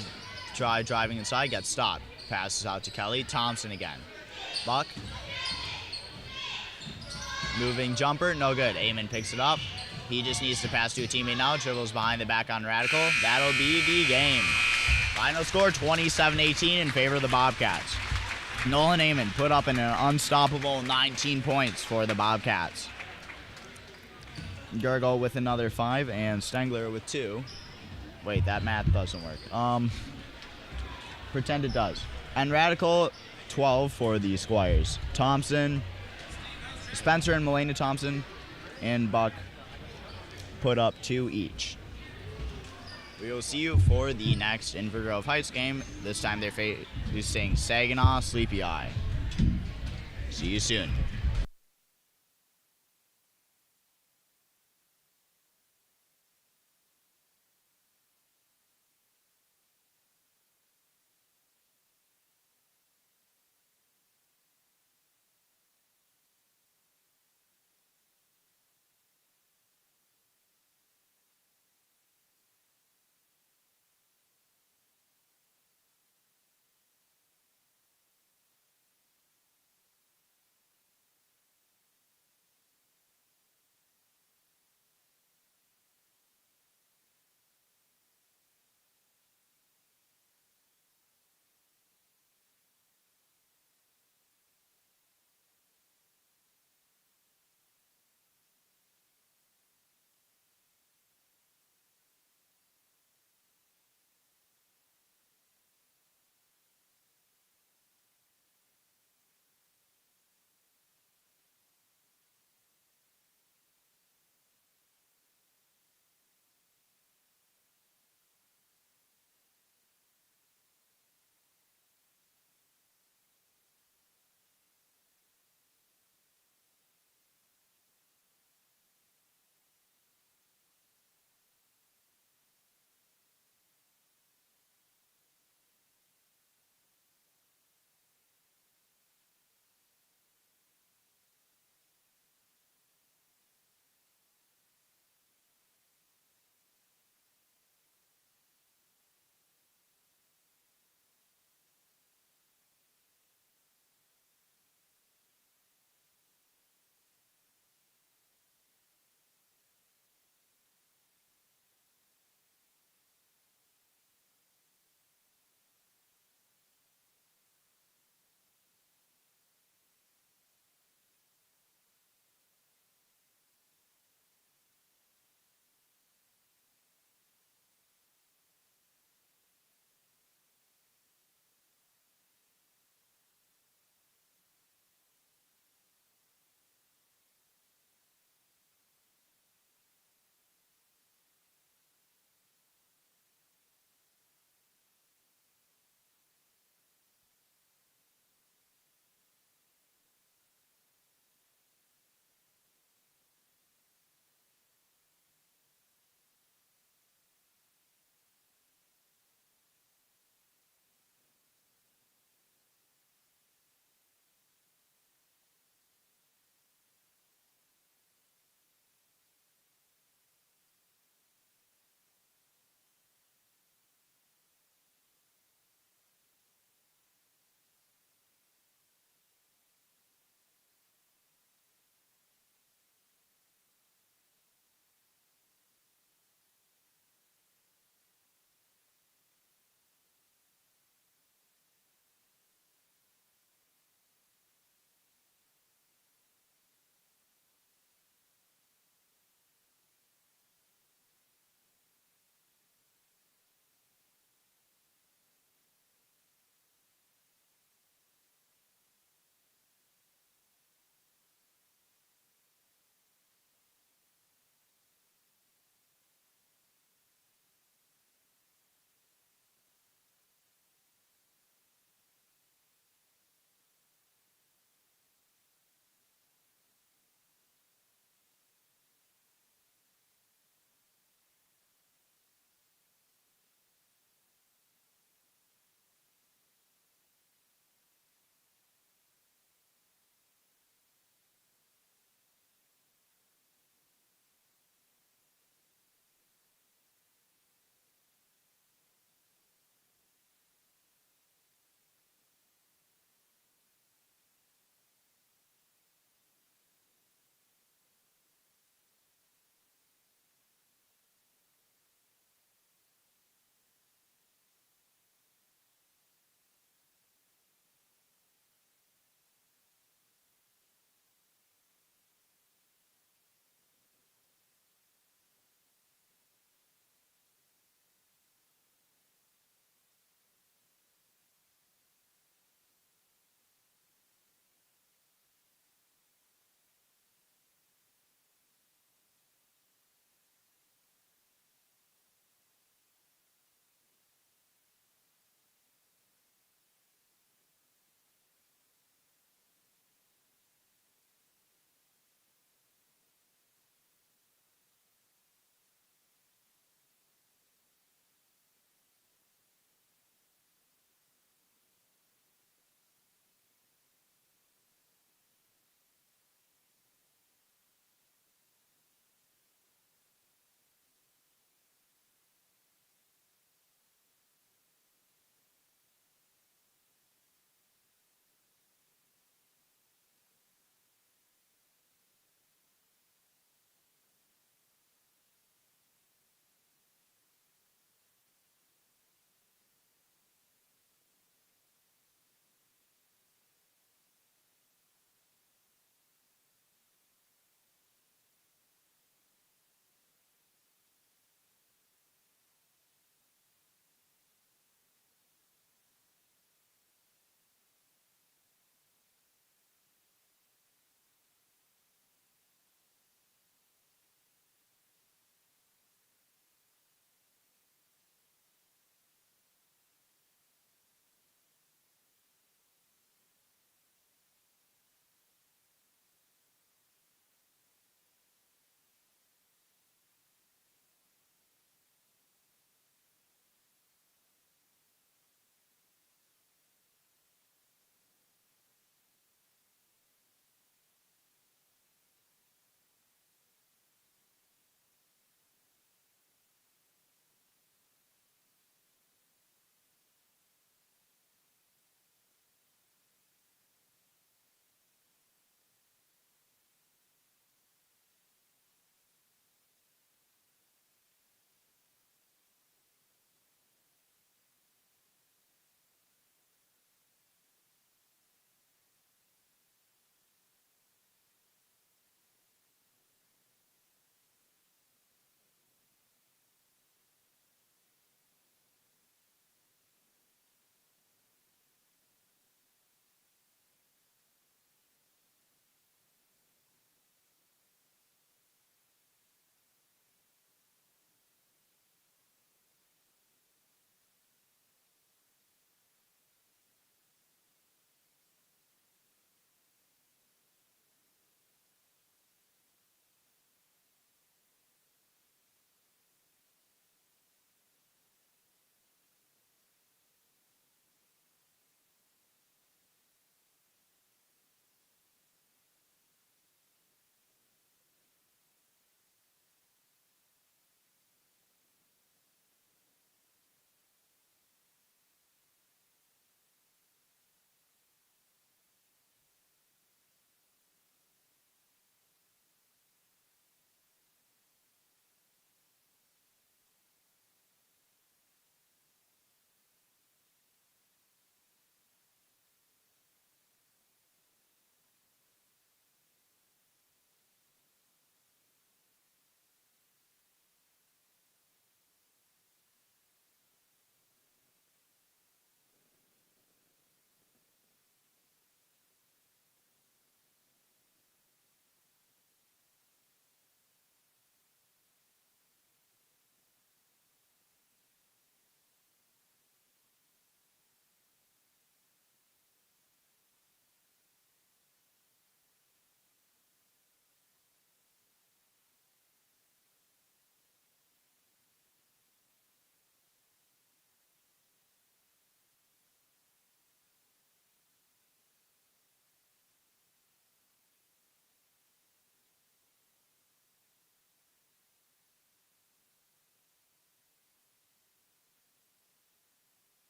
try driving inside, gets stopped. Passes out to Kelly. Thompson again. Buck. Moving jumper, no good. Amond picks it up. He just needs to pass to a teammate now. Dribbles behind the back on Radical. That'll be the game. Final score 27-18 in favor of the Bobcats. Nolan Amond put up an unstoppable 19 points for the Bobcats. Gurgle with another 5 and Stengler with 2. Wait, that math doesn't work. Pretend it does. And Radical 12 for the Squires. Thompson, Spencer and Melena Thompson and Buck put up 2 each. We will see you for the next Inver Grove Heights game. This time they're facing Saginaw Sleepy Eye. See you soon.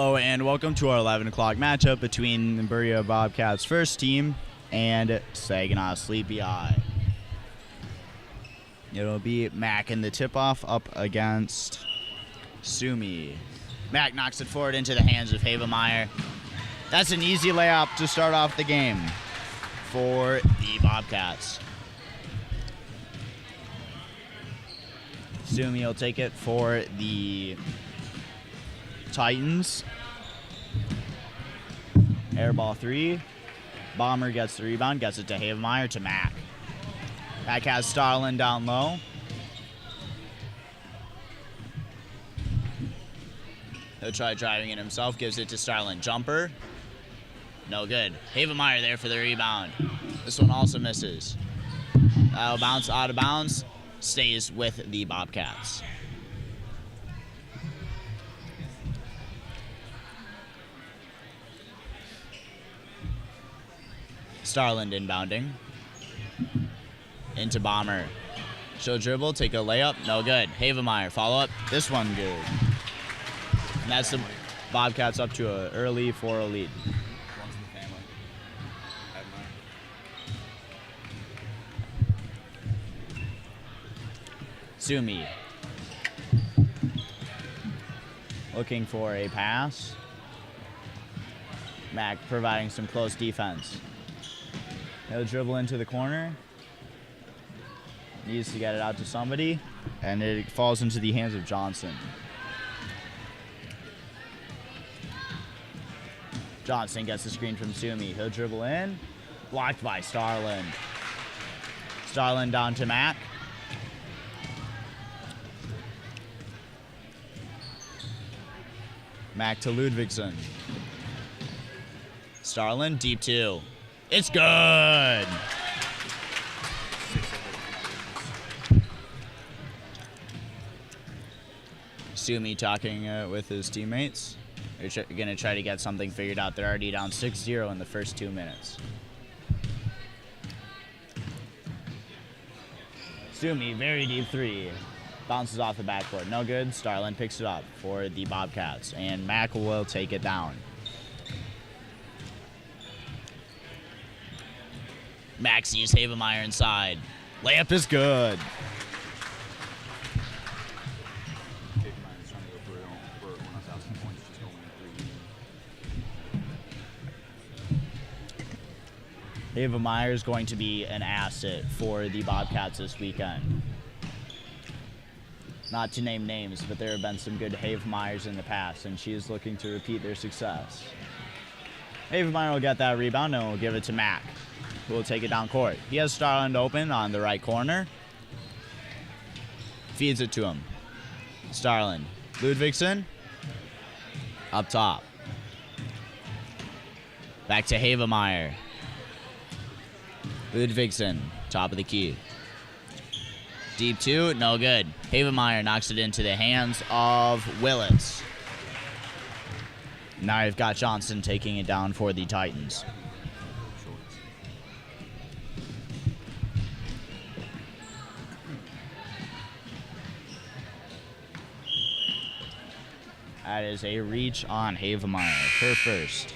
Hello and welcome to our 11 o'clock matchup between the Berea Bobcats first team and Saginaw Sleepy Eye. It'll be Mac in the tip-off up against Sumi. Mac knocks it forward into the hands of Havemeyer. That's an easy layup to start off the game for the Bobcats. Sumi will take it for the Titans. Airball 3. Bomber gets the rebound, gets it to Havemeyer to Mac. Mac has Starlin down low. He'll try driving it himself, gives it to Starlin. Jumper. No good. Havemeyer there for the rebound. This one also misses. That'll bounce out of bounds. Stays with the Bobcats. Starland inbounding. Into Bomber. She'll dribble, take a layup. No good. Havemeyer, follow up. This one good. And that's the Bobcats up to an early 4-0 lead. Runs in the family. Sumi. Looking for a pass. Mac providing some close defense. He'll dribble into the corner. Needs to get it out to somebody. And it falls into the hands of Johnson. Johnson gets the screen from Sumi. He'll dribble in. Blocked by Starlin. Starlin down to Mac. Mac to Ludvigsen. Starlin, deep 2. It's good! Sumi talking with his teammates. They're going to try to get something figured out. They're already down 6-0 in the first 2 minutes. Sumi, very deep 3. Bounces off the backboard. No good. Starlin picks it up for the Bobcats. And Mac will take it down. Mac sees Havemeyer inside. Layup is good. Havemeyer is going to be an asset for the Bobcats this weekend. Not to name names, but there have been some good Havemeyers in the past, and she is looking to repeat their success. Havemeyer will get that rebound and will give it to Mac, who will take it down court. He has Starland open on the right corner. Feeds it to him. Starland. Ludvigsen. Up top. Back to Havemeyer. Ludvigsen. Top of the key. Deep 2, no good. Havemeyer knocks it into the hands of Willits. Now you've got Johnson taking it down for the Titans. That is a reach on Havemeyer, her first.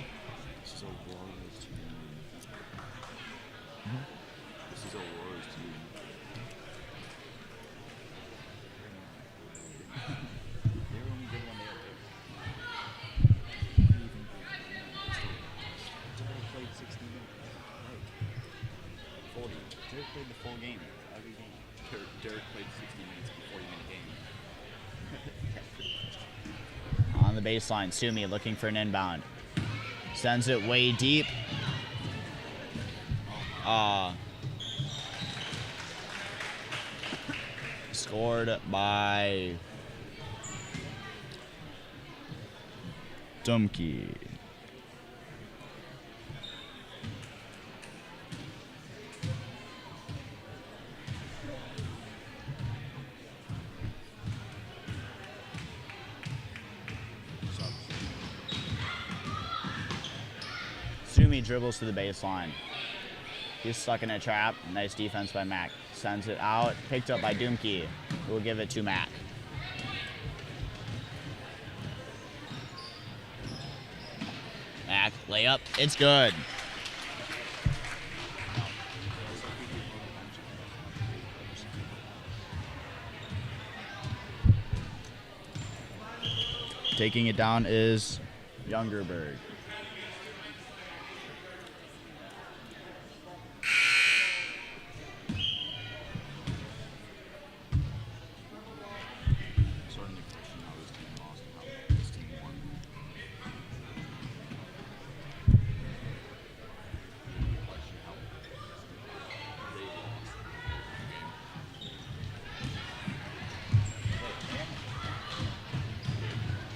Derek played the full game, every game. Derek played 60 minutes before you win a game. On the baseline, Sumi looking for an inbound. Sends it way deep. Scored by Dumke. Sumi dribbles to the baseline. He's stuck in a trap. Nice defense by Mac. Sends it out. Picked up by Dumke, who will give it to Mac. Back, layup. It's good. Taking it down is Youngerberg. Starting to question how this team lost and how this team won. Question how they lost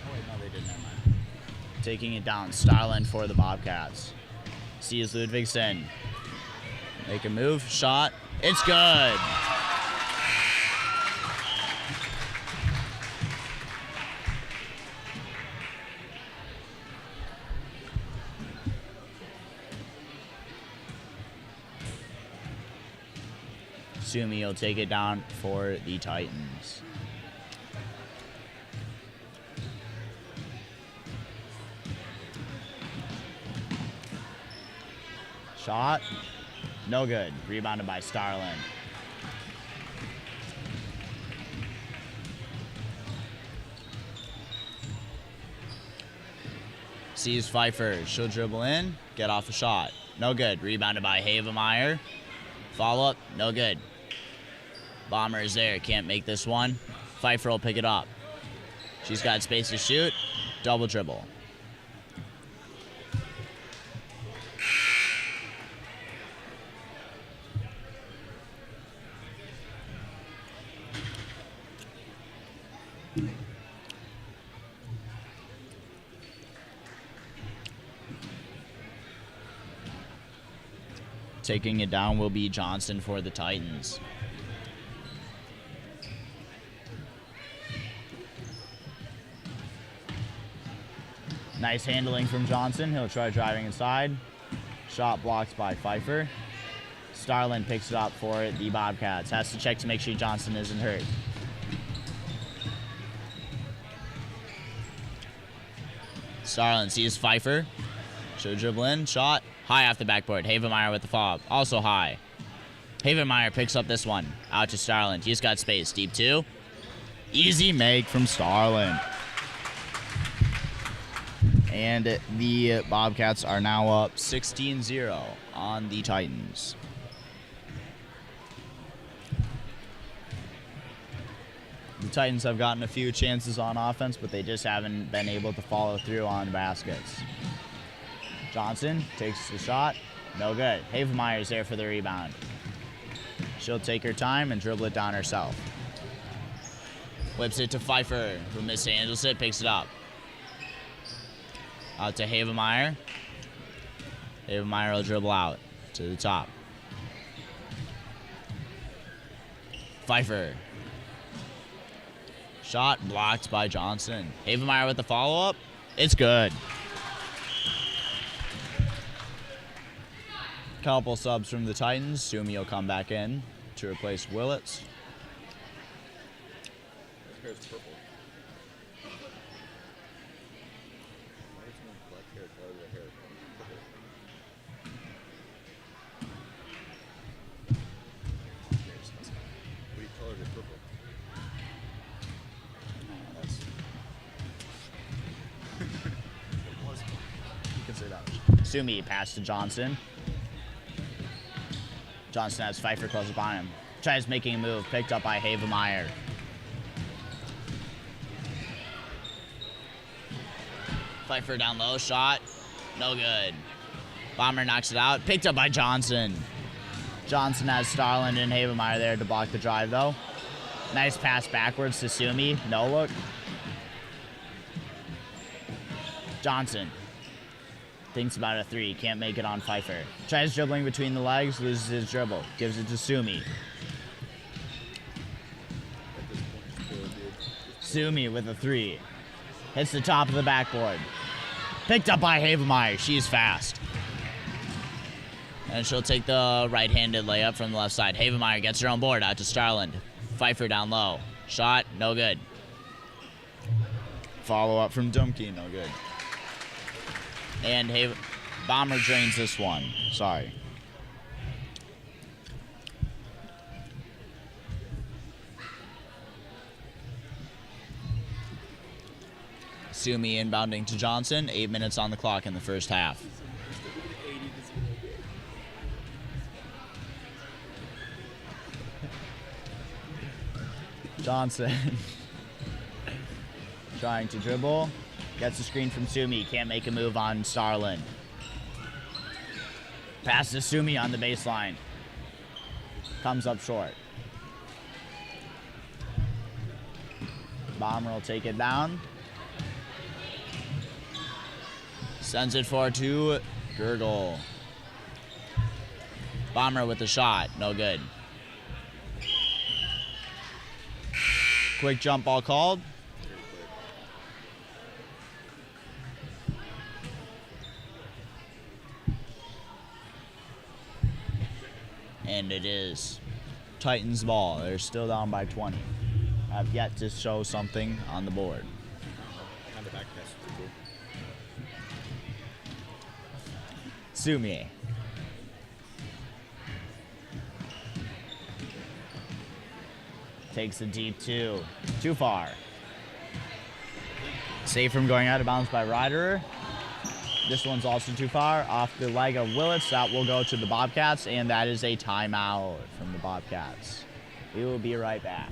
Oh, wait, no, they didn't. Never mind. Taking it down, Starland for the Bobcats. Sees Ludvigsen. Make a move, shot. It's good. Sumi will take it down for the Titans. Shot. No good. Rebounded by Starland. Sees Pfeiffer. She'll dribble in. Get off a shot. No good. Rebounded by Havemeyer. Follow up. No good. Bomber is there. Can't make this one. Pfeiffer will pick it up. She's got space to shoot. Double dribble. Taking it down will be Johnson for the Titans. Nice handling from Johnson. He'll try driving inside. Shot blocked by Pfeiffer. Starland picks it up for the Bobcats. Has to check to make sure Johnson isn't hurt. Starland sees Pfeiffer. She'll dribble in. Shot. High off the backboard. Havemeyer with the fob. Also high. Havemeyer picks up this one. Out to Starland. He's got space. Deep two. Easy make from Starland. And the Bobcats are now up 16-0 on the Titans. The Titans have gotten a few chances on offense, but they just haven't been able to follow through on baskets. Johnson takes the shot. No good. Havemeyer's there for the rebound. She'll take her time and dribble it down herself. Whips it to Pfeiffer, who mishandles it, picks it up. Out to Havemeyer. Havemeyer will dribble out to the top. Pfeiffer. Shot blocked by Johnson. Havemeyer with the follow-up. It's good. Couple subs from the Titans. Sumi will come back in to replace Willits. His hair's purple. Why is my black hair color the hair purple? Yes, that's fine. What do you color it purple? No, that's... It was. You can say that. Sumi pass to Johnson. Johnson has Pfeiffer close upon him. Tries making a move, picked up by Havemeyer. Pfeiffer down low, shot. No good. Bomber knocks it out, picked up by Johnson. Johnson has Starland and Havemeyer there to block the drive, though. Nice pass backwards to Sumi. No look. Johnson thinks about a three. Can't make it on Pfeiffer. Tries dribbling between the legs. Loses his dribble. Gives it to Sumi. Sumi with a three. Hits the top of the backboard. Picked up by Havemeyer. She's fast. And she'll take the right-handed layup from the left side. Havemeyer gets her on board. Out to Starland. Pfeiffer down low. Shot. No good. Follow up from Dumke. No good. And Bomber drains this one. Sorry. Sumi inbounding to Johnson. 8 minutes on the clock in the first half. Johnson trying to dribble. Gets the screen from Sumi. Can't make a move on Starlin. Pass to Sumi on the baseline. Comes up short. Bomber will take it down. Sends it forward to Gurgle. Bomber with the shot. No good. Quick jump ball called. And it is Titans ball. They're still down by 20. Have yet to show something on the board. On the back pass. Cool. Sumi. Takes the deep two. Too far. Saved from going out of bounds by Ryder. This one's also too far. Off the leg of Willits. That will go to the Bobcats, and that is a timeout from the Bobcats. We will be right back.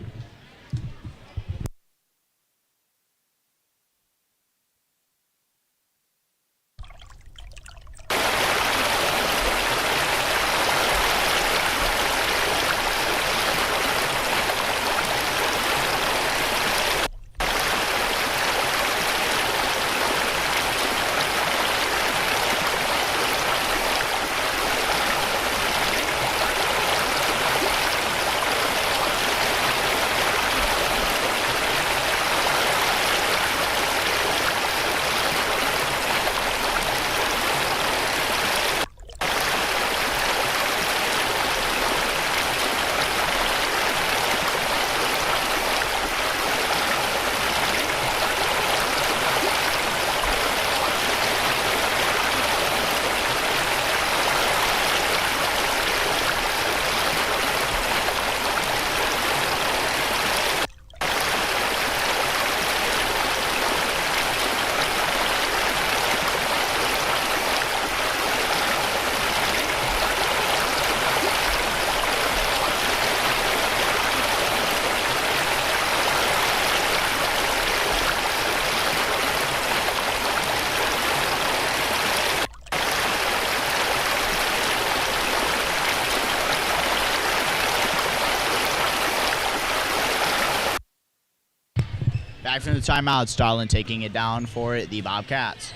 Back from the timeout, Starlin taking it down for the Bobcats.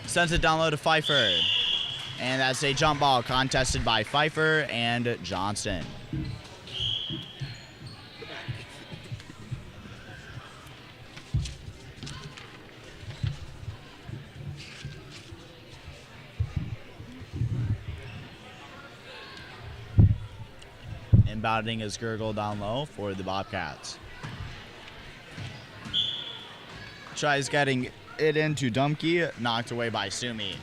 Sends it down low to Pfeiffer. And that's a jump ball contested by Pfeiffer and Johnson. Inbounding is Gurgle down low for the Bobcats. Tries getting it into Dumke, knocked away by Sumi.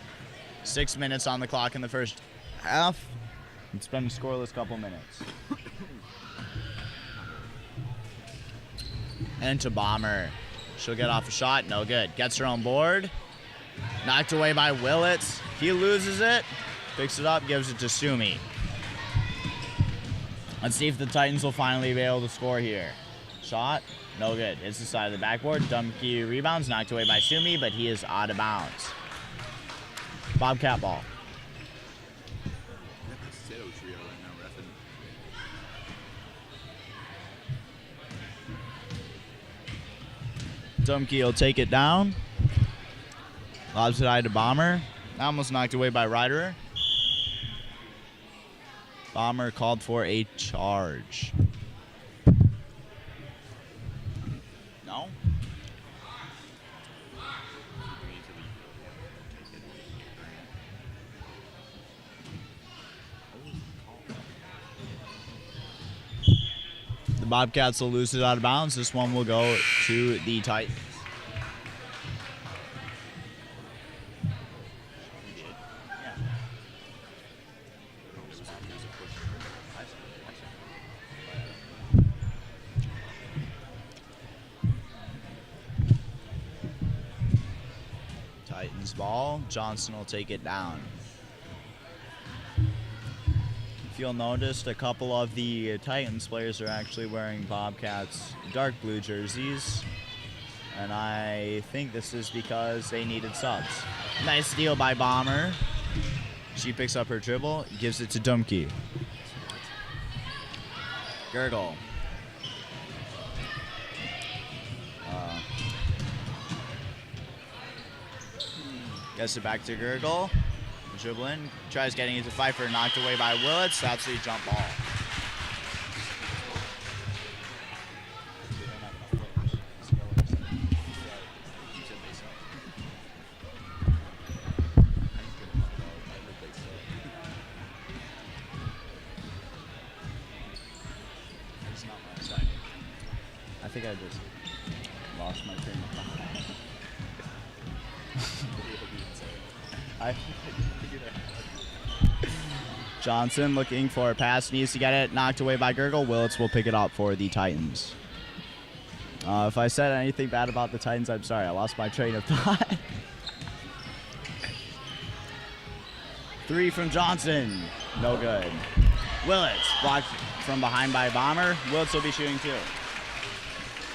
6 minutes on the clock in the first half. It's been a scoreless couple minutes. And to Bomber. She'll get off a shot, no good. Gets her on board. Knocked away by Willits. He loses it. Picks it up, gives it to Sumi. Let's see if the Titans will finally be able to score here. Shot. No good. Hits the side of the backboard. Dumke rebounds. Knocked away by Sumi, but he is out of bounds. Bobcat ball. Dumke will take it down. Lobs it high to Bomber. Almost knocked away by Ryder. Bomber called for a charge. No? The Bobcats will lose it out of bounds. This one will go to the Titans. Titans ball. Johnson will take it down. If you'll notice, a couple of the Titans players are actually wearing Bobcats dark blue jerseys. And I think this is because they needed subs. Nice steal by Bomber. She picks up her dribble, gives it to Dumke. Gurgle. Gets it back to Gurgle. Dribbling. Tries getting it to Pfeiffer. Knocked away by Willits. That's the jump ball. I think I just lost my train of thought. Johnson looking for a pass, needs to get it, knocked away by Gurgle. Willits will pick it up for the Titans. If I said anything bad about the Titans, I'm sorry. I lost my train of thought. 3 from Johnson. No good. Willits blocked from behind by Bomber. Willits will be shooting 2.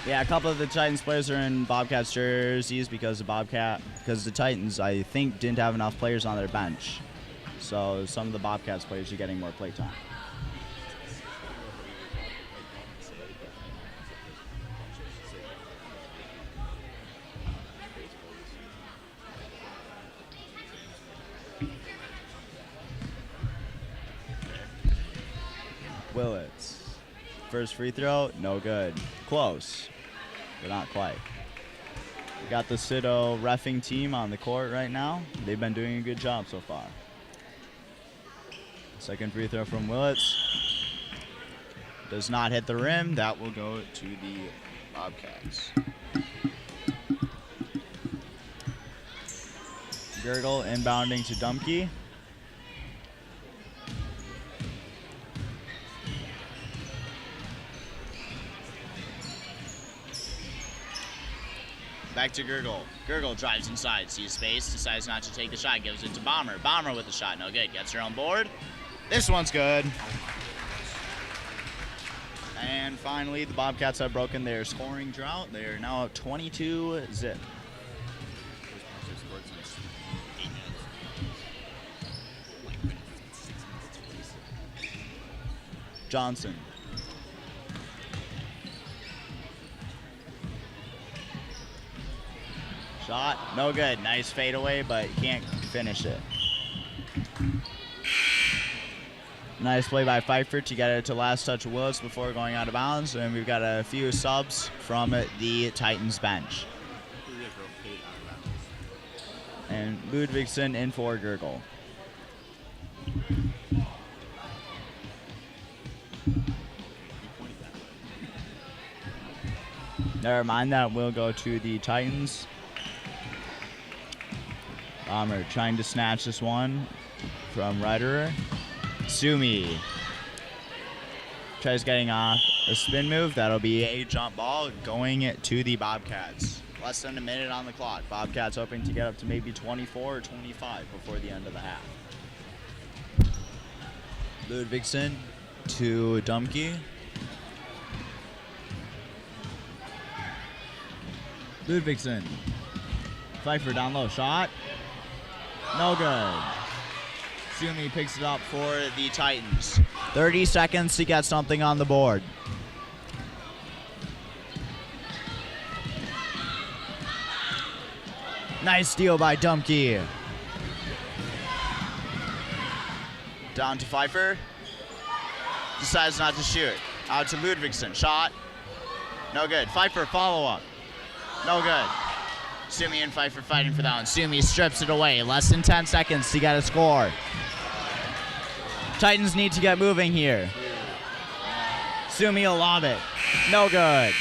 Yeah, a couple of the Titans players are in Bobcats jerseys because the Titans, I think, didn't have enough players on their bench. So some of the Bobcats players are getting more play time. Willits. First free throw, no good. Close, but not quite. We got the Cito reffing team on the court right now. They've been doing a good job so far. Second free throw from Willits. Does not hit the rim. That will go to the Bobcats. Gurgle inbounding to Dumke. Back to Gurgle. Gurgle drives inside, sees space, decides not to take the shot, gives it to Bomber. Bomber with the shot, no good. Gets her on board. This one's good. And finally, the Bobcats have broken their scoring drought. They are now at 22-zip. Johnson. Shot, no good. Nice fadeaway, but can't finish it. Nice play by Pfeiffer to get it to last touch Willits before going out of bounds. And we've got a few subs from the Titans bench. And Ludvigsen in for Gurgle. Never mind, that will go to the Titans. Bomber trying to snatch this one from Ryderer. Sumi tries getting off a spin move. That'll be a jump ball going to the Bobcats. Less than a minute on the clock. Bobcats hoping to get up to maybe 24 or 25 before the end of the half. Ludvigsen to Dumke. Ludvigsen. Pfeiffer down low. Shot. No good. Sumi picks it up for the Titans. 30 seconds to get something on the board. Nice steal by Dumke. Down to Pfeiffer. Decides not to shoot. Out to Ludvigsen. Shot. No good. Pfeiffer follow up. No good. Sumi and Pfeiffer fighting for that one. Sumi strips it away. Less than 10 seconds to get a score. Titans need to get moving here. Sumi will lob it. No good.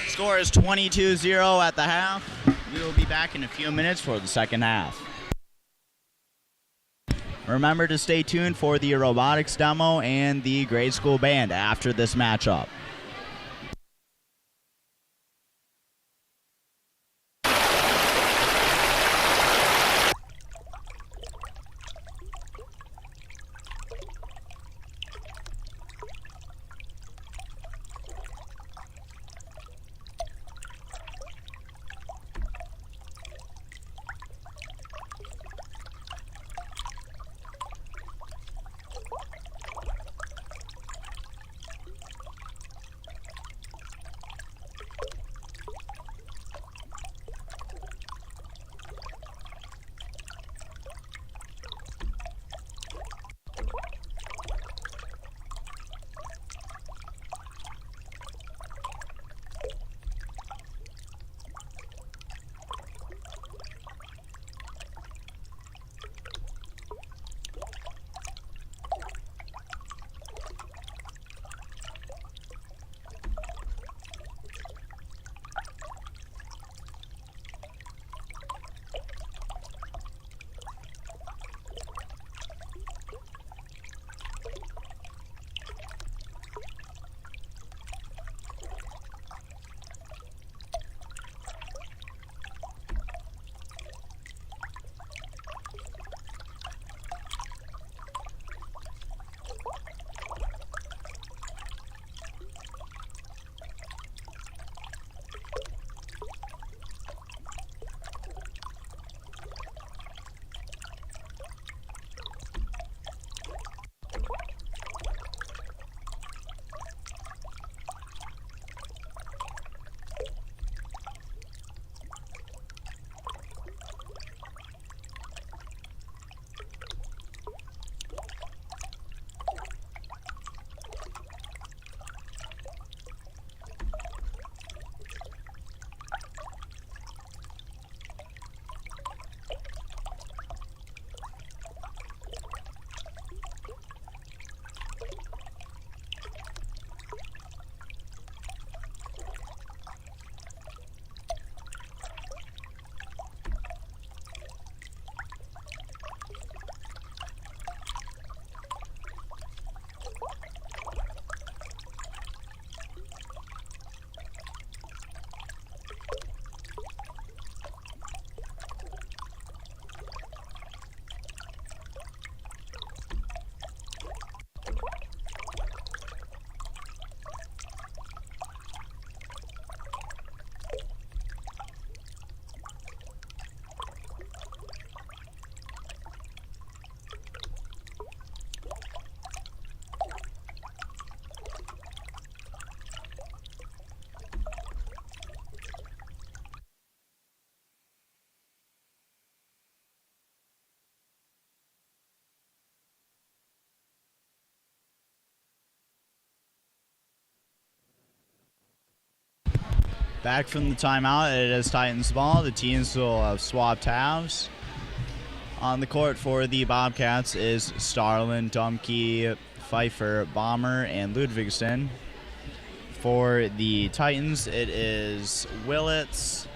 Score is 22-0 at the half. We will be back in a few minutes for the second half. Remember to stay tuned for the robotics demo and the grade school band after this matchup. Back from the timeout, it is Titans ball. The teams will have swapped halves. On the court for the Bobcats is Starlin, Dumke, Pfeiffer, Bomber, and Ludvigsson. For the Titans, it is Willits,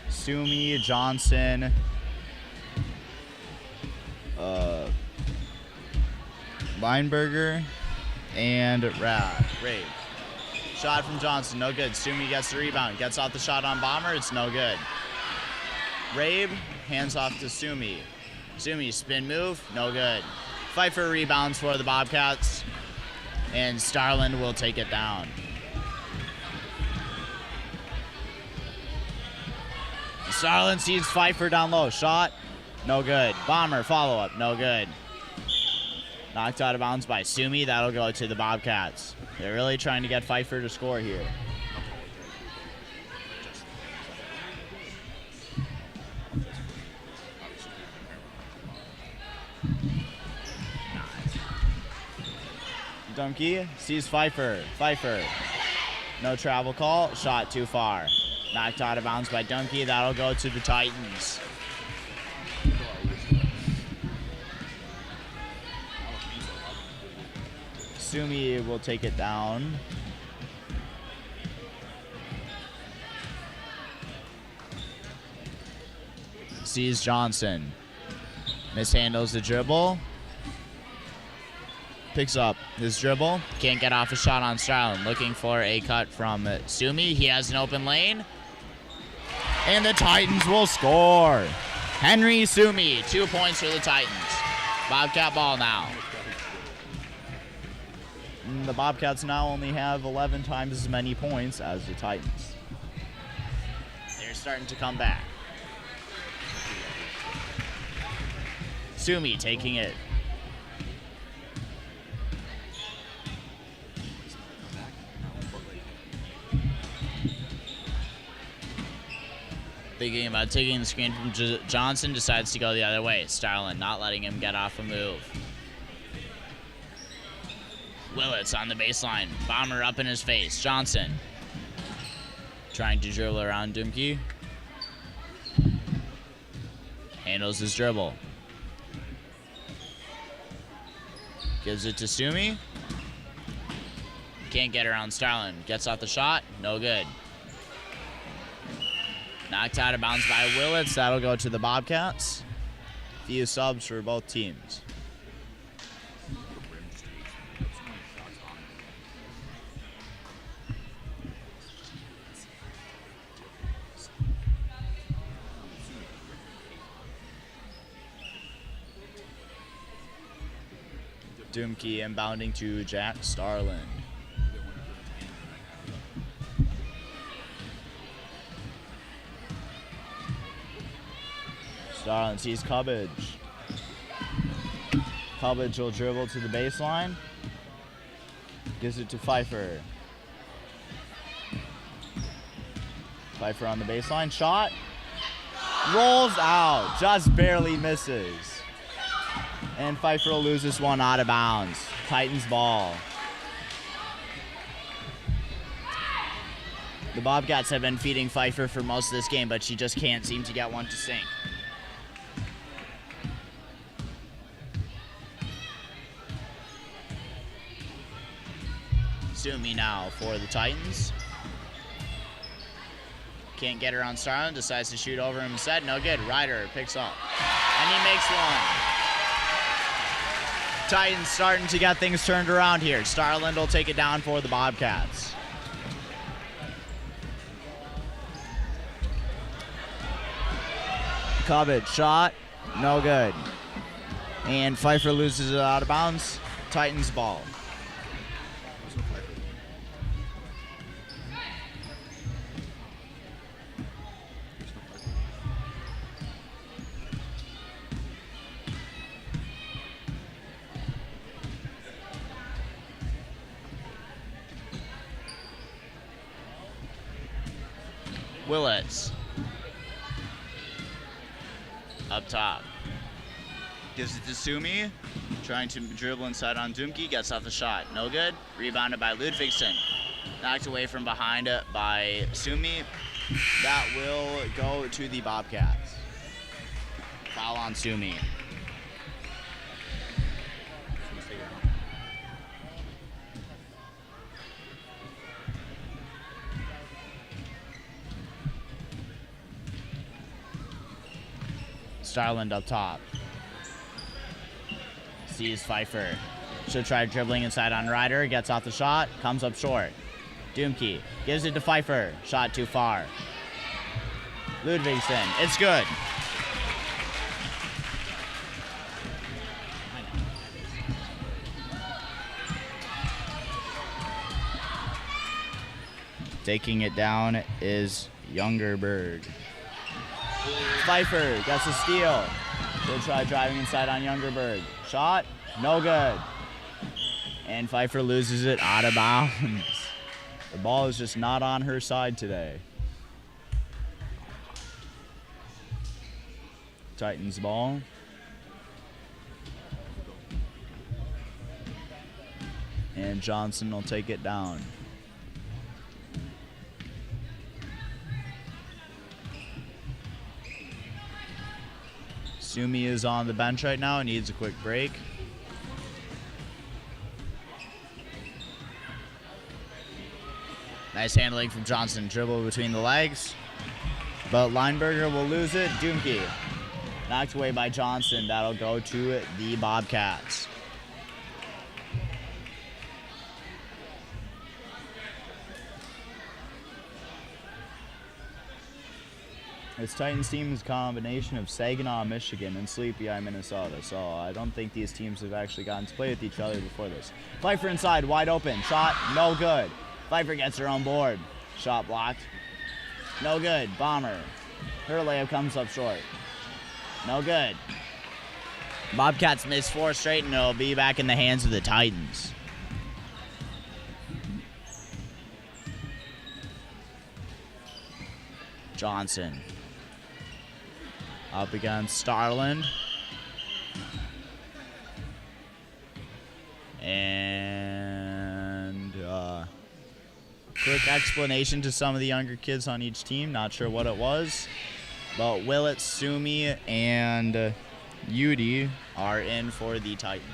Sumi, Johnson, Weinberger, and Rave. Shot from Johnson, no good. Sumi gets the rebound, gets off the shot on Bomber, it's no good. Rave hands off to Sumi. Sumi spin move, no good. Pfeiffer rebounds for the Bobcats, and Starland will take it down. Starland sees Pfeiffer down low, shot, no good. Bomber follow-up, no good. Knocked out of bounds by Sumi, that'll go to the Bobcats. They're really trying to get Pfeiffer to score here. Dumke sees Pfeiffer. Pfeiffer, no travel call, shot too far. Knocked out of bounds by Dumke, that'll go to the Titans. Sumi will take it down. Sees Johnson. Mishandles the dribble. Picks up his dribble. Can't get off a shot on Starlin. Looking for a cut from Sumi. He has an open lane. And the Titans will score. Henry Sumi, 2 points for the Titans. Bobcat ball now. The Bobcats now only have 11 times as many points as the Titans. They're starting to come back. Sumi taking it. Thinking about taking the screen from Johnson, decides to go the other way. Starlin not letting him get off a move. Willits on the baseline. Bomber up in his face. Johnson trying to dribble around Dumke. Handles his dribble. Gives it to Sumi. Can't get around Starlin. Gets off the shot. No good. Knocked out of bounds by Willits. That'll go to the Bobcats. Few subs for both teams. Dumke inbounding to Jack Starlin. Starlin sees Cubbage. Cubbage will dribble to the baseline. Gives it to Pfeiffer. Pfeiffer on the baseline. Shot. Rolls out. Just barely misses. And Pfeiffer will lose this one out of bounds. Titans ball. The Bobcats have been feeding Pfeiffer for most of this game, but she just can't seem to get one to sink. Sumi now for the Titans. Can't get her on Starlin, decides to shoot over him instead. No good. Ryder picks up. And he makes one. Titans starting to get things turned around here. Starland will take it down for the Bobcats. Cubbage shot, no good. And Pfeiffer loses it out of bounds. Titans ball. Willits. Up top. Gives it to Sumi. Trying to dribble inside on Dumke. Gets off the shot. No good. Rebounded by Ludvigsson. Knocked away from behind it by Sumi. That will go to the Bobcats. Foul on Sumi. Starland up top. Sees Pfeiffer. Should try dribbling inside on Ryder. Gets off the shot. Comes up short. Doomke gives it to Pfeiffer. Shot too far. Ludvigsen. It's good. Taking it down is Youngerberg. Pfeiffer gets a steal. She'll try driving inside on Youngerberg. Shot, no good. And Pfeiffer loses it out of bounds. The ball is just not on her side today. Titans ball. And Johnson will take it down. Sumi is on the bench right now and needs a quick break. Nice handling from Johnson. Dribble between the legs. But Lineberger will lose it. Doomke knocked away by Johnson. That'll go to the Bobcats. This Titans team is a combination of Saginaw, Michigan, and Sleepy Eye, Minnesota. So I don't think these teams have actually gotten to play with each other before this. Pfeiffer inside, wide open. Shot, no good. Pfeiffer gets her own board. Shot blocked. No good. Bomber. Her layup comes up short. No good. Bobcats miss 4 straight, and it'll be back in the hands of the Titans. Johnson. Up against Starland. And quick explanation to some of the younger kids on each team. Not sure what it was. But Willett, Sumi, and Udi are in for the Titans.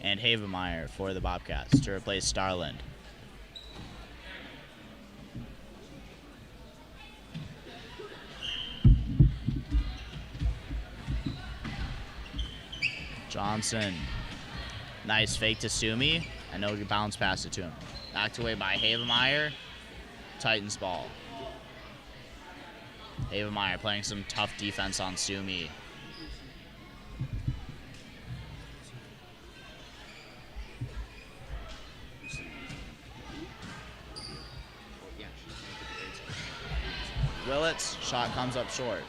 And Havemeyer for the Bobcats to replace Starland. Johnson. Nice fake to Sumi. And no bounce pass it to him. Knocked away by Havemeyer. Titans ball. Havemeyer playing some tough defense on Sumi. Willett's shot comes up short.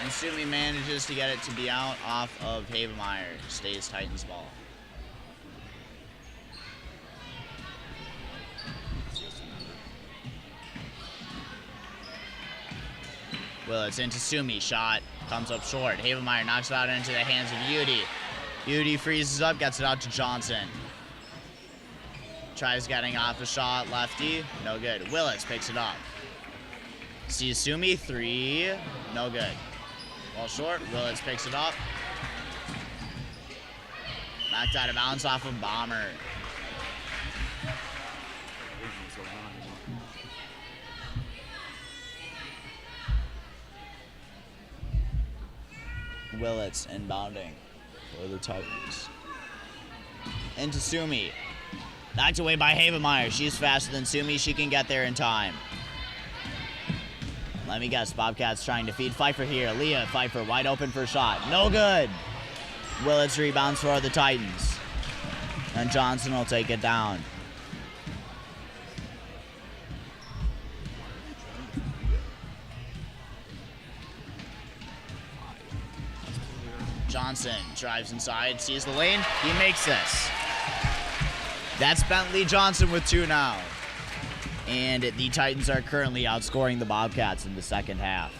And Sumi manages to get it to be out off of Havemeyer. Stays Titans ball. Willett's into Sumi. Shot comes up short. Havemeyer knocks it out into the hands of Udi. Udi freezes up, gets it out to Johnson. Tries getting off a shot, lefty, no good. Willis picks it up. Sees Sumi, 3, no good. Ball short, Willis picks it up. Knocked out of bounds off of Bomber. Willits inbounding for the Titans. Into Sumi. Knocked away by Havemeyer. She's faster than Sumi. She can get there in time. Let me guess. Bobcats trying to feed Pfeiffer here. Leah Pfeiffer wide open for a shot. No good. Willits rebounds for the Titans. And Johnson will take it down. Johnson drives inside, sees the lane. He makes this. That's Bentley Johnson with 2 now. And the Titans are currently outscoring the Bobcats in the second half.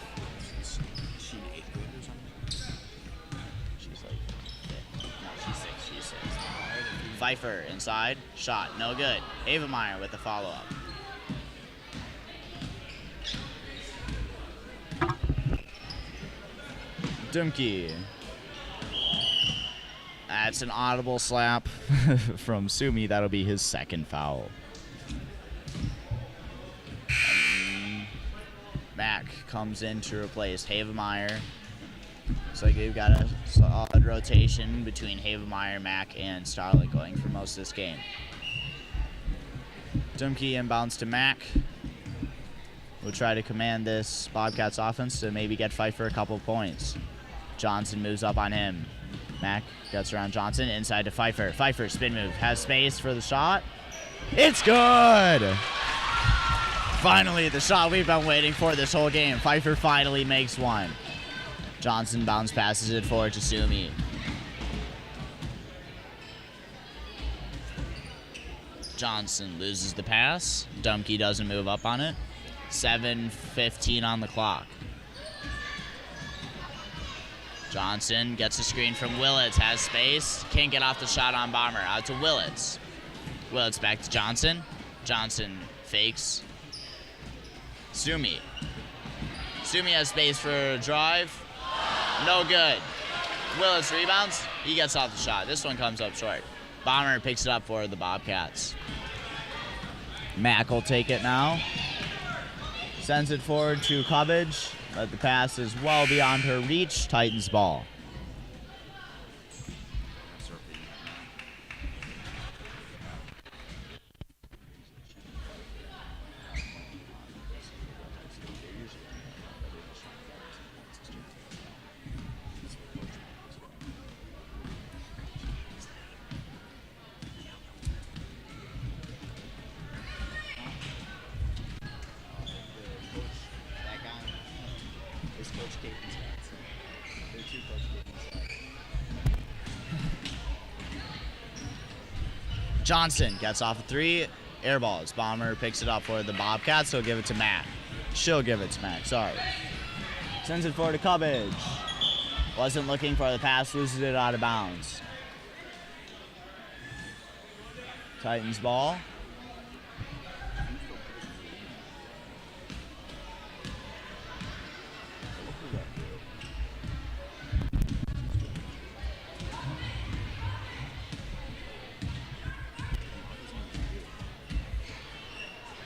Pfeiffer inside. Shot. No good. Havemeyer with the follow-up. Dumke. That's an audible slap from Sumi. That'll be his second foul. Mack comes in to replace Havemeyer. So we've got a solid rotation between Havemeyer, Mack, and Starling going for most of this game. Dumke inbounds to Mack. We'll try to command this Bobcats offense to maybe get Pfeiffer a couple points. Johnson moves up on him. Mack gets around Johnson, inside to Pfeiffer. Pfeiffer, spin move, has space for the shot. It's good! Finally, the shot we've been waiting for this whole game. Pfeiffer finally makes one. Johnson bounce passes it forward to Sumi. Johnson loses the pass. Dumke doesn't move up on it. 7:15 on the clock. Johnson gets a screen from Willits, has space, can't get off the shot on Bomber. Out to Willits. Willits back to Johnson. Johnson fakes. Sumi. Sumi has space for a drive. No good. Willits rebounds. He gets off the shot. This one comes up short. Bomber picks it up for the Bobcats. Mack will take it now. Sends it forward to Cubbage. But the pass is well beyond her reach. Titans ball. Johnson gets off a three. Air balls. Bomber picks it up for the Bobcats. He'll give it to Matt. She'll give it to Matt. Sorry. Sends it forward to Cubbage. Wasn't looking for the pass. Loses it out of bounds. Titans ball.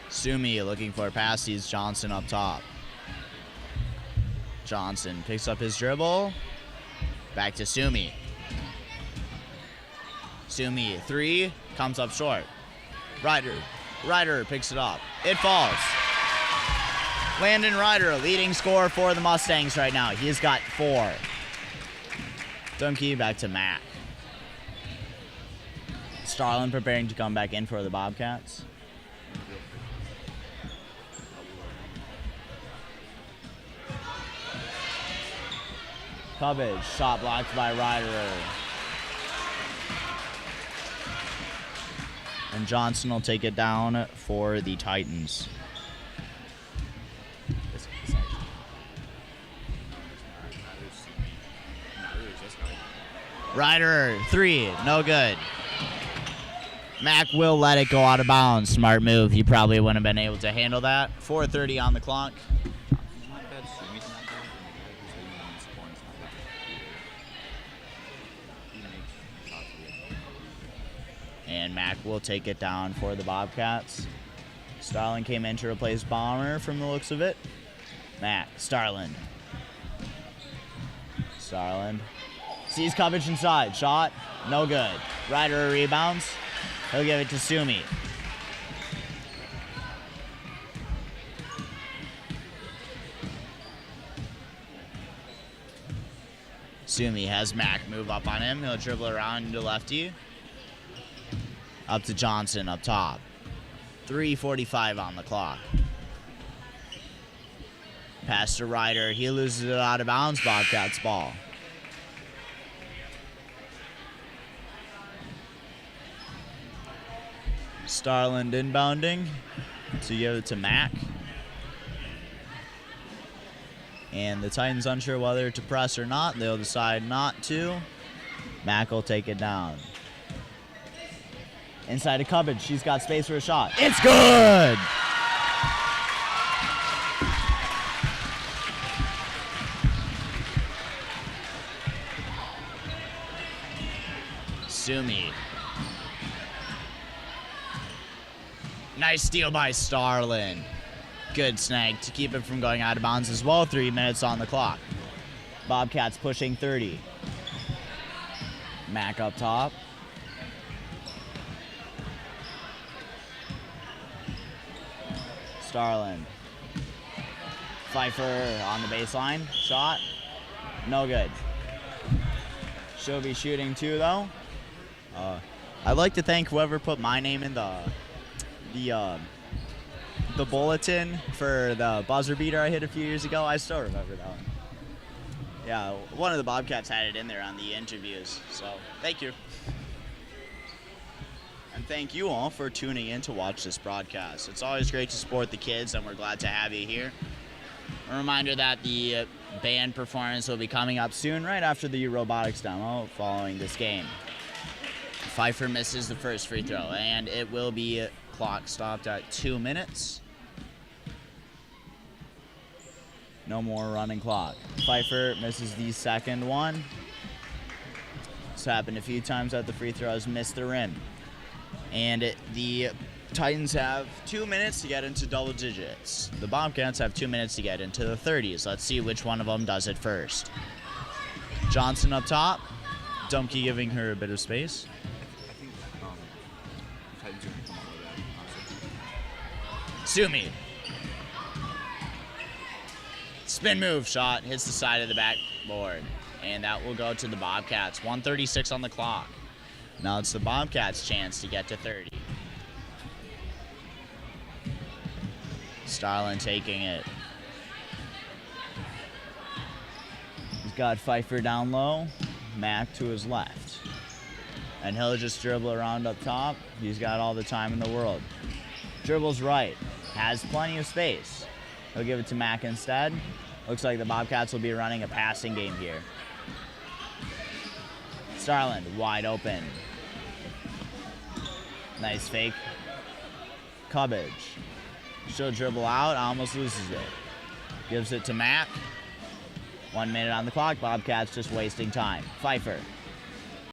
Sumi looking for a pass. Sees Johnson up top. Johnson picks up his dribble. Back to Sumi. Sumi, three. Comes up short. Ryder picks it up. It falls. Landon Ryder, leading scorer for the Mustangs right now. He's got 4. Dumke back to Mack. Starlin preparing to come back in for the Bobcats. Cubbage, shot blocked by Ryder. And Johnson will take it down for the Titans. Ryder, 3, no good. Mack will let it go out of bounds. Smart move. He probably wouldn't have been able to handle that. 4:30 on the clock. And Mack will take it down for the Bobcats. Starlin came in to replace Bomber from the looks of it. Mack, Starlin. Starlin sees Cubbage inside. Shot, no good. Ryder rebounds. He'll give it to Sumi. Sumi has Mack move up on him. He'll dribble around into lefty. Up to Johnson up top. 3:45 on the clock. Pass to Ryder. He loses it out of bounds. Bobcats ball. Starland inbounding to give it to Mack. And the Titans unsure whether to press or not. They'll decide not to. Mack will take it down. Inside of Cubbage. She's got space for a shot. It's good! Sumi. Nice steal by Starlin. Good snag to keep it from going out of bounds as well. 3 minutes on the clock. Bobcats pushing 30. Mac up top. Starlin. Pfeiffer on the baseline. Shot. No good. She'll be shooting 2 though. I'd like to thank whoever put my name in the bulletin for the buzzer beater I hit a few years ago. I still remember that one. Yeah, one of the Bobcats had it in there on the interviews, so thank you. And thank you all for tuning in to watch this broadcast. It's always great to support the kids, and we're glad to have you here. A reminder that the band performance will be coming up soon, right after the robotics demo following this game. Pfeiffer misses the first free throw, and it will be clock stopped at 2 minutes. No more running clock. Pfeiffer misses the second one. It's happened a few times that the free throws missed the rim. And the Titans have 2 minutes to get into double digits. The Bobcats have 2 minutes to get into the 30s. Let's see which one of them does it first. Johnson up top. Dumke giving her a bit of space. I think Titans are going to come up with that. Sumi. Spin move shot, hits the side of the backboard. And that will go to the Bobcats. 1:36 on the clock. Now it's the Bobcats' chance to get to 30. Starlin taking it. He's got Pfeiffer down low. Mac to his left. And he'll just dribble around up top. He's got all the time in the world. Dribbles right. Has plenty of space. He'll give it to Mac instead. Looks like the Bobcats will be running a passing game here. Starlin wide open. Nice fake. Cubbage. She'll dribble out. Almost loses it. Gives it to Mac. 1 minute on the clock. Bobcats just wasting time. Pfeiffer